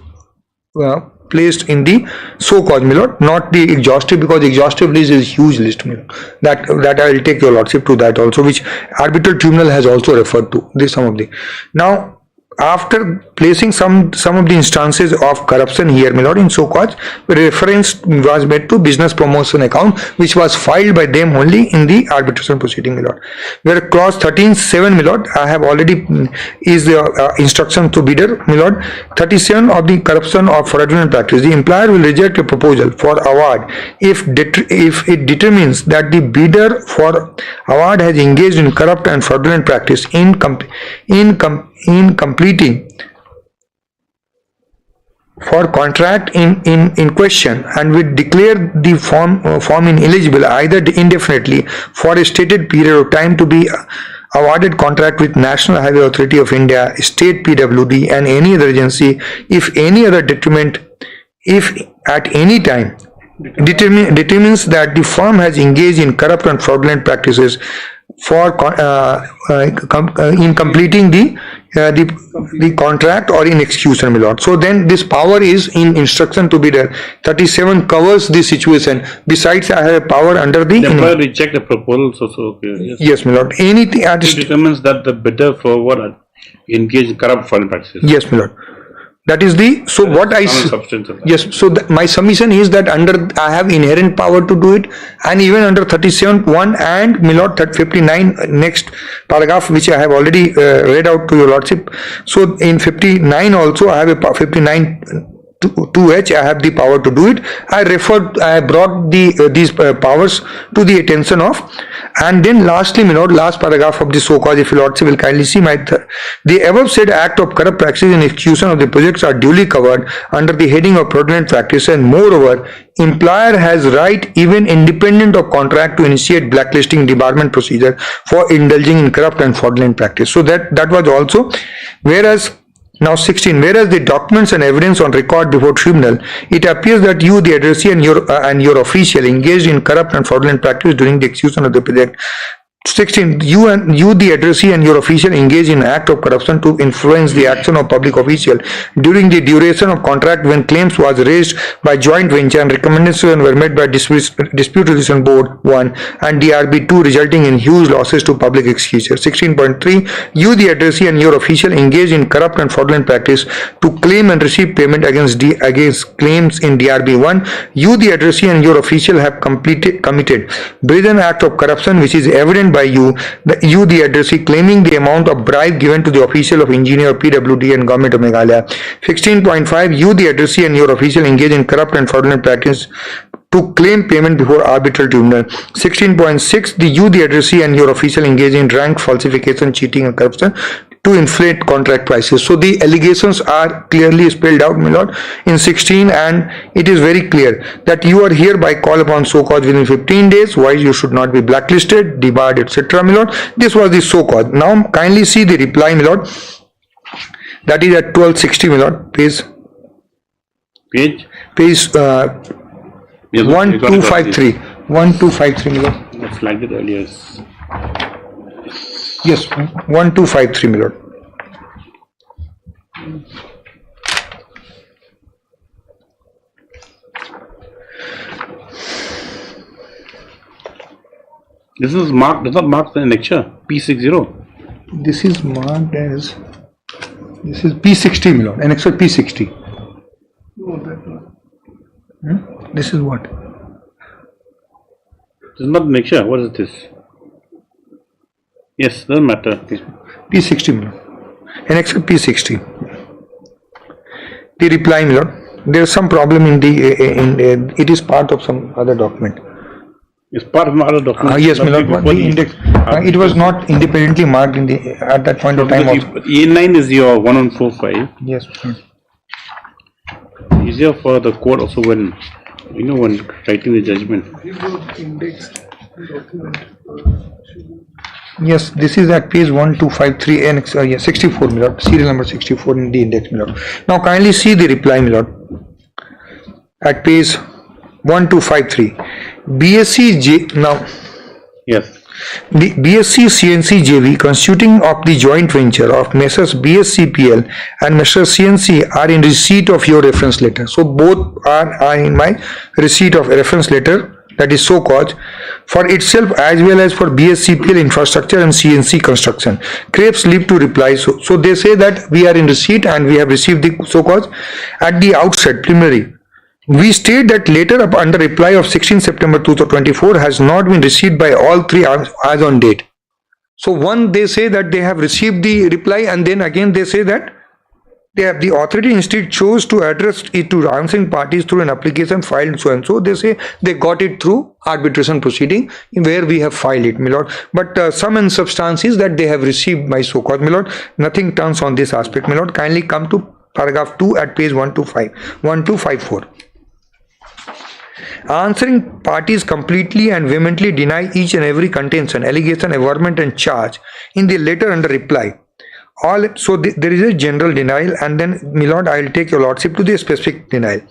placed in the so-called, my lord, not the exhaustive, because exhaustive list is a huge list, my lord. That I will take your lordship to that also, which arbitral tribunal has also referred to. This some of the now. After placing some of the instances of corruption here, my lord, in so-called, reference was made to business promotion account, which was filed by them only in the arbitration proceeding, my lord. Where clause 13.7, my lord, I have already is the instruction to bidder, my lord. 37 of the corruption of fraudulent practice. The employer will reject a proposal for award if it determines that the bidder for award has engaged in corrupt and fraudulent practice in completing for contract in question, and will declare the form ineligible either indefinitely for a stated period of time to be awarded contract with National Highway Authority of India, State PWD, and any other agency if any other detriment, if at any time determines that the firm has engaged in corrupt and fraudulent practices for in completing the contract or in execution, my lord. So then this power is in instruction to bidder. 37 covers the situation. Besides, I have a power under the employer reject the proposal. So okay. Yes, my lord. Anything it determines that the bidder forward engage in corrupt fraudulent practices. Yes, my lord. That is the what I yes. So my submission is that under I have inherent power to do it, and even under 37(1) and my lord 59 next paragraph, which I have already read out to your lordship. So in 59 also I have a 59 2H, I have the power to do it. I brought these powers to the attention of, and then lastly, my lord, last paragraph of the so-called, if your lordship will kindly see the above said act of corrupt practice in execution of the projects are duly covered under the heading of fraudulent practice, and moreover, employer has right, even independent of contract, to initiate blacklisting debarment procedure for indulging in corrupt and fraudulent practice. So that was also, whereas now 16, whereas the documents and evidence on record before tribunal, it appears that you, the addressee, and your official engaged in corrupt and fraudulent practice during the execution of the project. 16. You, the addressee, and your official engage in act of corruption to influence the action of public official during the duration of contract when claims was raised by joint venture and recommendations were made by dispute resolution board 1 and DRB 2, resulting in huge losses to public exchequer. 16.3. You, the addressee, and your official engage in corrupt and fraudulent practice to claim and receive payment against claims in DRB 1. You, the addressee, and your official have committed brazen act of corruption which is evident by you, the addressee, claiming the amount of bribe given to the official of engineer, PWD, and Government of Meghalaya. 16.5. You, the addressee, and your official engage in corrupt and fraudulent practice to claim payment before arbitral tribunal. 16.6. You, the addressee, and your official engage in rank falsification, cheating, and corruption to inflate contract prices. So the allegations are clearly spelled out, my lord, in 16, and it is very clear that you are hereby called upon so-called within 15 days, why you should not be blacklisted, debarred, etc., my lord. This was the so-called. Now kindly see the reply, my lord. That is at 1260, my lord, page 1253. 1253, my lord. I flagged it earlier. Yes, 1253, my lord. This is marked, does not mark the annexure, P60. This is marked as, this is P60, my lord, annexure P60. No, that not. This is what? This is not annexure, what is this? Yes, doesn't matter. P60, my lord. Annexure P60. The reply, my lord. There is some problem in the, it is part of some other document. It's part of another document. Yes, my lord. The index, it was not independently marked in the at that point of time. E9 is your 1145. Yes. Easier for the court also when, you know, when writing the judgment. Indexed document. Yes, this is at page 1253 annex, yes, 64, my lord, serial number 64 in the index, my lord. Now kindly see the reply, my lord, at page 1253. BSc now. Yes. The BSc CNC JV constituting of the joint venture of Messrs BSCPL and Messrs CNC are in receipt of your reference letter. So both are in my receipt of reference letter, that is so called, for itself as well as for BSCPL infrastructure and CNC construction. Crepes leave to reply. So they say that we are in receipt and we have received the so called. At the outset, preliminary, we state that letter under reply of 16 September 2024 has not been received by all three as on date. So one, they say that they have received the reply, and then again they say that the authority instead chose to address it to answering parties through an application filed so and so. They say they got it through arbitration proceeding where we have filed it, my lord. But some in substance is that they have received my so-called, my lord. Nothing turns on this aspect, my lord. Kindly come to paragraph 2 at page 1254. Answering parties completely and vehemently deny each and every contention, allegation, averment, and charge in the letter under reply. There is a general denial, and then, my lord, I will take your lordship to the specific denial.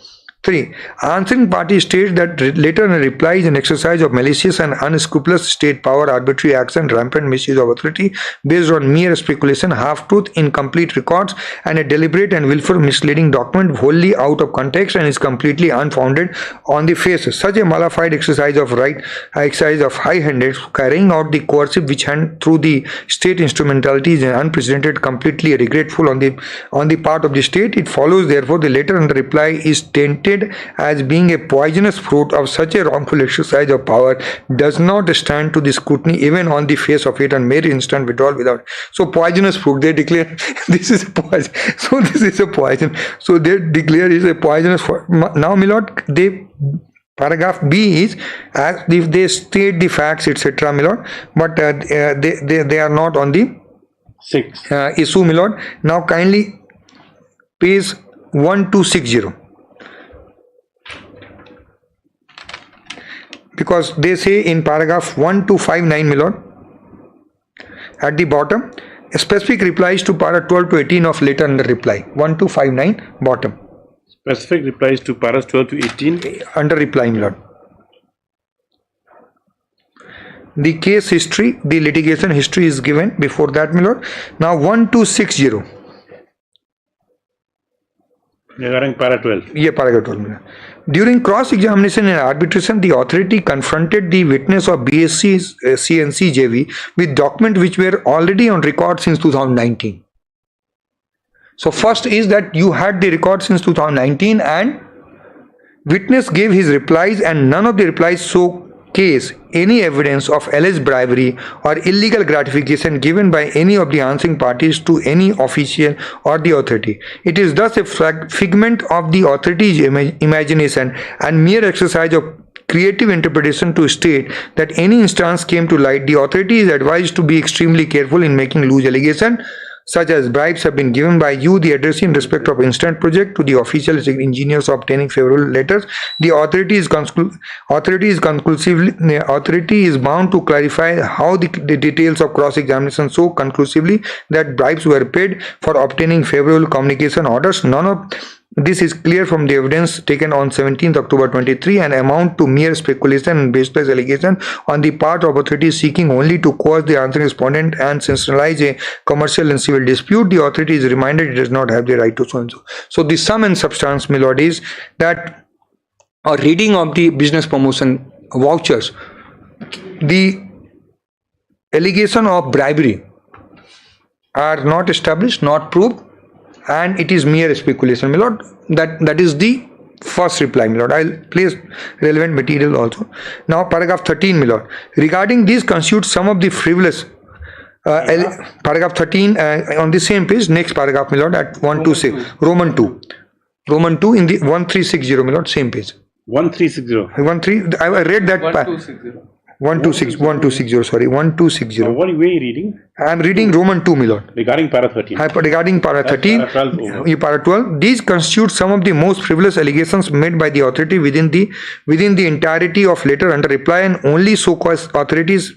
3. Answering party states that letter and reply is an exercise of malicious and unscrupulous state power, arbitrary action, rampant misuse of authority based on mere speculation, half-truth, incomplete records, and a deliberate and willful misleading document wholly out of context and is completely unfounded on the face. Such a malified exercise of high-handed carrying out the coercive witch hunt through the state instrumentality is unprecedented, completely regretful on the part of the state. It follows, therefore, the letter and the reply is tainted treated as being a poisonous fruit of such a wrongful exercise of power does not stand to the scrutiny even on the face of it, and mere instant withdrawal without. So poisonous fruit, they declare this is a poison. So this is a poison. So they declare is a poisonous fruit. Now, my lord, they paragraph B is as if they state the facts, etc., my lord, but they are not on the issue, my lord. Now kindly page 1260, because they say in paragraph 1259, my lord, at the bottom, specific replies to para 12 to 18 of letter under reply. 1259 bottom. Specific replies to paras 12 to 18 under reply, my lord. The case history, the litigation history is given before that, my lord. Now 1260. Regarding para 12. Yeah, paragraph 12, my lord. During cross-examination and arbitration, the authority confronted the witness of BSc CNC JV with documents which were already on record since 2019. So first is that you had the record since 2019 and witness gave his replies, and none of the replies showcase any evidence of alleged bribery or illegal gratification given by any of the answering parties to any official or the authority. It is thus a figment of the authority's imagination and mere exercise of creative interpretation to state that any instance came to light. The authority is advised to be extremely careful in making loose allegations such as bribes have been given by you, the addressee, in respect of instant project to the official engineers obtaining favorable letters. The authority is bound to clarify how the details of cross-examination so conclusively that bribes were paid for obtaining favorable communication orders. None of this is clear from the evidence taken on 17th October 23 and amount to mere speculation and baseless allegation on the part of authorities seeking only to cause the answering respondent and sensationalize a commercial and civil dispute. The authority is reminded it does not have the right to so and so. So the sum and substance, my lord, is that a reading of the business promotion vouchers, the allegation of bribery are not established, not proved, and it is mere speculation, my lord. That is the first reply, my lord. I'll place relevant material also. Now paragraph 13, my lord. Regarding these constitute some of the frivolous paragraph 13 on the same page, next paragraph, my lord, at 126 Roman 2 in the 1360, my lord, same page. 1360. I read that. 1260, sorry, 1260. What are you reading? I am reading Roman 2, my lord. Regarding para 13. Regarding para 13, para 12, these constitute some of the most frivolous allegations made by the authority within the entirety of letter under reply, and only so cause authorities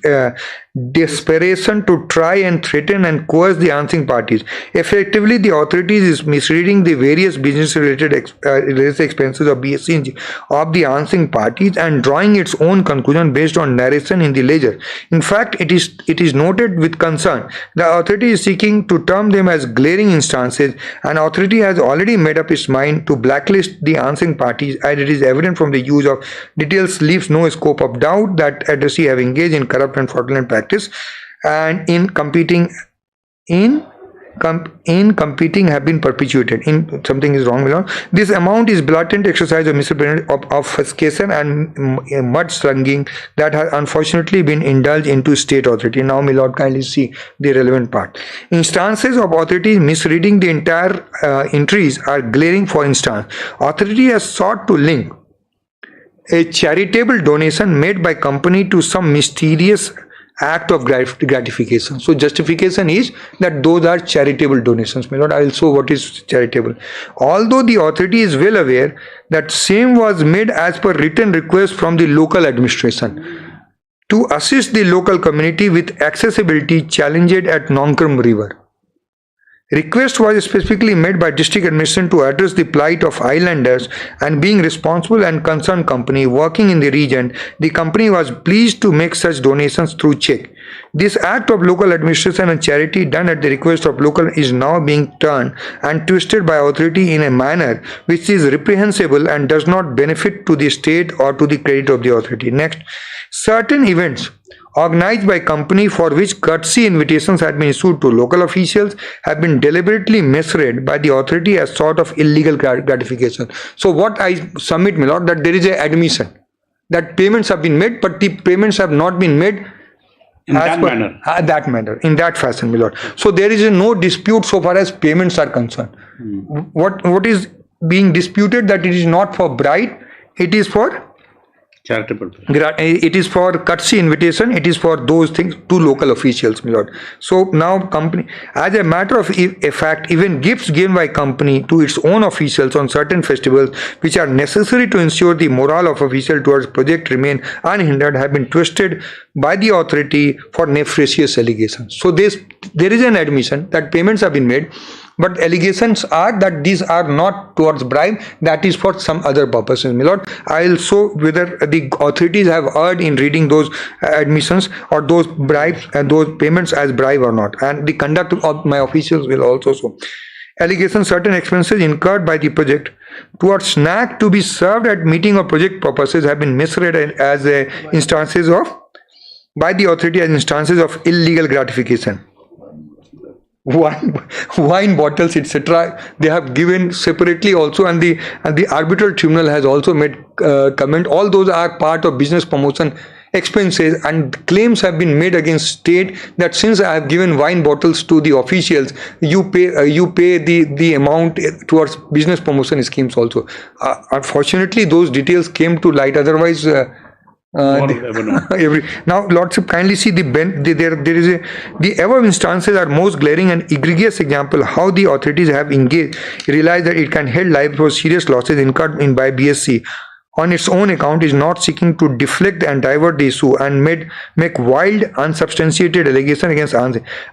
desperation to try and threaten and coerce the answering parties. Effectively, the authorities is misreading the various business-related expenses of BSc of the answering parties and drawing its own conclusion based on narration in the ledger. In fact, it is noted with concern the authority is seeking to term them as glaring instances. An authority has already made up its mind to blacklist the answering parties, as it is evident from the use of details leaves no scope of doubt that addressee have engaged in corrupt and fraudulent practice and in competing have been perpetuated. In something is wrong, my lord. This amount is blatant exercise of misrepresentation of obfuscation and mudslinging that has unfortunately been indulged into state authority. Now, my lord, kindly see the relevant part. Instances of authorities misreading the entire entries are glaring. For instance, authority has sought to link a charitable donation made by company to some mysterious act of gratification. So justification is that those are charitable donations, my lord. I will show what is charitable. Although the authority is well aware that same was made as per written request from the local administration to assist the local community with accessibility challenged at Nongkram River. Request was specifically made by district administration to address the plight of islanders, and being responsible and concerned company working in the region, the company was pleased to make such donations through check. This act of local administration and charity done at the request of local is now being turned and twisted by authority in a manner which is reprehensible and does not benefit to the state or to the credit of the authority. Next, certain events organized by company for which courtesy invitations had been issued to local officials have been deliberately misread by the authority as sort of illegal gratification. So what I submit, my lord, that there is a admission that payments have been made, but the payments have not been made in that manner. In that fashion, my lord. So there is no dispute so far as payments are concerned. What is being disputed, that it is not for bribe, it is for charitable. It is for courtesy invitation. It is for those things to local officials, my lord. So now company, as a matter of fact, even gifts given by company to its own officials on certain festivals, which are necessary to ensure the morale of official towards project remain unhindered, have been twisted by the authority for nefarious allegations. So there is an admission that payments have been made, but allegations are that these are not towards bribe, that is for some other purposes, my lord. I will show whether the authorities have erred in reading those admissions or those bribes and those payments as bribe or not, and the conduct of my officials will also show. Allegations: certain expenses incurred by the project towards snack to be served at meeting or project purposes have been misread as instances of, by the authority as instances of illegal gratification. Wine bottles, etc. they have given separately also, and the arbitral tribunal has also made comment. All those are part of business promotion expenses, and claims have been made against state that since I have given wine bottles to the officials, you pay the amount towards business promotion schemes also. Unfortunately, those details came to light. Otherwise. Now, Lordship, kindly see the above instances are most glaring and egregious example how the authorities have realized that it can held liable for serious losses incurred by BSC on its own account, is not seeking to deflect and divert the issue and make wild, unsubstantiated allegations against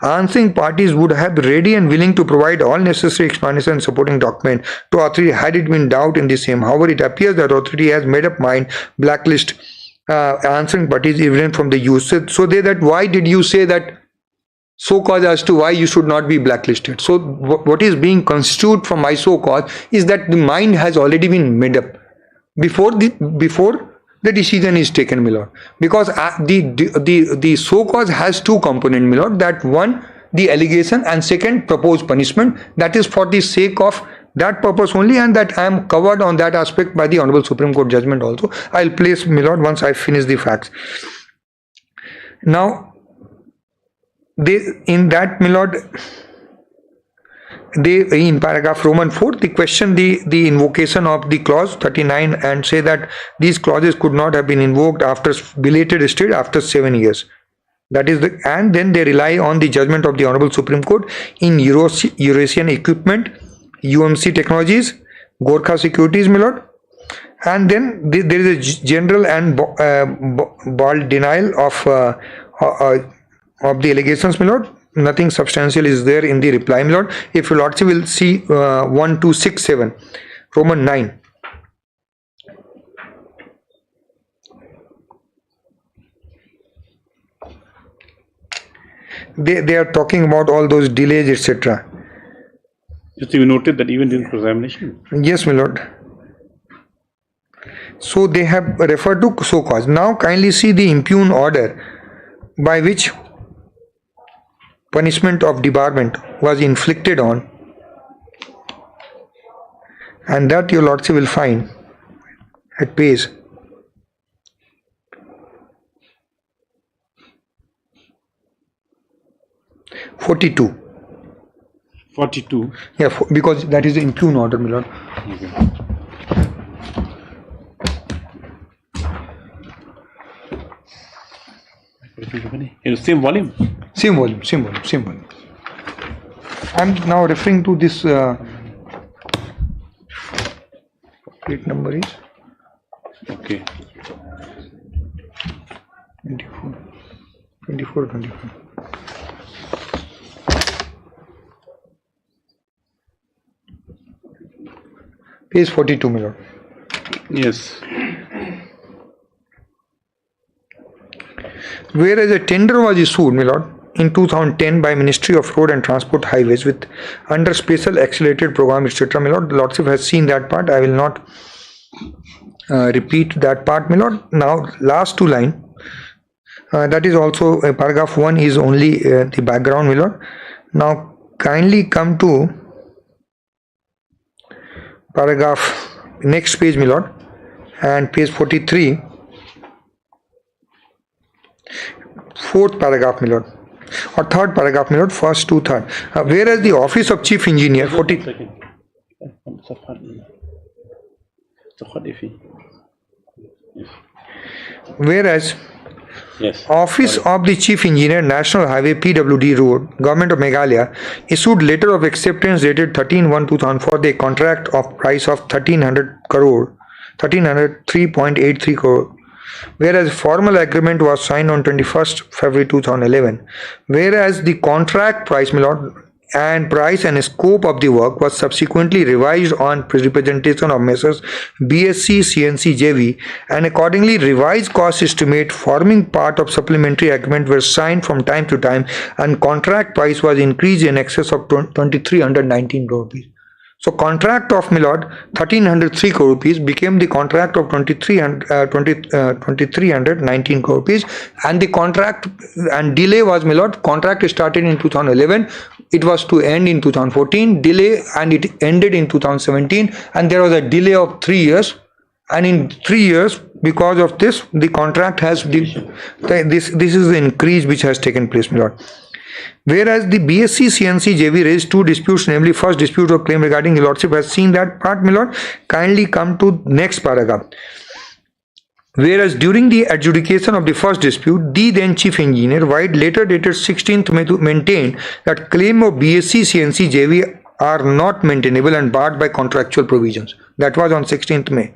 answering parties would have been ready and willing to provide all necessary explanation and supporting document to authority had it been doubt in the same. However, it appears that authority has made up mind blacklist answering parties evident from the use. So why did you say that so cause as to why you should not be blacklisted? So what is being construed from my so cause is that the mind has already been made up before the decision is taken, my lord. Because the so cause has two components, my lord. That one, the allegation, and second, proposed punishment. That is for the sake of that purpose only, and that I am covered on that aspect by the Honorable Supreme Court judgment also. I will place, my lord, once I finish the facts. Now, in that, my lord, in paragraph Roman 4, they question the invocation of the clause 39 and say that these clauses could not have been invoked after belated state after 7 years. That is and then they rely on the judgment of the Honorable Supreme Court in Eurasian Equipment, UMC Technologies, Gorkha Securities, my lord. And then there is a general and bald denial of the allegations, my lord. Nothing substantial is there in the reply, my lord. If your lordship will see 1267, Roman 9. They are talking about all those delays, etc. Just you noted that even during examination. Yes, my lord. So they have referred to so cause. Now kindly see the impugn order by which punishment of debarment was inflicted on, and that your lordship will find at page 42. 42. Yeah, because that is the impugn order, my lord. Okay. In the same volume? Same volume. I'm now referring to this plate number is okay. 24. Page 42, my lord. Yes. Whereas a tender was issued, my lord, in 2010 by Ministry of Road and Transport Highways with under special accelerated program, etc. My lord, the lordship has seen that part. I will not repeat that part, my lord. Now, last two line. That is also paragraph 1 is only the background, my lord. Now kindly come to paragraph next page, my lord, and page 43, fourth paragraph, my lord, or third paragraph, my lord, first to third. Whereas the office of chief engineer, 40. Whereas Office of the Chief Engineer, National Highway PWD Road, Government of Meghalaya, issued letter of acceptance dated 13/1/2000 for the contract of price of 1303.83 crore. Whereas formal agreement was signed on 21st February 2011. Whereas the contract price, my lord, and price and scope of the work was subsequently revised on representation of Messrs. BSc CNC JV, and accordingly revised cost estimate forming part of supplementary agreement were signed from time to time, and contract price was increased in excess of 2319 crore rupees. So contract of, my lord, 1303 crore rupees became the contract of 2319 crore rupees, and the contract and delay was, my lord, contract started in 2011, it was to end in 2014, delay, and it ended in 2017, and there was a delay of 3 years, and in 3 years because of this the contract has this is the increase which has taken place, my lord. Whereas the BSc CNC JV raised 2 disputes, namely first dispute of claim regarding the lordship has seen that part, my lord. Kindly come to next paragraph. Whereas during the adjudication of the first dispute, the then chief engineer, while later dated 16th May, maintained that claim of BSc CNC JV are not maintainable and barred by contractual provisions. That was on 16th May.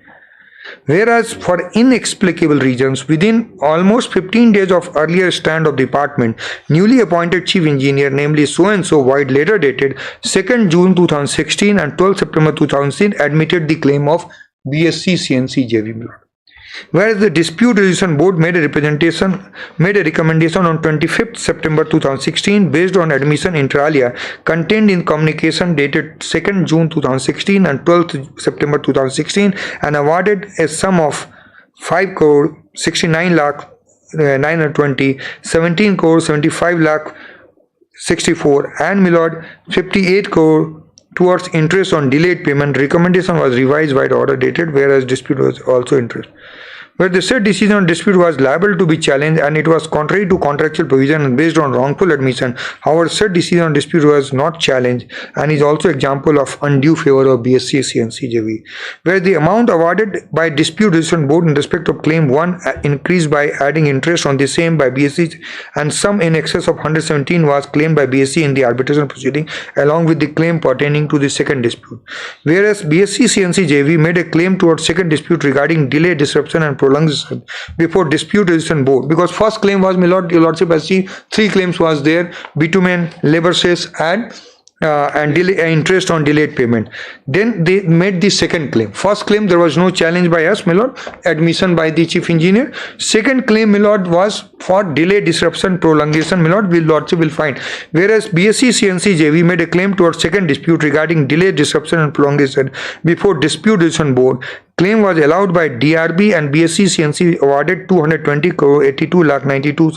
Whereas for inexplicable reasons, within almost 15 days of earlier stand of department, newly appointed chief engineer, namely so and so, while later dated 2nd June 2016 and 12th September 2016, admitted the claim of BSc CNC JV. Whereas the Dispute Resolution Board made a recommendation on 25th September 2016 based on admission inter alia contained in communication dated 2nd June 2016 and 12th September 2016, and awarded a sum of 5 crore 69 lakh 920, 17 crore 75 lakh 64, and, my lord, 58 crore towards interest on delayed payment. Recommendation was revised by the order dated, whereas dispute was also interest. Where the said decision on dispute was liable to be challenged and it was contrary to contractual provision and based on wrongful admission. However, said decision on dispute was not challenged and is also example of undue favor of BSc CNC JV. Where the amount awarded by Dispute Resolution Board in respect of claim 1 increased by adding interest on the same by BSc, and sum in excess of 117 was claimed by BSc in the arbitration proceeding along with the claim pertaining to the second dispute. Whereas BSc CNC JV made a claim towards second dispute regarding delay, disruption and prolongation before Dispute Resolution Board, because first claim was, my lord, your lordship has seen 3 claims was there: bitumen, labor cess, and delay, interest on delayed payment. Then they made the second claim. First claim there was no challenge by us, my lord, admission by the chief engineer. Second claim, my lord, was for delay, disruption, prolongation, my lord, lordship will find. Whereas BSc CNC JV made a claim towards second dispute regarding delay, disruption and prolongation before Dispute Resolution Board. Claim was allowed by DRB and BSc CNC awarded 220 crore 82 lakh 92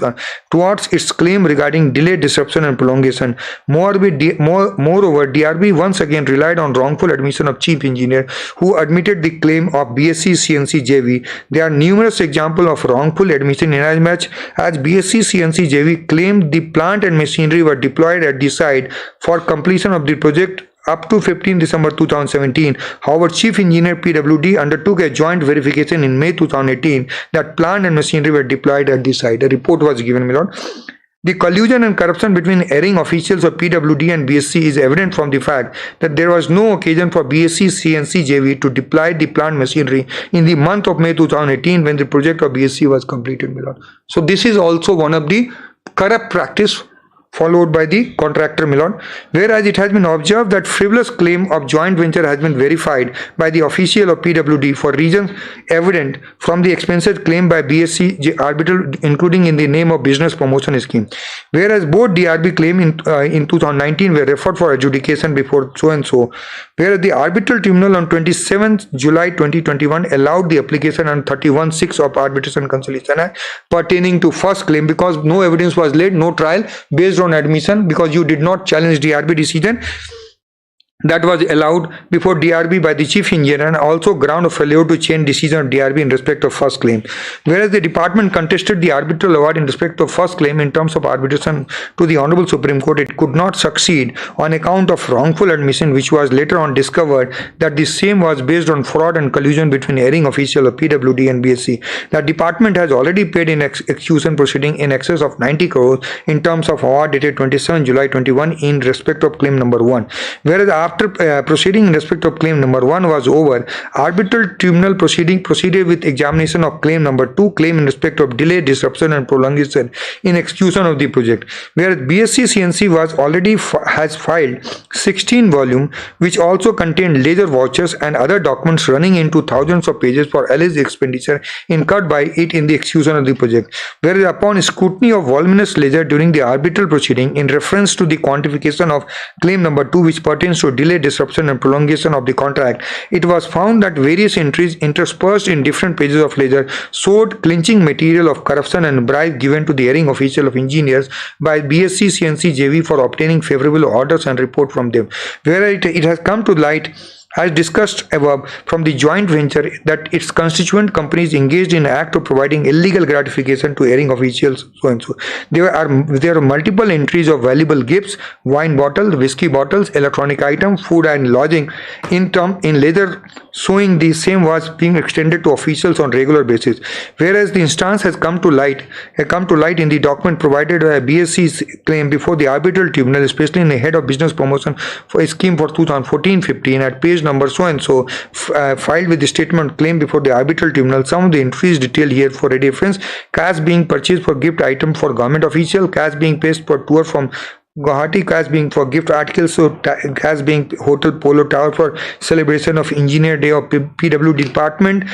towards its claim regarding delay, disruption and prolongation. Moreover, DRB once again relied on wrongful admission of chief engineer who admitted the claim of BSc CNC JV. There are numerous examples of wrongful admission inasmuch as BSc CNC JV claimed the plant and machinery were deployed at the site for completion of the project up to 15 December 2017. However, Chief Engineer PWD undertook a joint verification in May 2018 that plant and machinery were deployed at the site. A report was given, my lord. The collusion and corruption between erring officials of PWD and BSc is evident from the fact that there was no occasion for BSc CNC JV to deploy the plant machinery in the month of May 2018 when the project of BSc was completed, my lord. So this is also one of the corrupt practice followed by the contractor, my lord. Whereas it has been observed that frivolous claim of joint venture has been verified by the official of PWD for reasons evident from the expenses claimed by BSc arbitral, including in the name of business promotion scheme. Whereas both DRB claim in 2019 were referred for adjudication before so and so. Whereas the arbitral tribunal on 27th July 2021 allowed the application on 31(6) of Arbitration and Conciliation Act pertaining to first claim because no evidence was laid, no trial based on admission because you did not challenge DRB decision. That was allowed before DRB by the chief engineer and also ground of failure to change decision of DRB in respect of first claim. Whereas the department contested the arbitral award in respect of first claim in terms of arbitration to the Honorable Supreme Court, it could not succeed on account of wrongful admission, which was later on discovered that the same was based on fraud and collusion between hearing official of PWD and BSc. The department has already paid in execution proceeding in excess of 90 crores in terms of award dated 27 July 21 in respect of claim number 1. Whereas after proceeding in respect of claim number 1 was over, arbitral tribunal proceeded with examination of claim number 2, claim in respect of delay, disruption and prolongation in execution of the project. Whereas BSc CNC was already has filed 16 volume which also contained ledger vouchers and other documents running into thousands of pages for alleged expenditure incurred by it in the execution of the project. Whereas upon scrutiny of voluminous ledger during the arbitral proceeding in reference to the quantification of claim number 2 which pertains to delay, disruption and prolongation of the contract, it was found that various entries interspersed in different pages of ledger showed clinching material of corruption and bribe given to the hearing official of engineers by BSc CNC JV for obtaining favorable orders and report from them. Whereas it has come to light, as discussed above, from the joint venture that its constituent companies engaged in an act of providing illegal gratification to hearing officials so and so. There are multiple entries of valuable gifts, wine bottles, whiskey bottles, electronic items, food and lodging in ledger showing the same was being extended to officials on regular basis. Whereas the instance has come to light in the document provided by BSc's claim before the arbitral tribunal, especially in the head of business promotion for a scheme for 2014-15 at page number so and so filed with the statement claim before the arbitral tribunal. Some of the entries detailed here for a reference: cash being purchased for gift item for government official, cash being paid for tour from Guwahati, cash being for gift articles, so cash being Hotel Polo Tower for celebration of Engineer Day of PW department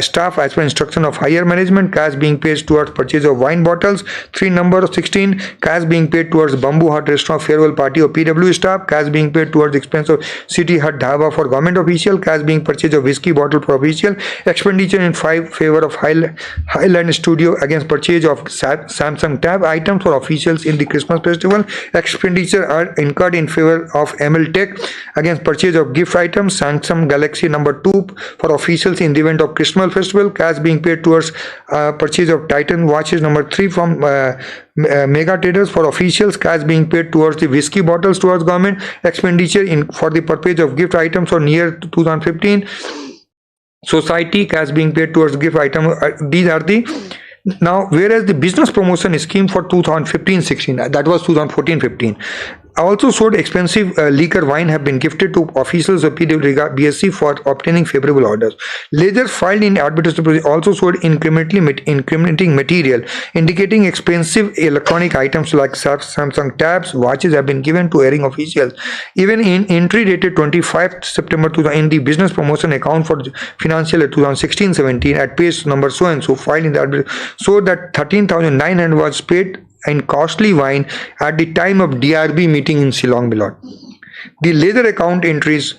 staff as per instruction of higher management, cash being paid towards purchase of wine bottles, 3 number 16, cash being paid towards Bamboo Hut Restaurant farewell party of PW staff, cash being paid towards expense of City Hut Dhaba for government official, cash being purchase of whiskey bottle for official, expenditure in favor of Highland Studio against purchase of Samsung tab items for officials in the Christmas festival, expenditure are incurred in favor of ML Tech against purchase of gift items, Samsung Galaxy number 2 for officials in the event of Christmas festival, cash being paid towards purchase of Titan watches number 3 from Mega Traders for officials, cash being paid towards the whiskey bottles towards government, expenditure for the purchase of gift items for near 2015 society, cash being paid towards gift item. These are the now, whereas the business promotion scheme for 2015-16, that was 2014-15, also showed expensive liquor wine have been gifted to officials of BSc for obtaining favorable orders. Ledgers filed in arbitration also showed incriminating material indicating expensive electronic items like Samsung tabs, watches have been given to hearing officials. Even in entry dated 25 September 2000 in the business promotion account for financial year 2016-17 at page number so and so filed in the arbitration showed that 13,900 was paid in costly wine at the time of DRB meeting in Shillong, my lord. The ledger account entries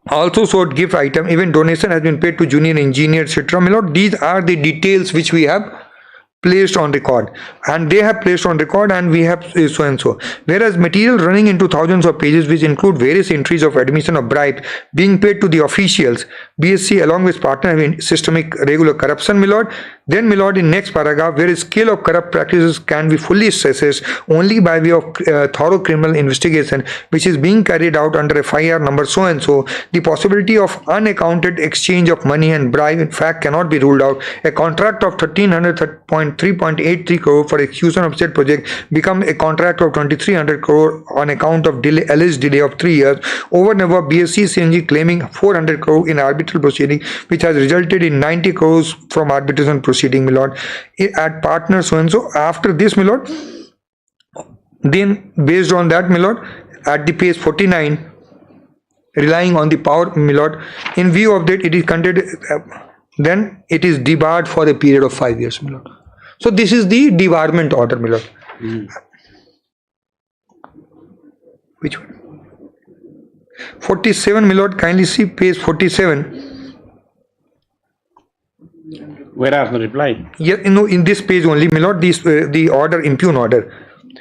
also showed gift item, even donation has been paid to junior engineer, etc. My lord, these are the details which we have placed on record, and they have placed on record, and we have so and so. Whereas material running into thousands of pages which include various entries of admission of bribe being paid to the officials, BSc along with partner having systemic regular corruption, my lord. Then, my lord, in next paragraph, where a scale of corrupt practices can be fully assessed only by way of thorough criminal investigation, which is being carried out under FIR number so and so, the possibility of unaccounted exchange of money and bribe in fact cannot be ruled out. A contract of 1,300.3.83 crore for execution of said project become a contract of 2,300 crore on account of alleged delay of 3 years. Over and above, BSc CNG claiming 400 crore in arbitral proceeding, which has resulted in 90 crores from arbitration proceeding, my lord, at partner so and so. After this, my lord, Then based on that, my lord, at the page 49, relying on the power, my lord, in view of that it is considered, then it is debarred for a period of 5 years, my lord. So this is the debarment order, my lord. Which one? 47, my lord, kindly see page 47. Whereas the reply? Yeah, in this page only, my lord, this the order, impugn order.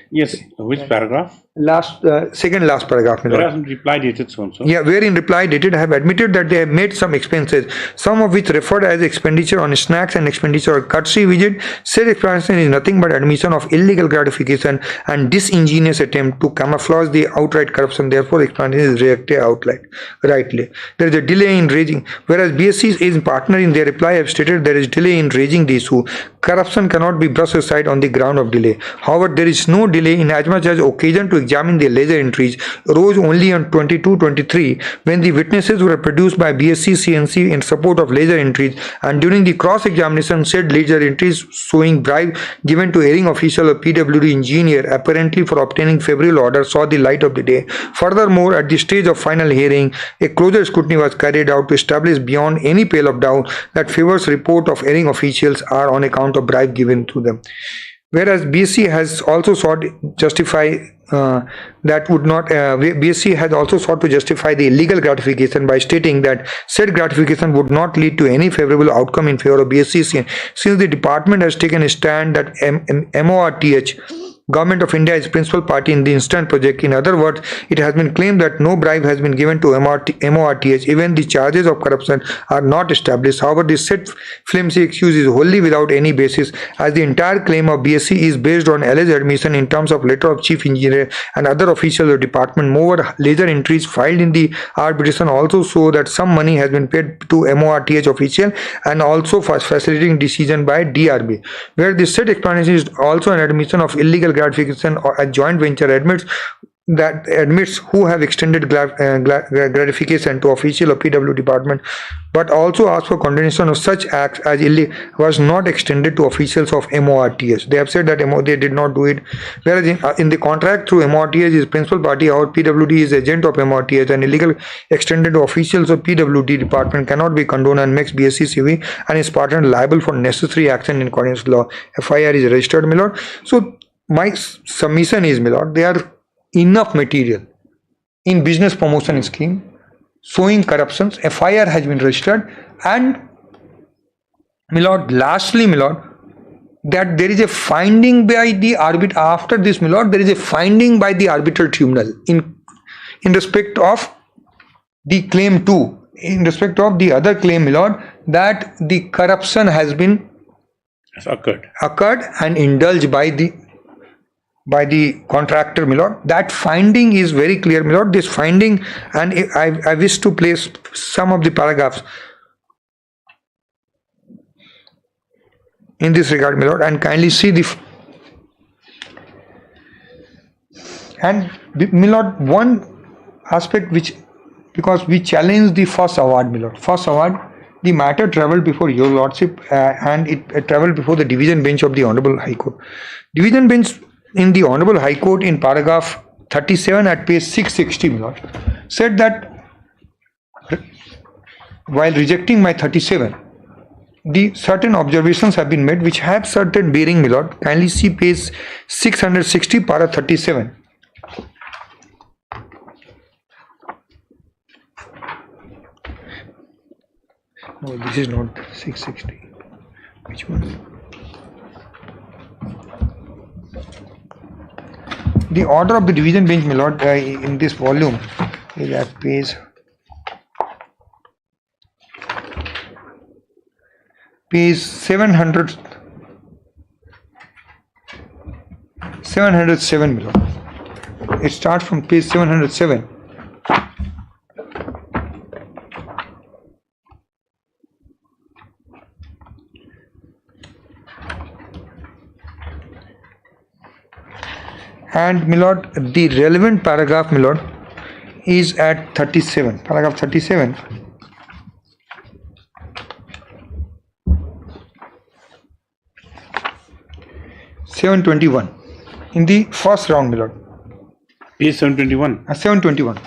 Yes, which paragraph? Last, second last paragraph, my lord. Whereas in reply dated so and so. Yeah, where in reply dated have admitted that they have made some expenses, some of which referred as expenditure on snacks and expenditure on courtesy visit. Said explanation is nothing but admission of illegal gratification and disingenuous attempt to camouflage the outright corruption. Therefore, explanation is rejected outright. Rightly, there is a delay in raising. Whereas BSC is partner in their reply have stated there is delay in raising the issue. Corruption cannot be brushed aside on the ground of delay. However, there is no delay in as much as occasion to examine the ledger entries arose only on 22-23 when the witnesses were produced by BSc CNC in support of ledger entries, and during the cross-examination said ledger entries showing bribe given to erring official or PWD engineer apparently for obtaining favorable order saw the light of the day. Furthermore, at the stage of final hearing, a closer scrutiny was carried out to establish beyond any pale of doubt that favors report of erring officials are on account of bribe given to them. Whereas BSc has also sought justify BSc has also sought to justify the illegal gratification by stating that said gratification would not lead to any favorable outcome in favor of BSc, since the department has taken a stand that MORTH, Government of India, is principal party in the instant project. In other words, it has been claimed that no bribe has been given to MORTH. Even the charges of corruption are not established. However, this said flimsy excuse is wholly without any basis, as the entire claim of BSc is based on alleged admission in terms of letter of chief engineer and other officials of the department. Moreover, ledger entries filed in the arbitration also show that some money has been paid to MORTH official and also for facilitating decision by DRB, where the said explanation is also an admission of illegal gratification or a joint venture admits who have extended gratification to official or PW department, but also asks for condemnation of such acts as was not extended to officials of MORTH. They have said that they did not do it, whereas in the contract through MORTH is principal party or PWD is agent of MORTH, and illegal extended to officials of PWD department cannot be condoned and makes BSc CV and its partner liable for necessary action in accordance with law. FIR is registered, my lord. So my submission is, my lord, there are enough material in business promotion scheme showing corruptions. FIR has been registered, and, my lord, lastly, my lord, that there is a finding by the arbiter after this, my lord, there is a finding by the arbitral tribunal in respect of the claim 2, in respect of the other claim, my lord, that the corruption has occurred and indulged by the contractor, my lord. That finding is very clear, my lord. This finding, and I wish to place some of the paragraphs in this regard, my lord, and kindly see the and, my lord, one aspect which, because we challenge the first award, my lord. First award, the matter travelled before your lordship and it travelled before the division bench of the Honourable High Court. Division bench in the Honourable High Court in paragraph 37 at page 660, my lord, said that while rejecting my 37, the certain observations have been made which have certain bearing, my lord. Kindly see page 660, para 37. No, this is not 660. Which one? The order of the division bench, my lord, in this volume is at page 707, my lord. It starts from page 707. And, my lord, the relevant paragraph, my lord, is at 37, paragraph 37. (721). in the first round, my lord. Page 721. 721.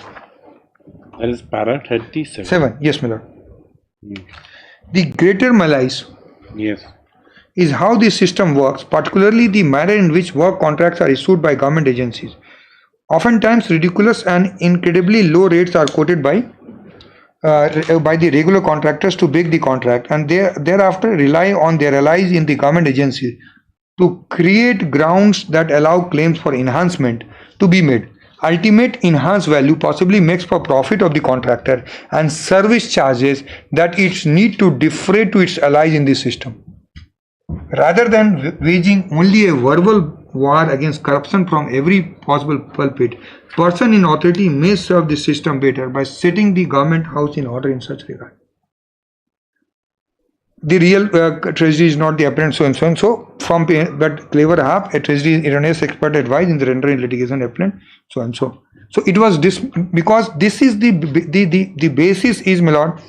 That is para 37. 7, yes, my lord. The greater malice Yes. is how this system works, particularly the manner in which work contracts are issued by government agencies. Oftentimes, ridiculous and incredibly low rates are quoted by the regular contractors to break the contract, and thereafter rely on their allies in the government agency to create grounds that allow claims for enhancement to be made. Ultimate enhanced value possibly makes for profit of the contractor and service charges that it needs to defray to its allies in the system. Rather than waging only a verbal war against corruption from every possible pulpit, person in authority may serve the system better by setting the government house in order in such regard. The real treasury is not the apparent so and so and so, from but clever half a treasury erroneous expert advice in the rendering litigation apparent so and so. So it was this, because this is the basis is, my lord,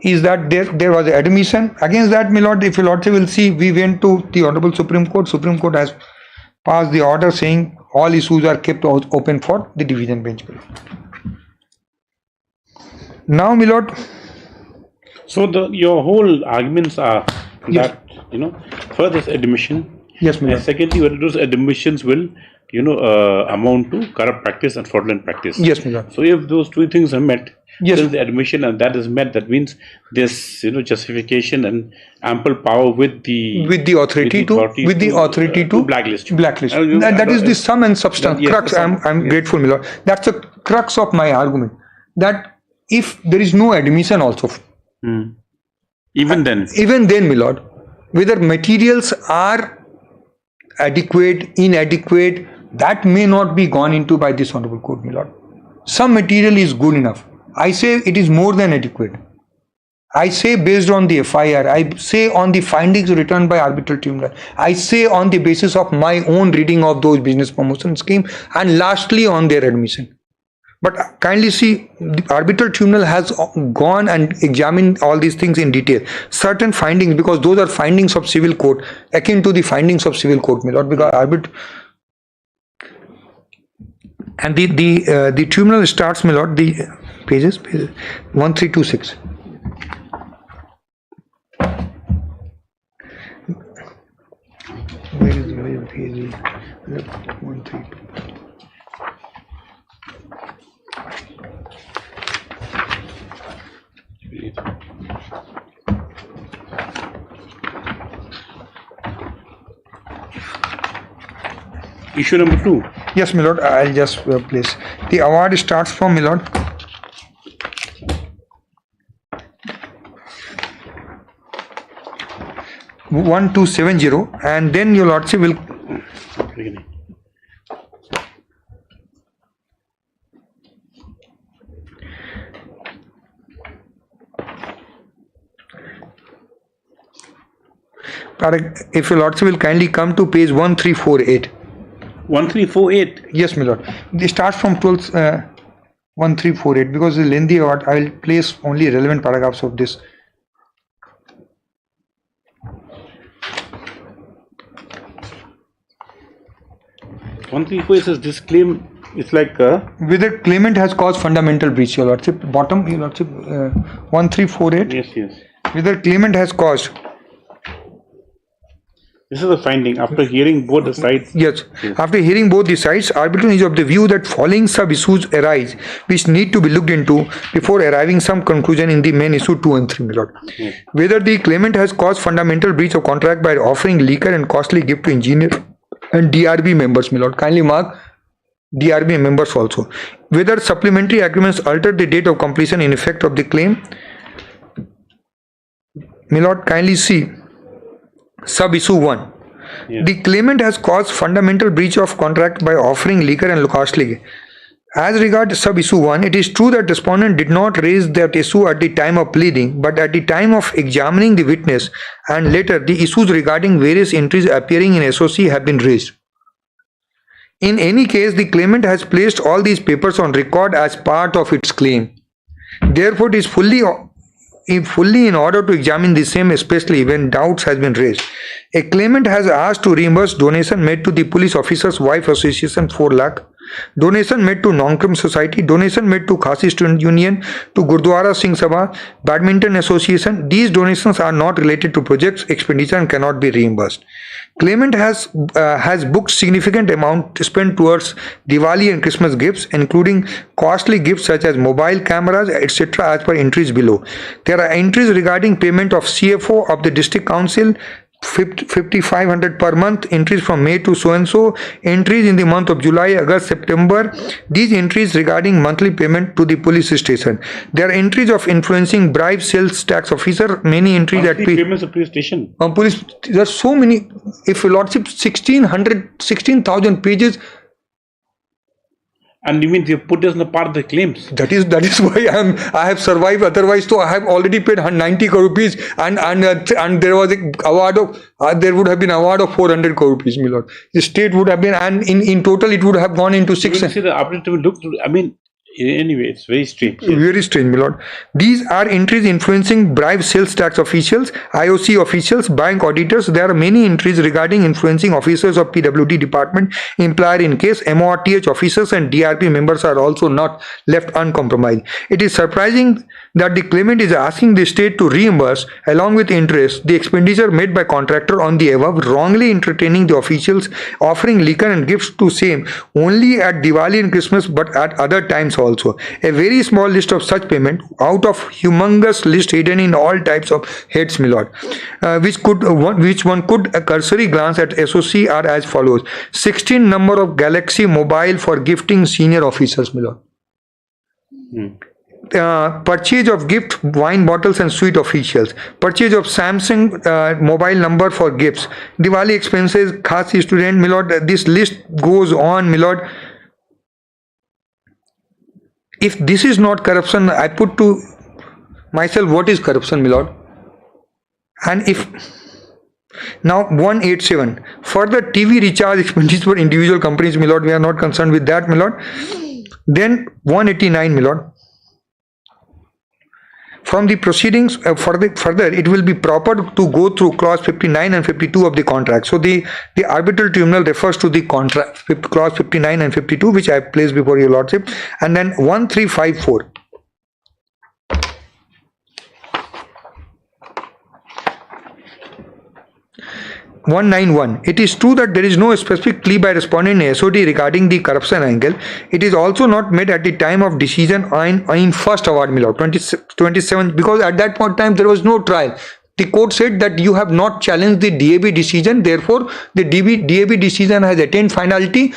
is that there was an admission. Against that, my lord, if your lordship will see, we went to the Honorable Supreme Court. Supreme Court has passed the order saying all issues are kept open for the division bench. Now, my lord. So your whole arguments are that, first is admission. Yes, my lord. And secondly, whether those admissions will, amount to corrupt practice and fraudulent practice. Yes, my lord. So if those two things are met, yes, the admission and that is met, that means there's justification and ample power with the authority to blacklist. That is the sum and substance. Yes, crux. I'm grateful, my lord. That's the crux of my argument. That if there is no admission also, even then, my lord, whether materials are adequate, inadequate, that may not be gone into by this honorable court, my lord. Some material is good enough. I say it is more than adequate. I say based on the FIR, I say on the findings returned by arbitral tribunal, I say on the basis of my own reading of those business promotion scheme, and lastly on their admission. But kindly see, the arbitral tribunal has gone and examined all these things in detail. Certain findings, because those are findings of civil court, akin to the findings of civil court, my lord, because and the tribunal starts, my lord, the pages 1326. Where is the page? 132. Issue number 2. Yes, my lord. I'll just place. The award starts from, my lord, (1270), and then your lordship will. If your lordship will kindly come to page 1348. 1348? Yes, my lord. They start from 1348, because the lengthy award, I will place only relevant paragraphs of this. One thing says this claim is like whether claimant has caused fundamental breach, your lordship. Bottom, your lordship, 1348. Yes. Whether claimant has caused. This is the finding after hearing both the sides. Yes. After hearing both the sides, arbitral is of the view that following sub-issues arise which need to be looked into before arriving some conclusion in the main issue 2 and 3, my lord. Yes. Whether the claimant has caused fundamental breach of contract by offering liquor and costly gift to engineer and DRB members, my lord. Kindly mark DRB members also. Whether supplementary agreements alter the date of completion in effect of the claim, my lord, kindly see sub-issue 1. Yes. The claimant has caused fundamental breach of contract by offering liquor and costly. As regards sub-issue 1, it is true that respondent did not raise that issue at the time of pleading, but at the time of examining the witness and later, the issues regarding various entries appearing in SOC have been raised. In any case, the claimant has placed all these papers on record as part of its claim. Therefore, it is fully fully in order to examine the same, especially when doubts has been raised. A claimant has asked to reimburse donation made to the police officer's wife association 4 lakh, donation made to Non-Crime Society, donation made to Khasi Student Union, to Gurdwara Singh Sabha, Badminton Association. These donations are not related to projects expenditure and cannot be reimbursed. Claimant has booked significant amount spent towards Diwali and Christmas gifts, including costly gifts such as mobile cameras, etc. as per entries below. There are entries regarding payment of CFO of the district council, 5,500 per month, entries from May to so and so, entries in the month of July, August, September. These entries regarding monthly payment to the police station. There are entries of influencing bribe sales tax officer, many entries monthly that payments of police station. Police, there are so many. If Lordship 16,000 pages. And you mean they put this in the part of the claims? That is why I have survived. Otherwise, so I have already paid 90 crore rupees, and there was a award of there would have been award of 400 crore rupees, my lord. The state would have been, and in total it would have gone into 6. You see the arbiter will look. I mean, anyway, it's very strange. Very strange, my lord. These are entries influencing bribe sales tax officials, IOC officials, bank auditors. There are many entries regarding influencing officers of PWD department, employer in case, MORTH officers and DRP members are also not left uncompromised. It is surprising that the claimant is asking the state to reimburse, along with interest, the expenditure made by contractor on the above, wrongly entertaining the officials, offering liquor and gifts to same only at Diwali and Christmas, but at other times also. A very small list of such payment out of humongous list hidden in all types of heads, my lord, which one could a cursory glance at SOC are as follows: 16 number of Galaxy mobile for gifting senior officers, my lord. Purchase of gift wine bottles and sweet officials, purchase of Samsung mobile number for gifts, Diwali expenses, Khasi student, my lord. This list goes on, my lord. If this is not corruption, I put to myself, what is corruption, my lord? And if now 187 further TV recharge expenses for individual companies, my lord, we are not concerned with that, my lord. Then 189, my lord. From the proceedings further, it will be proper to go through clause 59 and 52 of the contract. So the arbitral tribunal refers to the contract, clause 59 and 52, which I have placed before your lordship. And then 1354. 191. It is true that there is no specific plea by respondent in SOD regarding the corruption angle. It is also not made at the time of decision in first award, my lord, 27, because at that point in time there was no trial. The court said that you have not challenged the DAB decision, therefore the DAB decision has attained finality.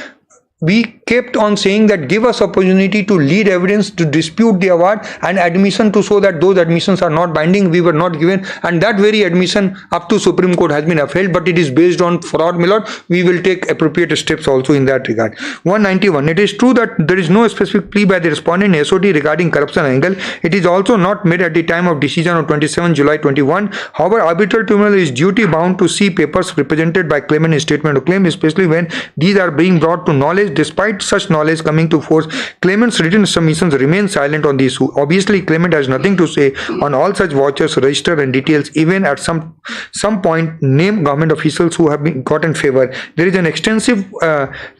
We kept on saying that give us opportunity to lead evidence to dispute the award and admission to show that those admissions are not binding. We were not given, and that very admission up to Supreme Court has been upheld, but it is based on fraud, my lord. We will take appropriate steps also in that regard. 191. It is true that there is no specific plea by the respondent in SOD regarding corruption angle. It is also not made at the time of decision on 27 July 21. However, arbitral tribunal is duty bound to see papers represented by claimant in statement of claim, especially when these are being brought to knowledge. Despite such knowledge coming to force, claimant's written submissions remain silent on the issue. Obviously, claimant has nothing to say on all such vouchers, register and details. Even at some point, name government officials who have been got in favor. There is an extensive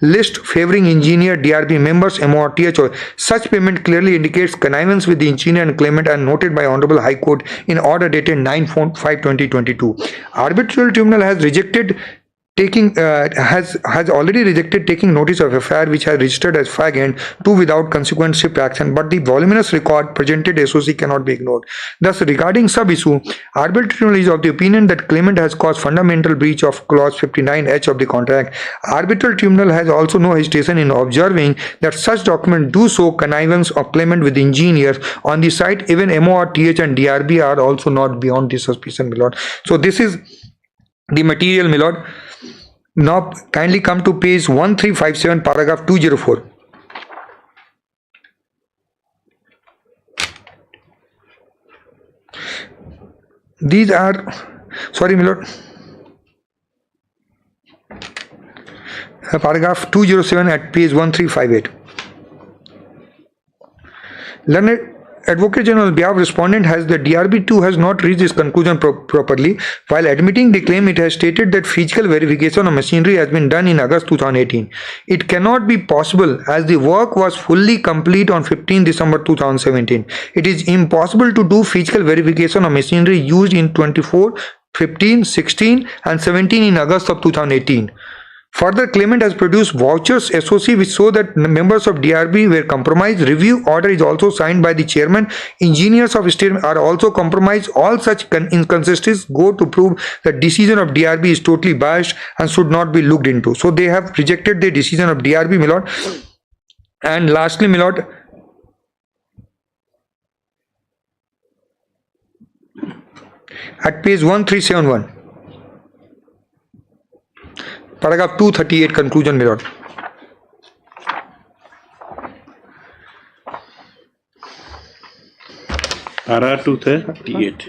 list favoring engineer, DRP members, MORTH. Such payment clearly indicates connivance with the engineer and claimant, and noted by Honorable High Court in order dated 9/5/2022. Arbitral tribunal has rejected has already rejected taking notice of FIR which has registered as fag and 2 without consequent shift action, but the voluminous record presented SOC cannot be ignored. Thus, regarding sub-issue, arbitral tribunal is of the opinion that claimant has caused fundamental breach of clause 59H of the contract. Arbitral tribunal has also no hesitation in observing that such documents do show connivance of claimant with engineers on the site. Even MORTH and DRB are also not beyond this suspicion, my lord. So this is the material, my lord. Now kindly come to page 1357, paragraph 204. These are, sorry, my lord, paragraph 207 at page 1358. Learned Advocate General on behalf of respondent has the DRB2 has not reached this conclusion properly. While admitting the claim, it has stated that physical verification of machinery has been done in August 2018. It cannot be possible as the work was fully complete on 15 December 2017. It is impossible to do physical verification of machinery used in 24, 15, 16 and 17 in August of 2018. Further, claimant has produced vouchers SOC which show that members of DRB were compromised. Review order is also signed by the chairman. Engineers of state are also compromised. All such inconsistencies go to prove that decision of DRB is totally biased and should not be looked into. So they have rejected the decision of DRB, my lord. And lastly, my lord, at page 1371. Paragraph 238 conclusion, my lord. Para 238.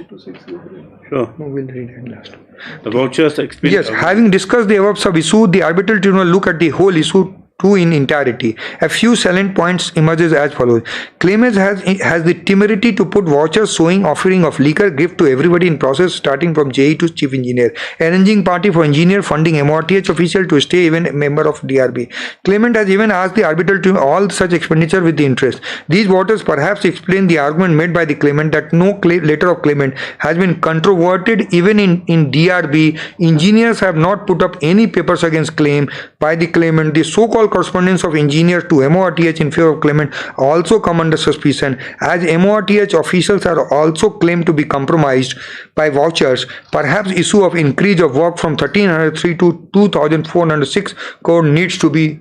Sure. No, we'll read it last. The vouchers explain. Yes, having discussed the above sub issue, the arbitral tribunal look at the whole issue in entirety. A few salient points emerges as follows. Claimant has the temerity to put vouchers showing offering of liquor gift to everybody in process starting from JE to chief engineer. Arranging party for engineer funding MORTH official to stay even a member of DRB. Claimant has even asked the arbitral tribunal all such expenditure with the interest. These vouchers perhaps explain the argument made by the claimant that no letter of claimant has been controverted even in DRB. Engineers have not put up any papers against claim by the claimant. The so-called correspondence of engineers to MORTH in favor of claimant also come under suspicion as MORTH officials are also claimed to be compromised by vouchers. Perhaps issue of increase of work from 1303 to 2406 crore needs to be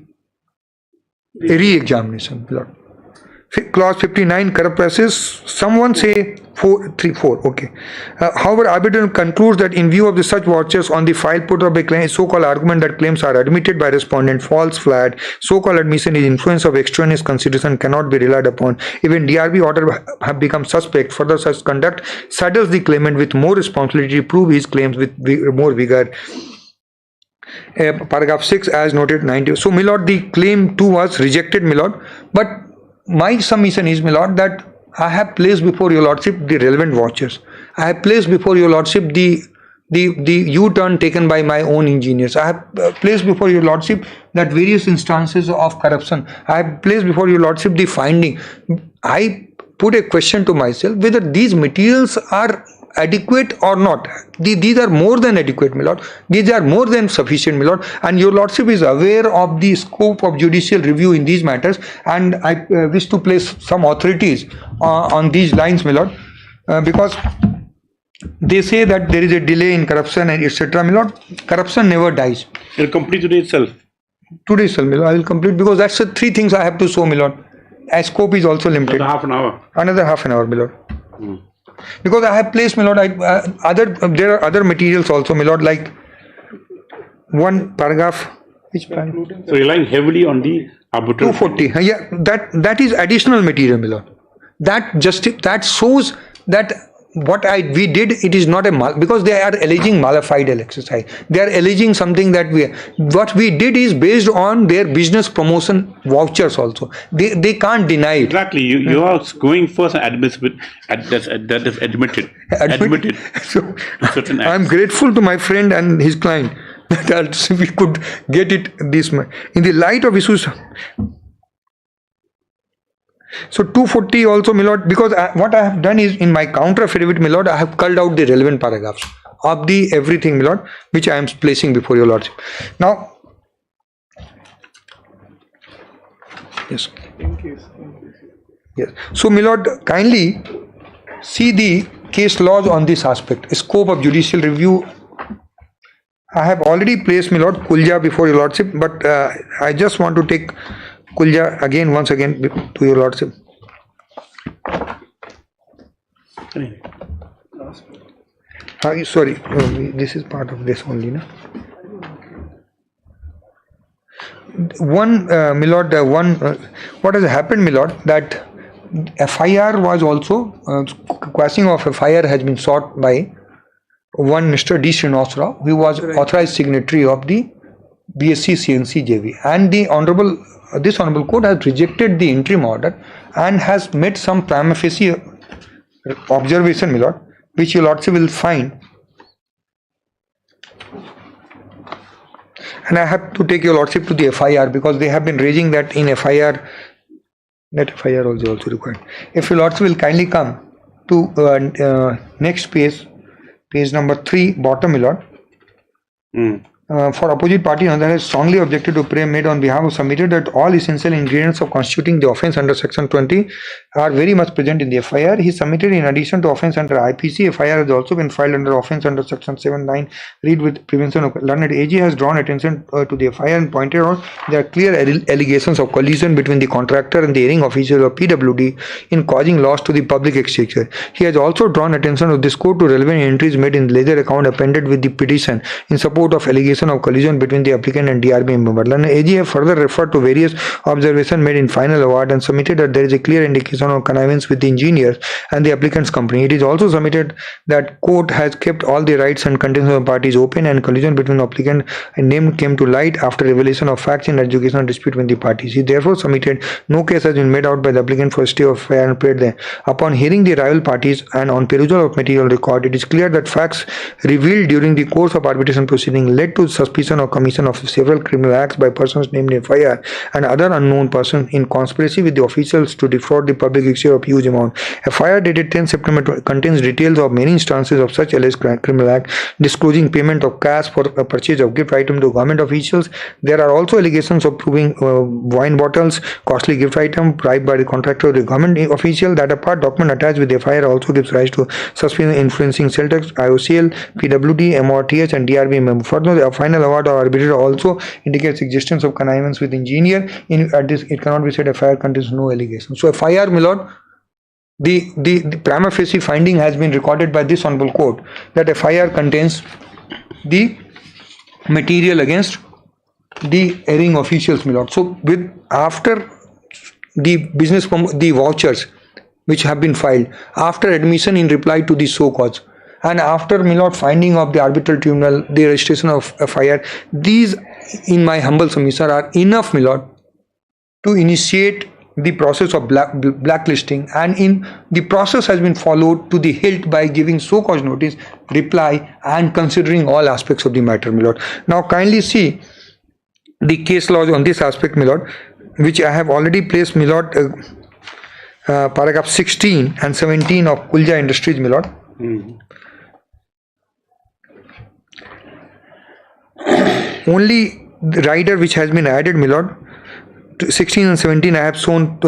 re-examination. Clause 59 corrupt practice. Someone say 434. Okay. However, arbitration concludes that in view of the such vouchers on the file put up by claim, so-called argument that claims are admitted by respondent false flat. So-called admission is influence of extraneous consideration cannot be relied upon. Even DRB order have become suspect. Further such conduct saddles the claimant with more responsibility to prove his claims with more vigor. Paragraph 6 as noted 90. So, my lord, the claim 2 was rejected, my lord. But my submission is, my lord, that I have placed before your lordship the relevant vouchers. I have placed before your lordship the U-turn taken by my own engineers. I have placed before your lordship that various instances of corruption. I have placed before your lordship the finding. I put a question to myself whether these materials are adequate or not. These are more than adequate, my lord. These are more than sufficient, my lord. And your lordship is aware of the scope of judicial review in these matters, and I wish to place some authorities on these lines, my lord, because they say that there is a delay in corruption and etc. My lord, corruption never dies. You'll complete today itself. Today itself, my lord. I will complete because that's the 3 things I have to show, my lord. As scope is also limited. Another half an hour. Another half an hour, my lord. Because I have placed, my lord, there are other materials also, my lord, like one paragraph. Which paragraph? So relying heavily on the arbitral. 240. Yeah, that is additional material, my lord. That shows that what we did, it is not because they are alleging malafide exercise. They are alleging something that what we did is based on their business promotion vouchers also. They can't deny it. Exactly. You are going first and admitted. That is admitted. Admitted. So I am grateful to my friend and his client that we could get it this much. In the light of issues. So 240 also, my lord, because what I have done is in my counter affidavit, my lord, I have culled out the relevant paragraphs of the everything, my lord, which I am placing before your lordship. Now, yes. Yes. So, my lord, kindly see the case laws on this aspect. Scope of judicial review. I have already placed, my lord, Kulja before your lordship, but I just want to take Kulja again, once again, to your lordship. Sorry, this is part of this only, no? One, my lord, what has happened, my lord, that FIR was also, quashing of FIR has been sought by one Mr. D. Srinivasarao, who was authorized signatory of the BSc CNC JV, and this honorable court has rejected the interim order and has made some prima facie observation, my lord, which your lordship will find. And I have to take your lordship to the FIR because they have been raising that in FIR. That FIR also required. If your lordship will kindly come to next page number 3, bottom, my lord. For opposite party, another has strongly objected to prayer made on behalf of submitted that all essential ingredients of constituting the offence under section 20 are very much present in the FIR. He submitted in addition to offence under IPC, FIR has also been filed under offence under section 7(9). Read with prevention of learned AG has drawn attention to the FIR and pointed out there are clear allegations of collusion between the contractor and the hearing official of PWD in causing loss to the public exchequer. He has also drawn attention of this court to relevant entries made in ledger account appended with the petition in support of allegations of collusion between the applicant and DRB member. Learned AG have further referred to various observations made in final award and submitted that there is a clear indication of connivance with the engineers and the applicant's company. It is also submitted that court has kept all the rights and contents of the parties open and collusion between applicant and name came to light after revelation of facts in educational dispute between the parties. He therefore submitted no case has been made out by the applicant for stay of fair and prayed there. Upon hearing the rival parties and on perusal of material record, it is clear that facts revealed during the course of arbitration proceeding led to suspicion or commission of several criminal acts by persons named in FIR and other unknown persons in conspiracy with the officials to defraud the public exchequer of huge amount. FIR dated 10 September contains details of many instances of such alleged criminal act, disclosing payment of cash for a purchase of gift item to government officials. There are also allegations of proving wine bottles, costly gift item bribed by the contractor or the government official. That apart, document attached with FIR also gives rise to suspicion influencing Celtex, IOCL, PWD, MRTH and DRB member. Further, the final award or arbitrator also indicates existence of connivance with engineer. At this, it cannot be said FIR contains no allegation. So FIR, my lord, the prima facie finding has been recorded by this honorable court that FIR contains the material against the hearing officials, my lord. So with after the business the vouchers which have been filed, after admission in reply to the so cause, and after, my lord, finding of the arbitral tribunal, the registration of FIR, these, in my humble submission, are enough, my lord, to initiate the process of blacklisting, and in the process has been followed to the hilt by giving so cause notice, reply, and considering all aspects of the matter, my lord. Now, kindly see the case laws on this aspect, my lord, which I have already placed, my lord, paragraph 16 and 17 of Kulja Industries, my lord. Only the rider which has been added, my lord, 16 and 17 I have shown.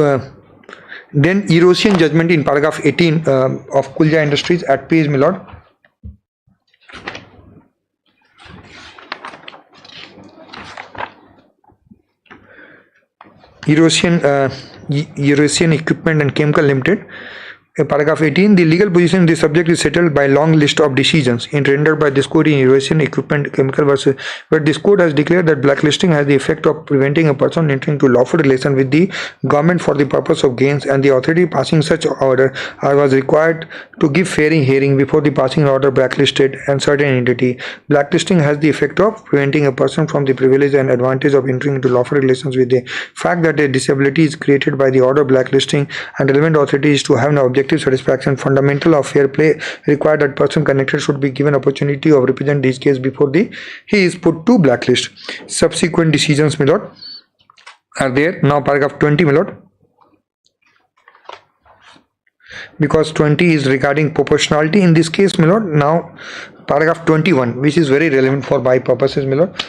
Then erosion judgment in paragraph 18 of Kulja Industries at page, my lord. Erosion Equipment and Chemical Limited. Paragraph 18, the legal position in this subject is settled by long list of decisions rendered by this court in Erosion Equipment Chemical versus, where this court has declared that blacklisting has the effect of preventing a person entering into lawful relation with the government for the purpose of gains, and the authority passing such order was required to give fair hearing before the passing order blacklisted and certain entity. Blacklisting has the effect of preventing a person from the privilege and advantage of entering into lawful relations with the fact that a disability is created by the order blacklisting, and relevant authority is to have an objective satisfaction. Fundamental of fair play require that person connected should be given opportunity of represent his case before he is put to blacklist. Subsequent decisions, my lord, are there. Now paragraph 20, my lord, because 20 is regarding proportionality in this case, my lord. Now paragraph 21, which is very relevant for my purposes, my lord,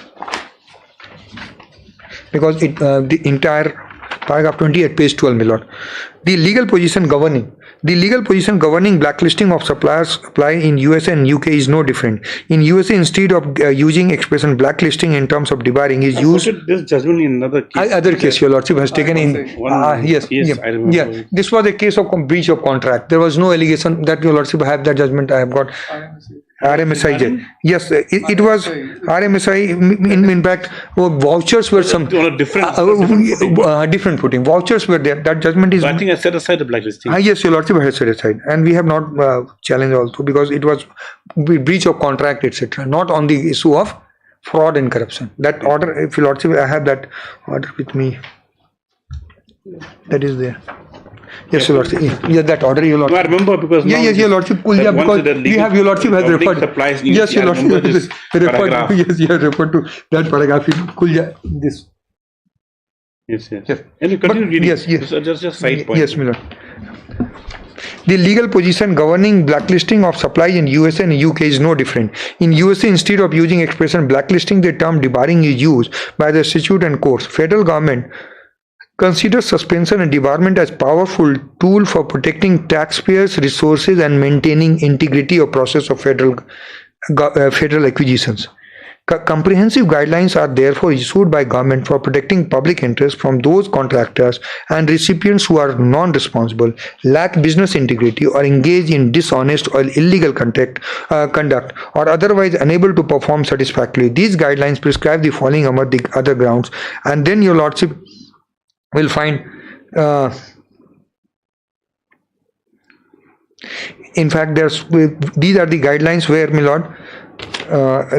because it the entire paragraph 20 at page 12, my lord. The legal position governing blacklisting of suppliers supply in USA and UK is no different. In USA, instead of using expression blacklisting in terms of debarring, is used. This judgment in another case. Other case, your lordship has taken in. Yes, I remember. Yeah. This was a case of breach of contract. There was no allegation that your lordship have that judgment. I have got. RMSI. Yes, it was RMSI. In fact, vouchers were some on a different footing. Vouchers were there. That judgment is. But I think I set aside the blacklisting. Yes, your lordship has set aside, and we have not challenged also because it was breach of contract, etc. Not on the issue of fraud and corruption. That order, if your lordship, I have that order with me. That is there. Yes, Your Lordship. Yeah, that order, Your Lordship. No, I remember because now Yes, Your Lordship. Cool, yeah, because we have Your Lordship has referred. Supplies Yes, Your Lordship remember this referred. paragraph. Yes, you have referred to that paragraph. Cool, yeah, this. Yes. And you continue reading. Yes. Just side point. Yes, my lord. The legal position governing blacklisting of supplies in USA and UK is no different. In USA, instead of using expression blacklisting, the term debarring is used by the statute and courts. Federal government considers suspension and debarment as powerful tool for protecting taxpayers' resources and maintaining integrity of process of federal acquisitions. Comprehensive guidelines are therefore issued by government for protecting public interest from those contractors and recipients who are non-responsible, lack business integrity, or engage in dishonest or illegal conduct, or otherwise unable to perform satisfactorily. These guidelines prescribe the following among the other grounds, and then Your Lordship will find in fact these are the guidelines where, my lord,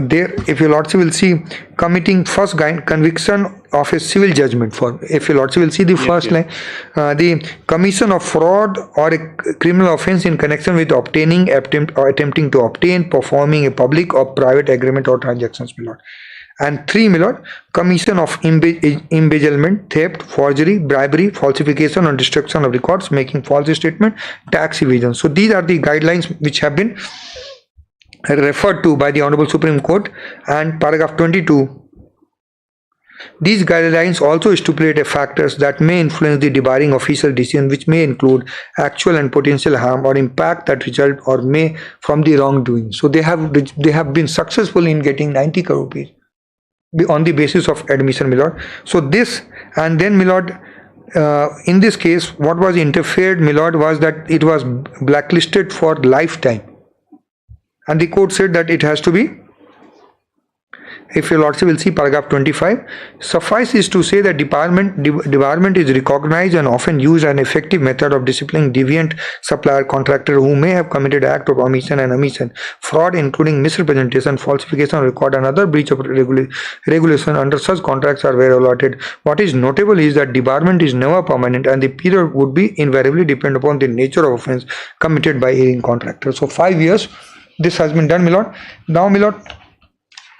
there, if Your Lordship will see, committing first conviction of a civil judgment for, if Your Lordship will see the first line, the commission of fraud or a criminal offence in connection with obtaining, attempting to obtain, performing a public or private agreement or transactions, my lord. And 3, my lord, commission of embezzlement, theft, forgery, bribery, falsification or destruction of records, making false statement, tax evasion. So these are the guidelines which have been referred to by the Honorable Supreme Court. And paragraph 22, these guidelines also stipulate factors that may influence the debarring official decision, which may include actual and potential harm or impact that result or may from the wrongdoing. So they have been successful in getting 90 crore rupees on the basis of admission, my lord. So this, and then, my lord, in this case what was interfered, my lord, was that it was blacklisted for lifetime. And the court said that it has to be, if Your Lordship will see paragraph 25, suffice is to say that debarment is recognized and often used an effective method of disciplining deviant supplier contractor who may have committed act of omission and omission, fraud including misrepresentation, falsification of record and other breach of regulation under such contracts are where allotted. What is notable is that debarment is never permanent and the period would be invariably depend upon the nature of offence committed by erring contractor. So 5 years this has been done, my lord. Now, my lord,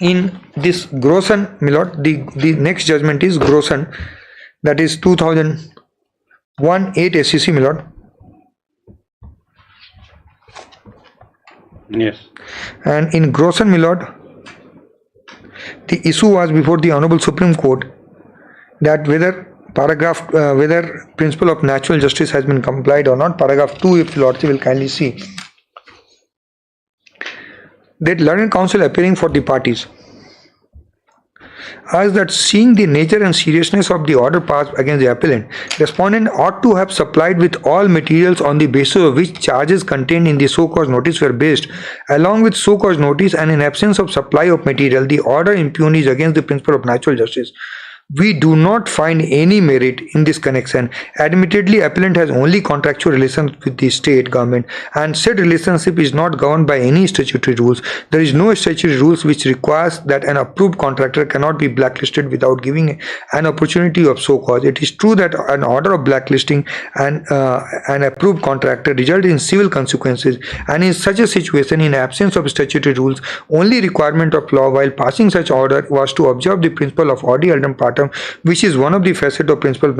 in this Grosson, my lord, the next judgment is Grosson, that is 2001 8 SEC, my lord. Yes. And in Grosson, my lord, the issue was before the Honorable Supreme Court that whether principle of natural justice has been complied or not. Paragraph 2, if Your Lordship will kindly see, that learned counsel appearing for the parties as that seeing the nature and seriousness of the order passed against the appellant, respondent ought to have supplied with all materials on the basis of which charges contained in the so-called notice were based. Along with so-called notice and in absence of supply of material, the order impugned against the principle of natural justice. We do not find any merit in this connection. Admittedly, appellant has only contractual relations with the state government, and said relationship is not governed by any statutory rules. There is no statutory rules which requires that an approved contractor cannot be blacklisted without giving an opportunity of so cause. It is true that an order of blacklisting and an approved contractor result in civil consequences, and in such a situation, in absence of statutory rules, only requirement of law while passing such order was to observe the principle of audi alteram partem, which is one of the facets of principle.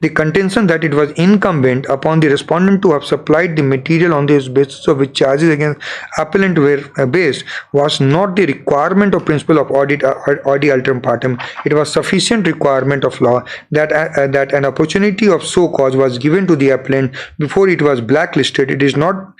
The contention that it was incumbent upon the respondent to have supplied the material on the basis of which charges against appellant were based was not the requirement of principle of audi alteram partem. It was sufficient requirement of law that an opportunity of so cause was given to the appellant before it was blacklisted. It is not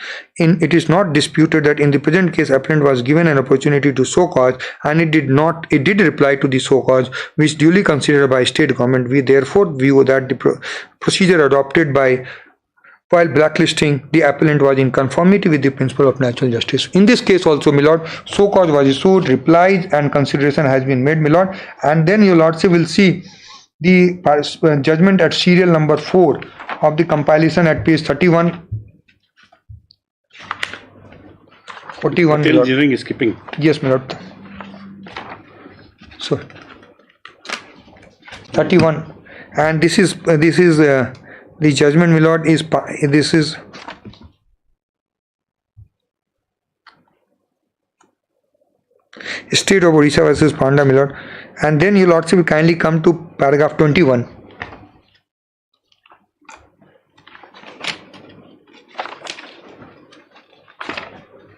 disputed that in the present case appellant was given an opportunity to so cause, and it did reply to the so cause which duly considered by state government. We therefore view that the procedure adopted while blacklisting the appellant was in conformity with the principle of natural justice. In this case also, my lord, so cause was issued, replies and consideration has been made, my lord, and then your lordship will see the judgment at serial number 4 of the compilation at page 31. 41. Engineering is skipping. Yes, my lord. So 31, and this is The judgment, my lord, is this is State of Odisha versus Panda, my lord. And then your lordship will kindly come to paragraph 21.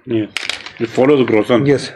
Yes. We follow the Grosson. Yes.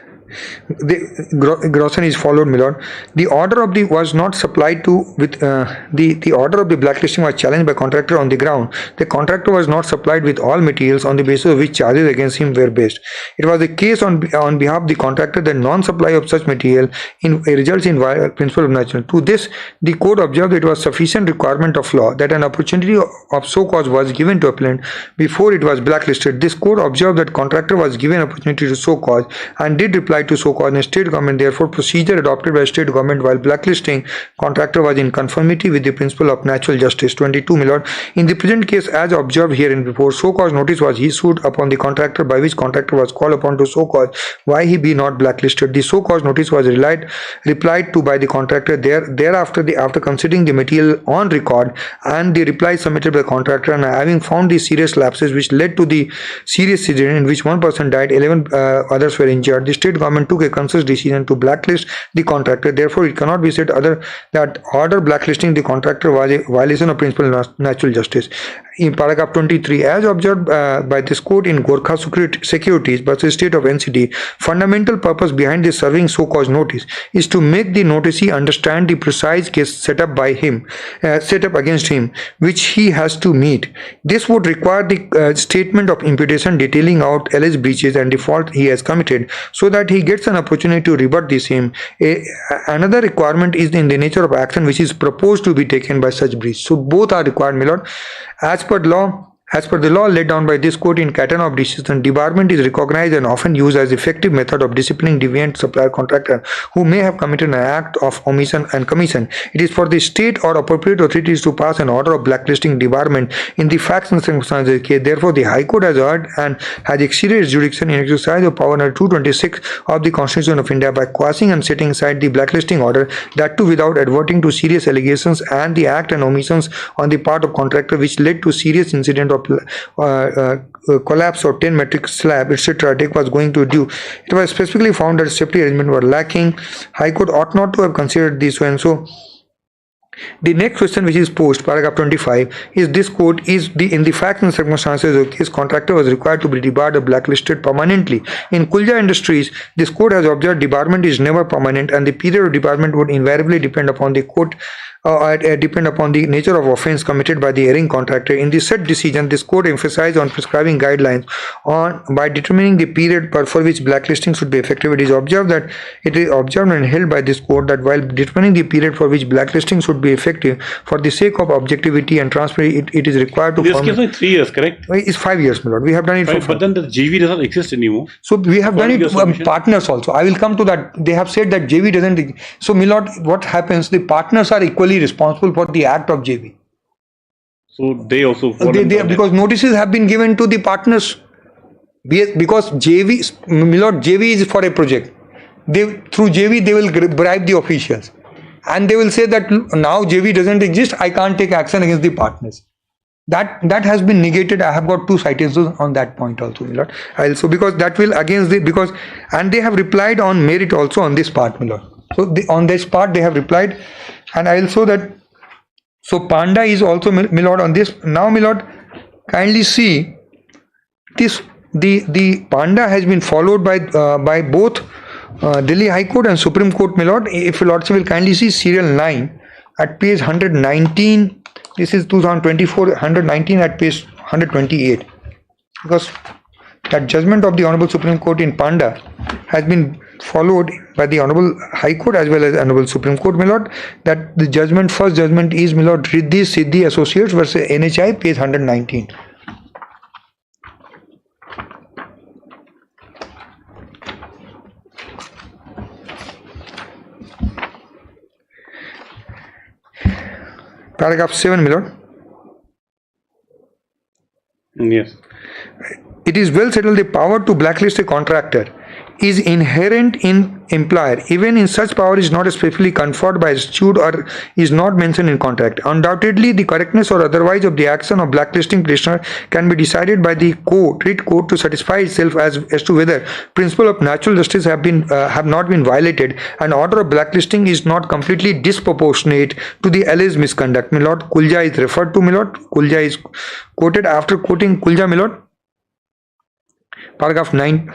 The Grosson is followed, my lord. The order of the was not supplied to with the order of the blacklisting was challenged by contractor on the ground. The contractor was not supplied with all materials on the basis of which charges against him were based. It was the case on behalf of the contractor that non-supply of such material results in principle of natural. To this, the court observed it was sufficient requirement of law that an opportunity of so cause was given to appellant before it was blacklisted. This court observed that contractor was given opportunity to so cause and did reply to so cause in state government. Therefore, procedure adopted by state government while blacklisting contractor was in conformity with the principle of natural justice. 22, my lord. In the present case, as observed herein before, so cause notice was issued upon the contractor by which contractor was called upon to so cause why he be not blacklisted. The so cause notice was replied to by the contractor. Thereafter, after considering the material on record and the reply submitted by the contractor and having found the serious lapses which led to the serious incident in which one person died, 11 others were injured, the state government took a conscious decision to blacklist the contractor. Therefore, it cannot be said other that order blacklisting the contractor was a violation of principle of natural justice. In paragraph 23, as observed by this court in Gorkha Securities versus State of NCD, fundamental purpose behind the serving so-called notice is to make the noticee understand the precise case set up against him, which he has to meet. This would require the statement of imputation detailing out alleged breaches and default he has committed, so that he gets an opportunity to rebut the same. Another requirement is in the nature of action which is proposed to be taken by such breach. So both are required, my lord. As per the law laid down by this court in Catena of Decision, debarment is recognized and often used as effective method of disciplining deviant supplier contractor who may have committed an act of omission and commission. It is for the state or appropriate authorities to pass an order of blacklisting debarment in the facts and circumstances of the case. Therefore, the High Court has heard and has exceeded its jurisdiction in exercise of power under 226 of the Constitution of India by quashing and setting aside the blacklisting order, that too without adverting to serious allegations and the act and omissions on the part of contractor which led to serious incident of collapse of 10 metric slab, etc. Deck was going to do. It was specifically found that safety arrangements were lacking. High Court ought not to have considered this one. So the next question which is posed, paragraph 25, is this court in the facts and circumstances of case contractor was required to be debarred or blacklisted permanently. In Kulja Industries, this court has observed debarment is never permanent and the period of debarment would invariably depend upon the court depend upon the nature of offence committed by the erring contractor. In the said decision, this court emphasized on prescribing guidelines by determining the period for which blacklisting should be effective. It is observed and held by this court that while determining the period for which blacklisting should be effective, for the sake of objectivity and transparency, it is required to. This case is 3 years, correct? It's 5 years, my lord. We have done it for. But then the JV does not exist anymore. So we have done it partners also. I will come to that. They have said that JV doesn't. So, my lord, what happens? The partners are equally responsible for the act of JV. So they also because notices have been given to the partners. Because JV, my lord, JV is for a project. Through JV they will bribe the officials, and they will say that now JV doesn't exist. I can't take action against the partners. That has been negated. I have got 2 citations on that point also, my lord. Also because that will against the and they have replied on merit also on this part, my lord. So on this part they have replied, and I also that. So Panda is also, my lord, on this. Now, my lord, kindly see this. The Panda has been followed by both Delhi High Court and Supreme Court, my lord. If your lordship will kindly see serial 9 at page 119. This is 2024, 119 at page 128. Because that judgment of the Honorable Supreme Court in Panda has been followed by the Honorable High Court as well as Honorable Supreme Court, my lord. That the first judgment is, my lord, Riddhi Siddhi Associates versus NHI, page 119. Paragraph 7, my lord. Yes. It is well settled the power to blacklist a contractor is inherent in employer, even in such power is not specifically conferred by statute or is not mentioned in contract. Undoubtedly, the correctness or otherwise of the action of blacklisting petitioner can be decided by the writ court to satisfy itself as to whether principle of natural justice have not been violated, and order of blacklisting is not completely disproportionate to the alleged misconduct. My lord, Kulja is referred to, my lord. Kulja is quoted. After quoting Kulja, my lord, paragraph 9.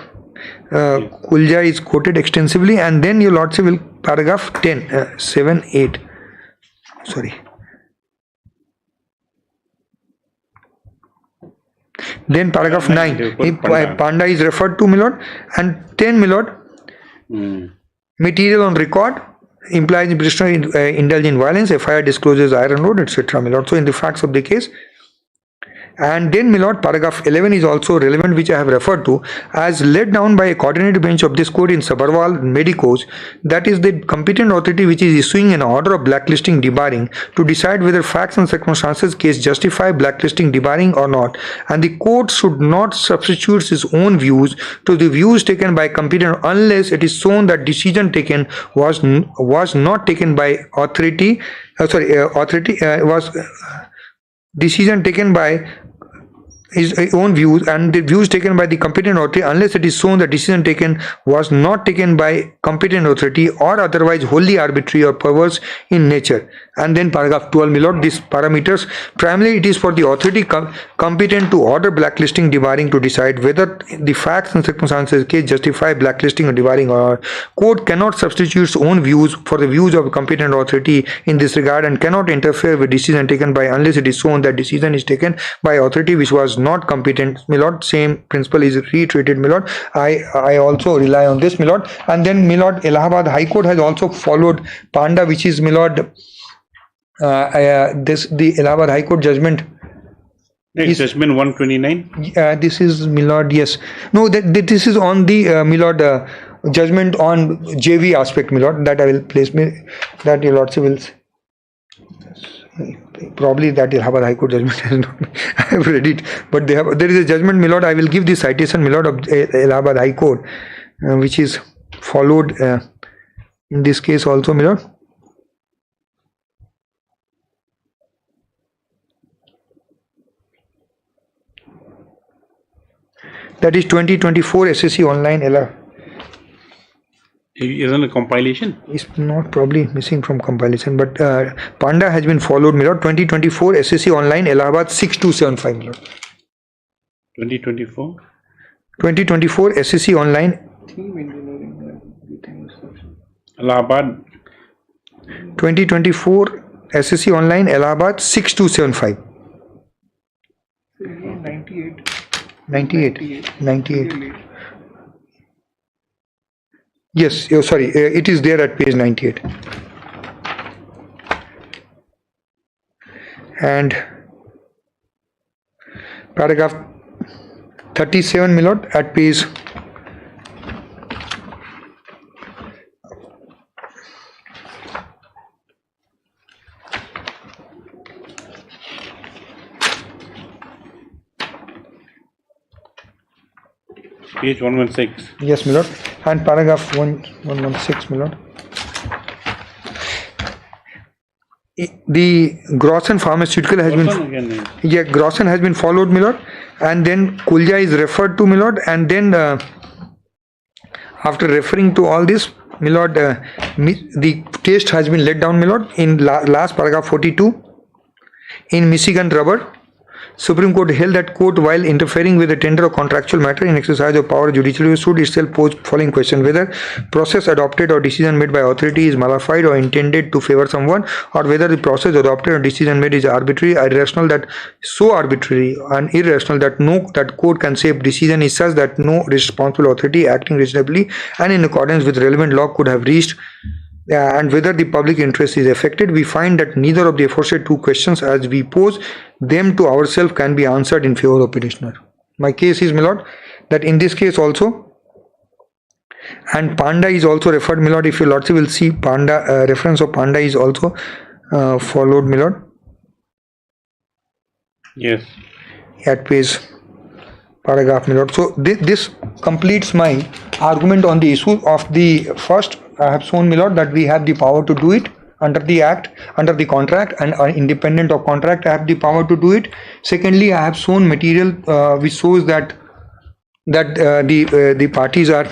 Kulja is quoted extensively, and then your lordship will paragraph 10, 7, 8. Sorry. Then paragraph 9. Panda is referred to, my lord, and 10, my lord. Material on record implies the petitioner indulge in violence. FIR discloses iron road, etc. My lord. So in the facts of the case. And then, my lord, paragraph 11 is also relevant, which I have referred to as laid down by a coordinated bench of this court in Sabarwal Medicos. That is the competent authority which is issuing an order of blacklisting debarring to decide whether facts and circumstances case justify blacklisting debarring or not. And the court should not substitute its own views to the views taken by competent unless it is shown that decision taken was not taken by authority. Was decision taken by his own views and the views taken by the competent authority unless it is shown that decision taken was not taken by competent authority or otherwise wholly arbitrary or perverse in nature. And then paragraph 12, my lord, these parameters, primarily it is for the authority competent to order blacklisting debarring to decide whether the facts and circumstances case justify blacklisting or debarring, or court cannot substitute its own views for the views of a competent authority in this regard and cannot interfere with decision taken by unless it is shown that decision is taken by authority which was not competent. My lord, same principle is reiterated, my lord. I also rely on this, my lord. And then, my lord, Allahabad High Court has also followed Panda, which is, my lord, the Allahabad High Court judgment. Next judgment 129. This is, my lord, yes. No, this is on the my lord judgment on JV aspect, my lord. That I will place that your lordship will. Probably that Allahabad High Court judgment has not. I have read it, but there is a judgment, my lord. I will give the citation, my lord, of Allahabad High Court, which is followed in this case also, my lord. That is 2024 SSC online LR. Isn't a compilation? It's not probably missing from compilation, but Panda has been followed, my lord. 2024 SSC online Allahabad 6275, my lord. 2024? 2024 SSC online Allahabad. 2024 SSC online Allahabad 6275. 98. Yes, oh, sorry, it is there at page 98. And paragraph 37, my lord, at page page 116. Yes, my lord. And paragraph 116, my lord. The Grosson pharmaceutical has been, yeah, Grosson has been followed, my lord. And then Kulja is referred to, my lord. And then after referring to all this, my lord, the test has been let down, my lord, in last paragraph 42. In Michigan Rubber, Supreme Court held that court, while interfering with the tender of contractual matter in exercise of power judiciary, should itself pose following question: whether process adopted or decision made by authority is modified or intended to favor someone, or whether the process adopted or decision made is arbitrary, irrational, that so arbitrary and irrational that court can say decision is such that no responsible authority acting reasonably and in accordance with relevant law could have reached, and whether the public interest is affected. We find that neither of the aforesaid two questions, as we pose them to ourselves, can be answered in favor of petitioner. My case is, my lord, that in this case also, and Panda is also referred, my lord. If your lordship will see, Panda reference of Panda is also followed, my lord. Yes. At page paragraph, my lord. So this completes my argument on the issue of the first, I have shown, my lord, that we have the power to do it under the act, under the contract, and independent of contract, I have the power to do it. Secondly, I have shown material which shows that the parties are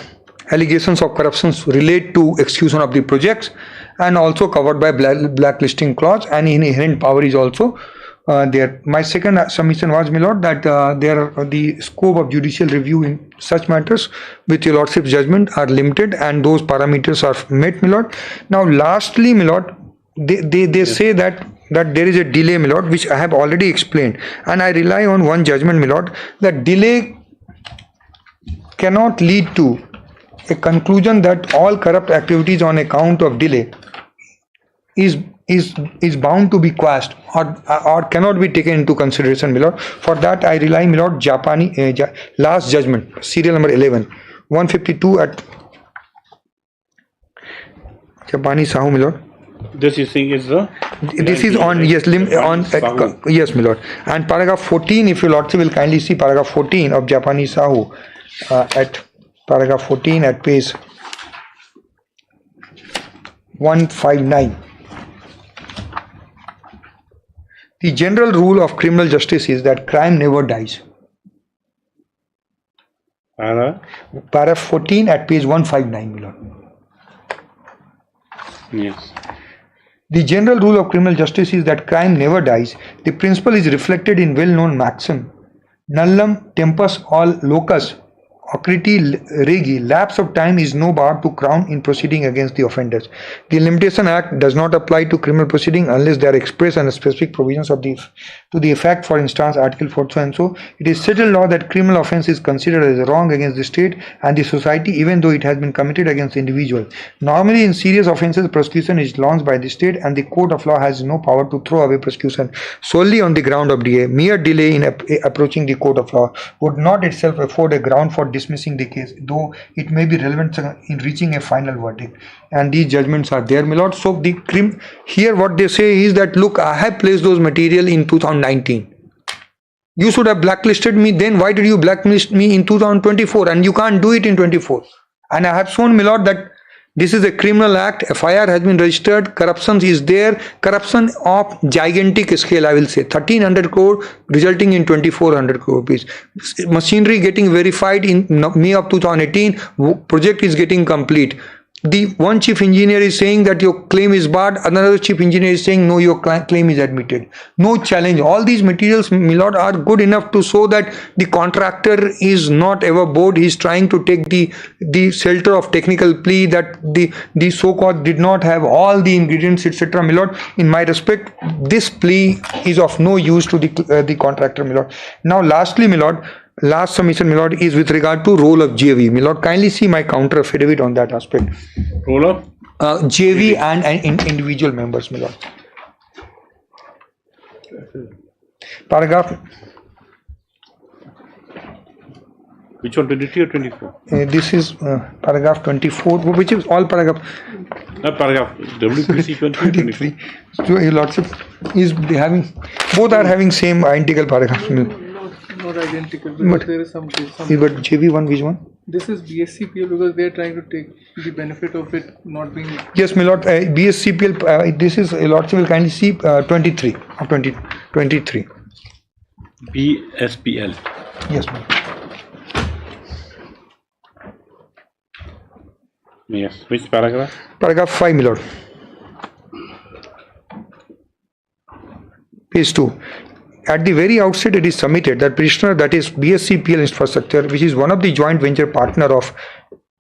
allegations of corruptions relate to execution of the projects, and also covered by blacklisting clause, and inherent power is also there. My second submission was, my lord, that the scope of judicial review in such matters with your lordship's judgment are limited, and those parameters are met, my lord. Now lastly, my lord, they say that there is a delay, my lord, which I have already explained, and I rely on one judgment, my lord, that delay cannot lead to a conclusion that all corrupt activities on account of delay is bound to be quashed or cannot be taken into consideration, my lord. For that I rely, my lord, last judgment, serial number 11, 152 at Japani Sahu, my lord. This you think is the? This is on, yes, yes, my lord. And paragraph 14, if your lordship will kindly see paragraph 14 of Japani Sahu, at paragraph 14 at page 159. The general rule of criminal justice is that crime never dies. Paragraph 14 at page 159, my lord. Yes. The general rule of criminal justice is that crime never dies. The principle is reflected in well-known maxim: nullum tempus all locus ocriti regi. Lapse of time is no bar to crown in proceeding against the offenders. The Limitation Act does not apply to criminal proceeding unless there are express and specific provisions to the effect. For instance, Article 4 so and so. It is settled law that criminal offence is considered as a wrong against the state and the society, even though it has been committed against individual. Normally, in serious offences, prosecution is launched by the state, and the court of law has no power to throw away prosecution solely on the ground of delay. Mere delay in approaching the court of law would not itself afford a ground for dismissing the case, though it may be relevant in reaching a final verdict. And these judgments are there, my lord. So here what they say is that, look, I have placed those material in 2019. You should have blacklisted me then. Why did you blacklist me in 2024? And you can't do it in 24. And I have shown, my lord, that this is a criminal act. FIR has been registered. Corruption is there. Corruption of gigantic scale, I will say. 1300 crore resulting in 2400 crore rupees. Machinery getting verified in May of 2018. Project is getting complete. The one chief engineer is saying that your claim is barred. Another chief engineer is saying no, your claim is admitted. No challenge. All these materials, my lord, are good enough to show that the contractor is not ever bored. He is trying to take the shelter of technical plea, that the so-called did not have all the ingredients, etc. My lord, in my respect, this plea is of no use to the contractor, my lord. Now, lastly, my lord, last submission, my lord, is with regard to role of JV. My lord, kindly see my counter affidavit on that aspect. Role of? JV and individual members, my lord. Paragraph. Which one, 23 or 24? This is paragraph 24, which is all paragraph. Paragraph WPC 23. So your lordship is having, both are having same identical paragraphs. Not identical, because there is some. But JV one, which one? This is BSCPL, because they are trying to take the benefit of it not being. Yes, my lord. BSCPL. This is your lordship will kindly see 23 of 2023. BSPL. Yes, ma'am. Yes. Which paragraph? Paragraph 5, my lord. Page 2. At the very outset, it is submitted that petitioner, that is BSCPL Infrastructure, which is one of the joint venture partner of,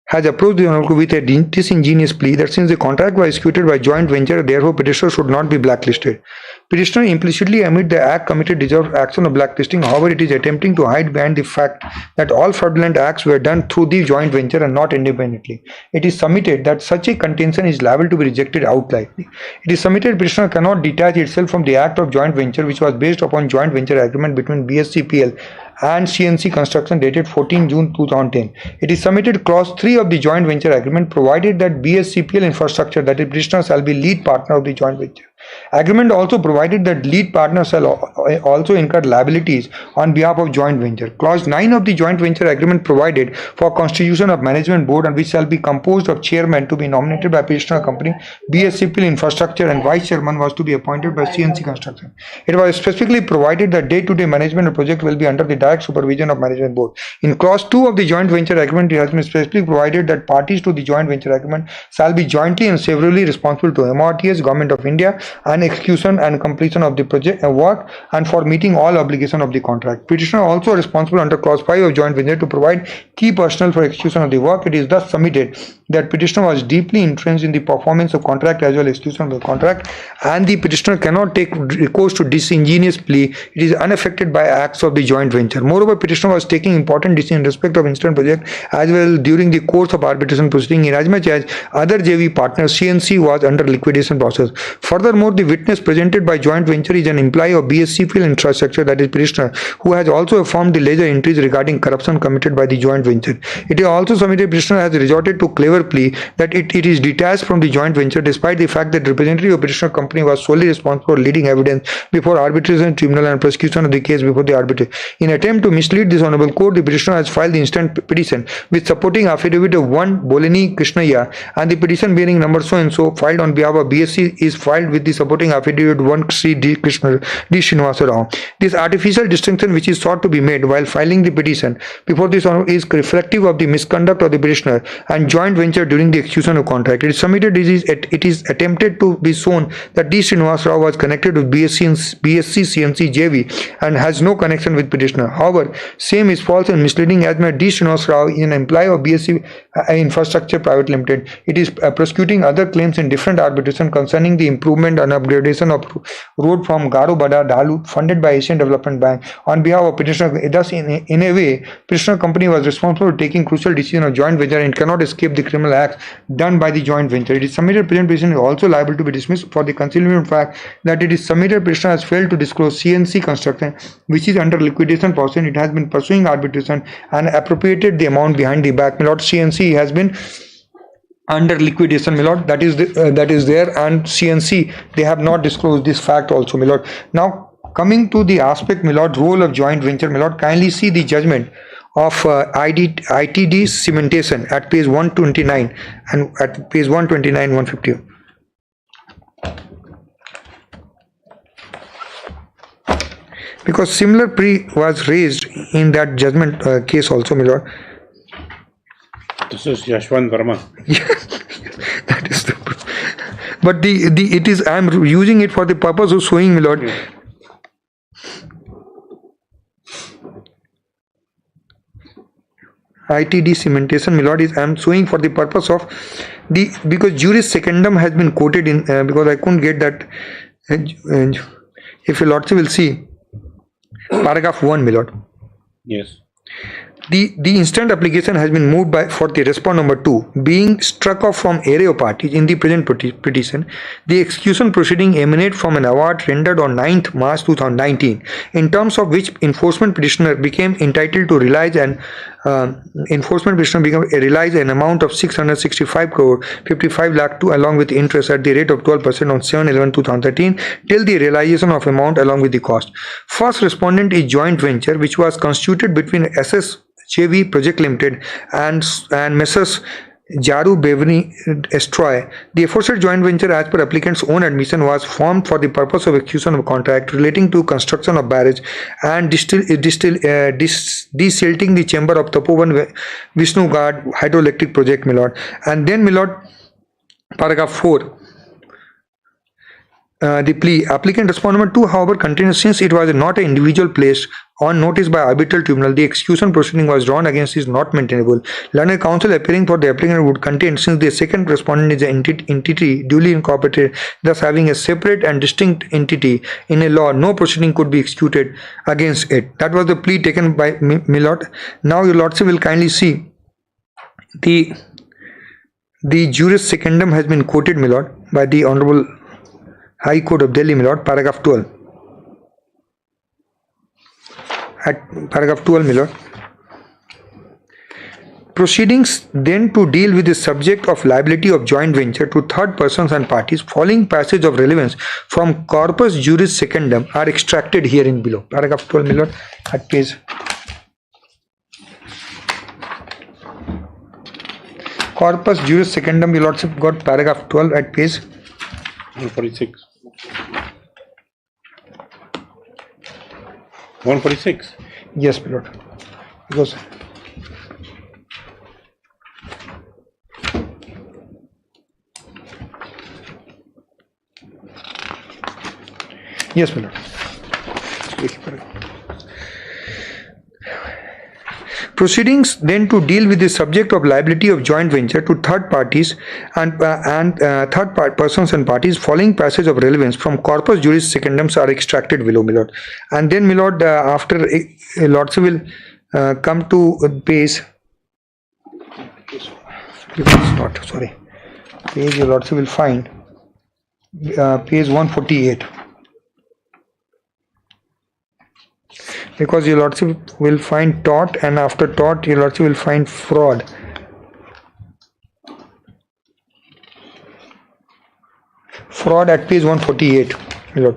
has approached the Honorable with a disingenuous plea that since the contract was executed by joint venture, therefore petitioner should not be blacklisted. Petitioner implicitly amid the act committed deserves action of blacklisting. However, it is attempting to hide behind the fact that all fraudulent acts were done through the joint venture and not independently. It is submitted that such a contention is liable to be rejected outrightly. It is submitted petitioner cannot detach itself from the act of joint venture, which was based upon joint venture agreement between BSCPL and CNC Construction dated 14 June 2010. It is submitted clause 3 of the joint venture agreement provided that BSCPL Infrastructure, that is petitioner, shall be lead partner of the joint venture. Agreement also provided that lead partner shall also incur liabilities on behalf of joint venture. Clause 9 of the joint venture agreement provided for constitution of management board, and which shall be composed of chairman to be nominated by petitioner company, BS Civil Infrastructure, and vice chairman was to be appointed by CNC Construction. It was specifically provided that day-to-day management of project will be under the direct supervision of management board. In clause 2 of the joint venture agreement, it has been specifically provided that parties to the joint venture agreement shall be jointly and severally responsible to MRTS, Government of India, and execution and completion of the project work, and for meeting all obligations of the contract. Petitioner also responsible under clause 5 of joint venture to provide key personnel for execution of the work. It is thus submitted that petitioner was deeply entrenched in the performance of contract as well as execution of the contract, and the petitioner cannot take recourse to disingenuous plea. It is unaffected by acts of the joint venture. Moreover, petitioner was taking important decisions in respect of instant project as well during the course of arbitration proceeding, in as much as other JV partners CNC was under liquidation process. Furthermore, the witness presented by joint venture is an employee of BSC Field Infrastructure, that is petitioner, who has also affirmed the ledger entries regarding corruption committed by the joint venture. It is also submitted petitioner has resorted to clever plea that it is detached from the joint venture, despite the fact that representative of petitioner company was solely responsible for leading evidence before arbitration tribunal and prosecution of the case before the arbitrator. In attempt to mislead this honorable court, the petitioner has filed the instant petition with supporting affidavit of 1 Bolini Krishnaya, and the petition bearing number so and so filed on behalf of BSC is filed with the supporting affidavit 1 Sri D. Srinivasa Rao. This artificial distinction which is sought to be made while filing the petition before this is reflective of the misconduct of the petitioner and joint venture during the execution of contract. It is submitted, it is attempted to be shown that D. Srinivasa Rao was connected with BSC CNC JV and has no connection with petitioner. However, same is false and misleading, as my D. Srinivasa Rao is an employee of BSC Infrastructure Private Limited. It is prosecuting other claims in different arbitration concerning the improvement and upgradation of road from Garo Bada Dalu funded by Asian Development Bank on behalf of petitioner. Thus, in a way, petitioner company was responsible for taking crucial decision of joint venture and cannot escape the criminal acts done by the joint venture. It is submitted present petition is also liable to be dismissed for the concealment fact that it is submitted petitioner has failed to disclose CNC Construction, which is under liquidation process. It has been pursuing arbitration and appropriated the amount behind the back. My lord, CNC has been under liquidation, my lord. That is there, and CNC they have not disclosed this fact also, my lord. Now coming to the aspect, my lord, role of joint venture, my lord, kindly see the judgment of ITD cementation at page 129 and at page 129 150. Because similar plea was raised in that judgment case also, my lord. This is Yashwant Verma. That is the. But it is, I am using it for the purpose of showing, my lord. ITD cementation, my lord, is I am showing for the purpose of the, because juris secundum has been quoted in because I couldn't get that. If your lordship will see paragraph 1, my lord. Yes. The instant application has been moved by for the respondent number 2 being struck off from array of parties in the present petition. The execution proceeding emanate from an award rendered on 9th March 2019, in terms of which enforcement petitioner became entitled to realize an an amount of 665 crore 55 lakh to along with interest at the rate of 12% on 7/11/2013 till the realization of amount along with the cost. First respondent is joint venture which was constituted between SS JV Project Limited and Messrs. Jaru Bevani Estroy. The aforesaid joint venture, as per applicant's own admission, was formed for the purpose of execution of a contract relating to construction of barrage and desilting the chamber of Tapovan Vishnu Ghat hydroelectric project, my lord. And then, my lord, paragraph 4. The plea applicant respondent number 2, however, continues since it was not an individual placed on notice by arbitral tribunal, the execution proceeding was drawn against is not maintainable. Learned counsel appearing for the applicant would contend, since the second respondent is an entity duly incorporated, thus having a separate and distinct entity in a law, no proceeding could be executed against it. That was the plea taken by my lord. Now your lordship will kindly see the juris secundum has been quoted, my lord, by the Honorable High Court of Delhi, my lord, paragraph 12. At paragraph 12, my lord. Proceedings then to deal with the subject of liability of joint venture to third persons and parties following passage of relevance from corpus juris secundum are extracted herein below. Paragraph 12, my lord, at page. Corpus juris secundum, your lordship got paragraph 12 at page 146. 146. Yes, my lord. Because yes, my lord. Proceedings then to deal with the subject of liability of joint venture to third parties and persons and parties following passage of relevance from corpus juris secundums are extracted below, my lord. And then, my lord, after lordship will come to page. Not sorry. Page your lordship will find page 148. Because your lordship will find tort, and after tort your lordship will find fraud. Fraud at page 148, my lord.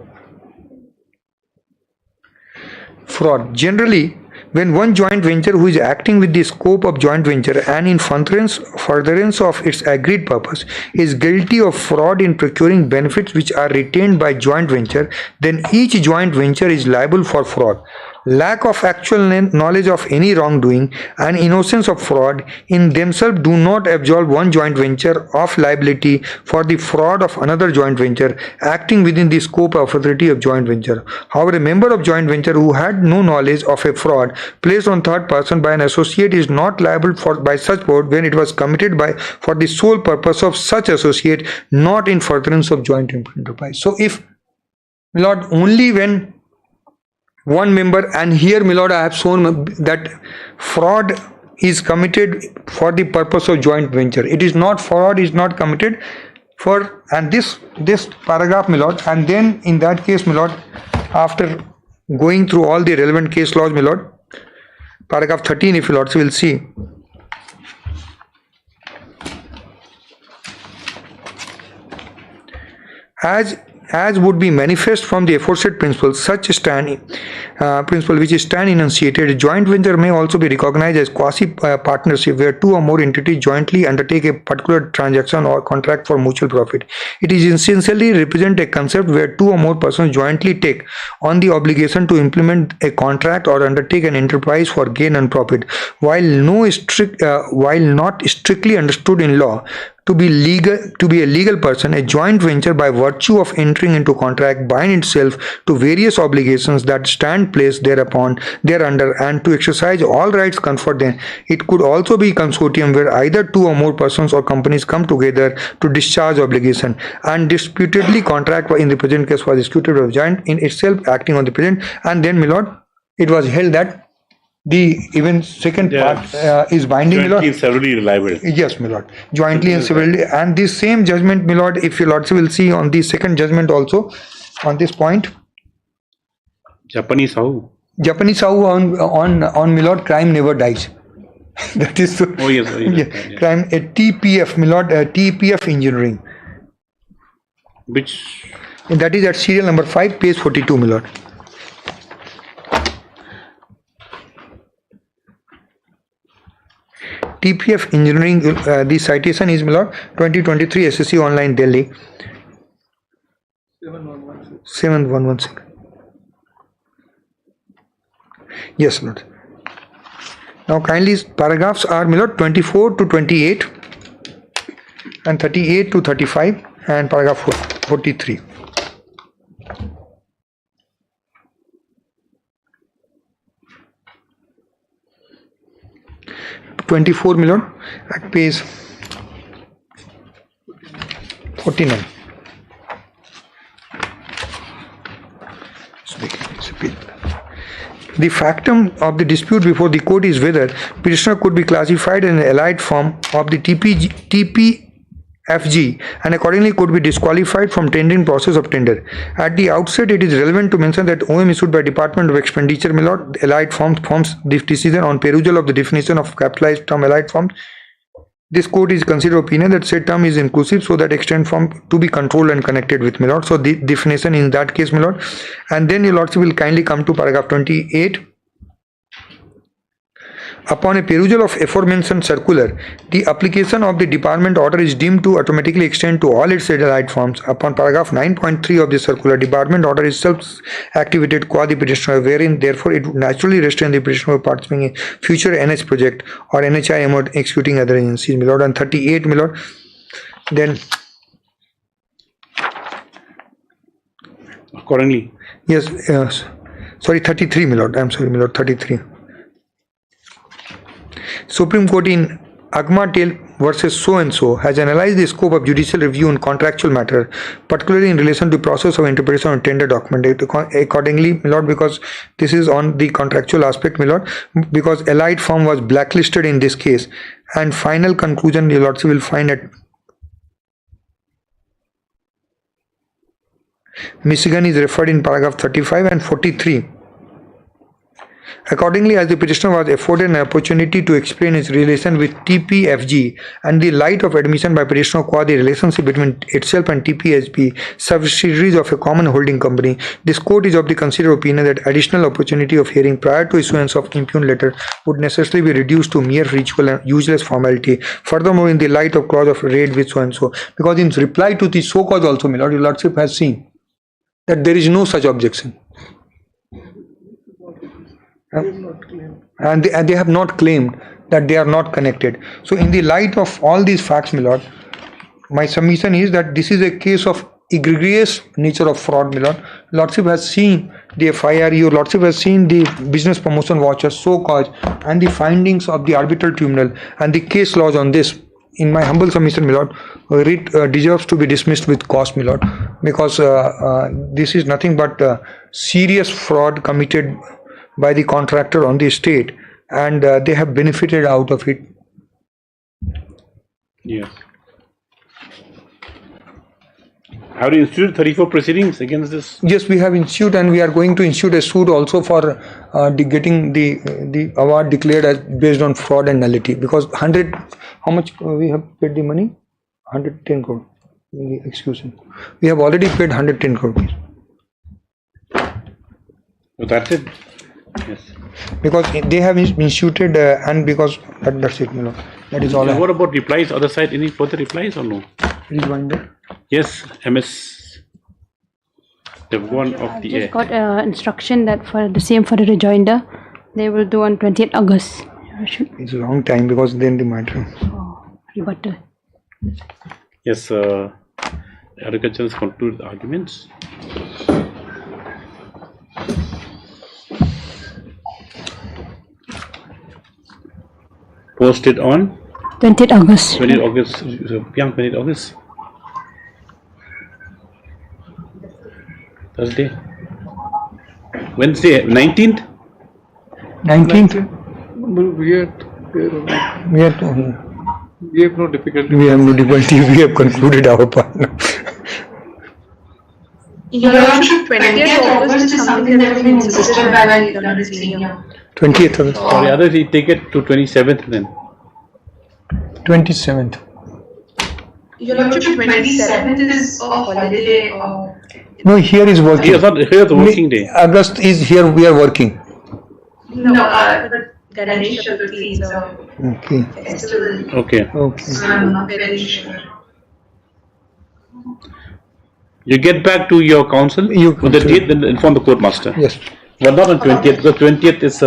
Fraud. Generally, when one joint venture who is acting with the scope of joint venture and in furtherance of its agreed purpose is guilty of fraud in procuring benefits which are retained by joint venture, then each joint venture is liable for fraud. Lack of actual knowledge of any wrongdoing and innocence of fraud in themselves do not absolve one joint venture of liability for the fraud of another joint venture acting within the scope of authority of joint venture. However, a member of joint venture who had no knowledge of a fraud placed on third person by an associate is not liable by such fraud when it was committed for the sole purpose of such associate, not in furtherance of joint enterprise. So if, my lord, only when one member, and here, my lord, I have shown that fraud is committed for the purpose of joint venture. It is not fraud is not committed for, and this paragraph, my lord, and then in that case, my lord, after going through all the relevant case laws, my lord, paragraph 13, if you lords will see. As would be manifest from the aforesaid principle, such principle which is enunciated, a joint venture may also be recognized as quasi-partnership where two or more entities jointly undertake a particular transaction or contract for mutual profit. It is essentially represent a concept where two or more persons jointly take on the obligation to implement a contract or undertake an enterprise for gain and profit. While not strictly understood in law to be a legal person, a joint venture by virtue of entering into contract bind itself to various obligations that stand placed thereunder, and to exercise all rights conferred them. It could also be consortium where either two or more persons or companies come together to discharge obligation. And disputedly contract in the present case was executed of joint in itself acting on the present, and then, my lord, it was held that the even second part is binding, jointly and severally liable. Yes, my lord. Jointly and severally, and this same judgment, my lord, if your lords will see on the second judgment also on this point. Japanese how? on my lord, crime never dies. That is so. Oh yes. Crime a TPF, my lord, TPF engineering. Which? That is at serial number 5, page 42, my lord. TPF engineering, the citation is, my lord, 2023 SSC online Delhi 7116. Yes, lord. Now kindly, paragraphs are, my lord, 24 to 28 and 38 to 35 and paragraph 43. 24, my lord, at page 49. The factum of the dispute before the court is whether petitioner could be classified in an allied form of the TP FG and accordingly could be disqualified from tendering process of tender. At the outset, it is relevant to mention that OM issued by Department of Expenditure, my lord, allied forms this decision on perusal of the definition of capitalized term allied forms. This court is considered opinion that said term is inclusive, so that extend form to be controlled and connected with, my lord. So the definition in that case, my lord. And then your lordship will kindly come to paragraph 28. Upon a perusal of aforementioned circular, the application of the department order is deemed to automatically extend to all its allied forms. Upon paragraph 9.3 of the circular, department order is self-activated qua the petitioner, wherein therefore it would naturally restrain the petitioner from participating in future NH project or NHIM or executing other agencies, my lord. And 38, my lord. Then accordingly. Yes, sorry, 33, my lord. I'm sorry, my lord, 33. Supreme Court in Agma Tail versus so and so has analyzed the scope of judicial review on contractual matter, particularly in relation to process of interpretation of tender document. Accordingly, my lord, because this is on the contractual aspect, my lord, because allied form was blacklisted in this case, and final conclusion, your lordship will find at Michigan is referred in paragraph 35 and 43. Accordingly, as the petitioner was afforded an opportunity to explain his relation with TPFG and the light of admission by petitioner qua the relationship between itself and TPSB, subsidiaries of a common holding company, this court is of the considered opinion that additional opportunity of hearing prior to issuance of impugned letter would necessarily be reduced to mere ritual and useless formality. Furthermore, in the light of clause of raid with so and so, because in reply to the so cause also, my lord, your lordship has seen that there is no such objection. And they have not claimed that they are not connected. So in the light of all these facts, my lord, my submission is that this is a case of egregious nature of fraud, my lord. Lordship has seen the FIR, your lordship has seen the business promotion voucher, so cause, and the findings of the arbitral tribunal and the case laws on this. In my humble submission, my lord, it deserves to be dismissed with cause, my lord, because this is nothing but serious fraud committed by the contractor on the state, and they have benefited out of it. Yes. Have you instituted 34 proceedings against this? Yes, we have instituted, and we are going to institute a suit also for getting the award declared as based on fraud and nullity, because 100, how much we have paid the money? 110 crore. Excuse me. We have already paid 110 crore. So that's it. Yes. Because they have instituted and because that's it, you know. That is all. What about replies? Other side, any further replies or no? Rejoinder? Yes, MS. The one of the just got instruction that for the same for the rejoinder, they will do on 20th August. It's a long time because then the matter. Rebuttal. Yes, Agriculture has concluded the arguments. Posted on 20th August. 20th August. 20th August. Thursday. Wednesday, 19th? 19th? We have no difficulty. We have no difficulty. We have concluded our part. Your Lordship, 20th August is something that has been insisted by the senior. 20th August. Sorry, others we take it to 27th then. 27th. Your Lordship, 27th is a holiday. No, here is working. Here is the working day. August is here, we are working. No, the Ganesh Chaturthi is a Okay. festival. Okay. Okay. I'm not very sure. You get back to your counsel with the date, then inform the court master. Yes. But not on 20th, because 20th is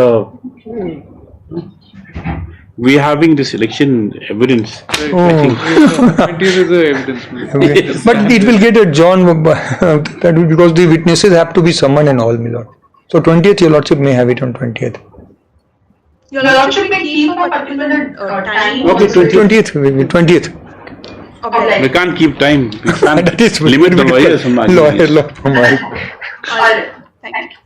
we are having this election evidence. I think. 20th is the evidence. Yes. But it will get adjourned that will, because the witnesses have to be summoned and all, my lord. So 20th, your lordship may have it on 20th. Your Lordship may keep a particular time. Okay, 20th will be 20th. We can't keep time. We can't That is limit the lawyers from lawyer from my. Alright, thank you.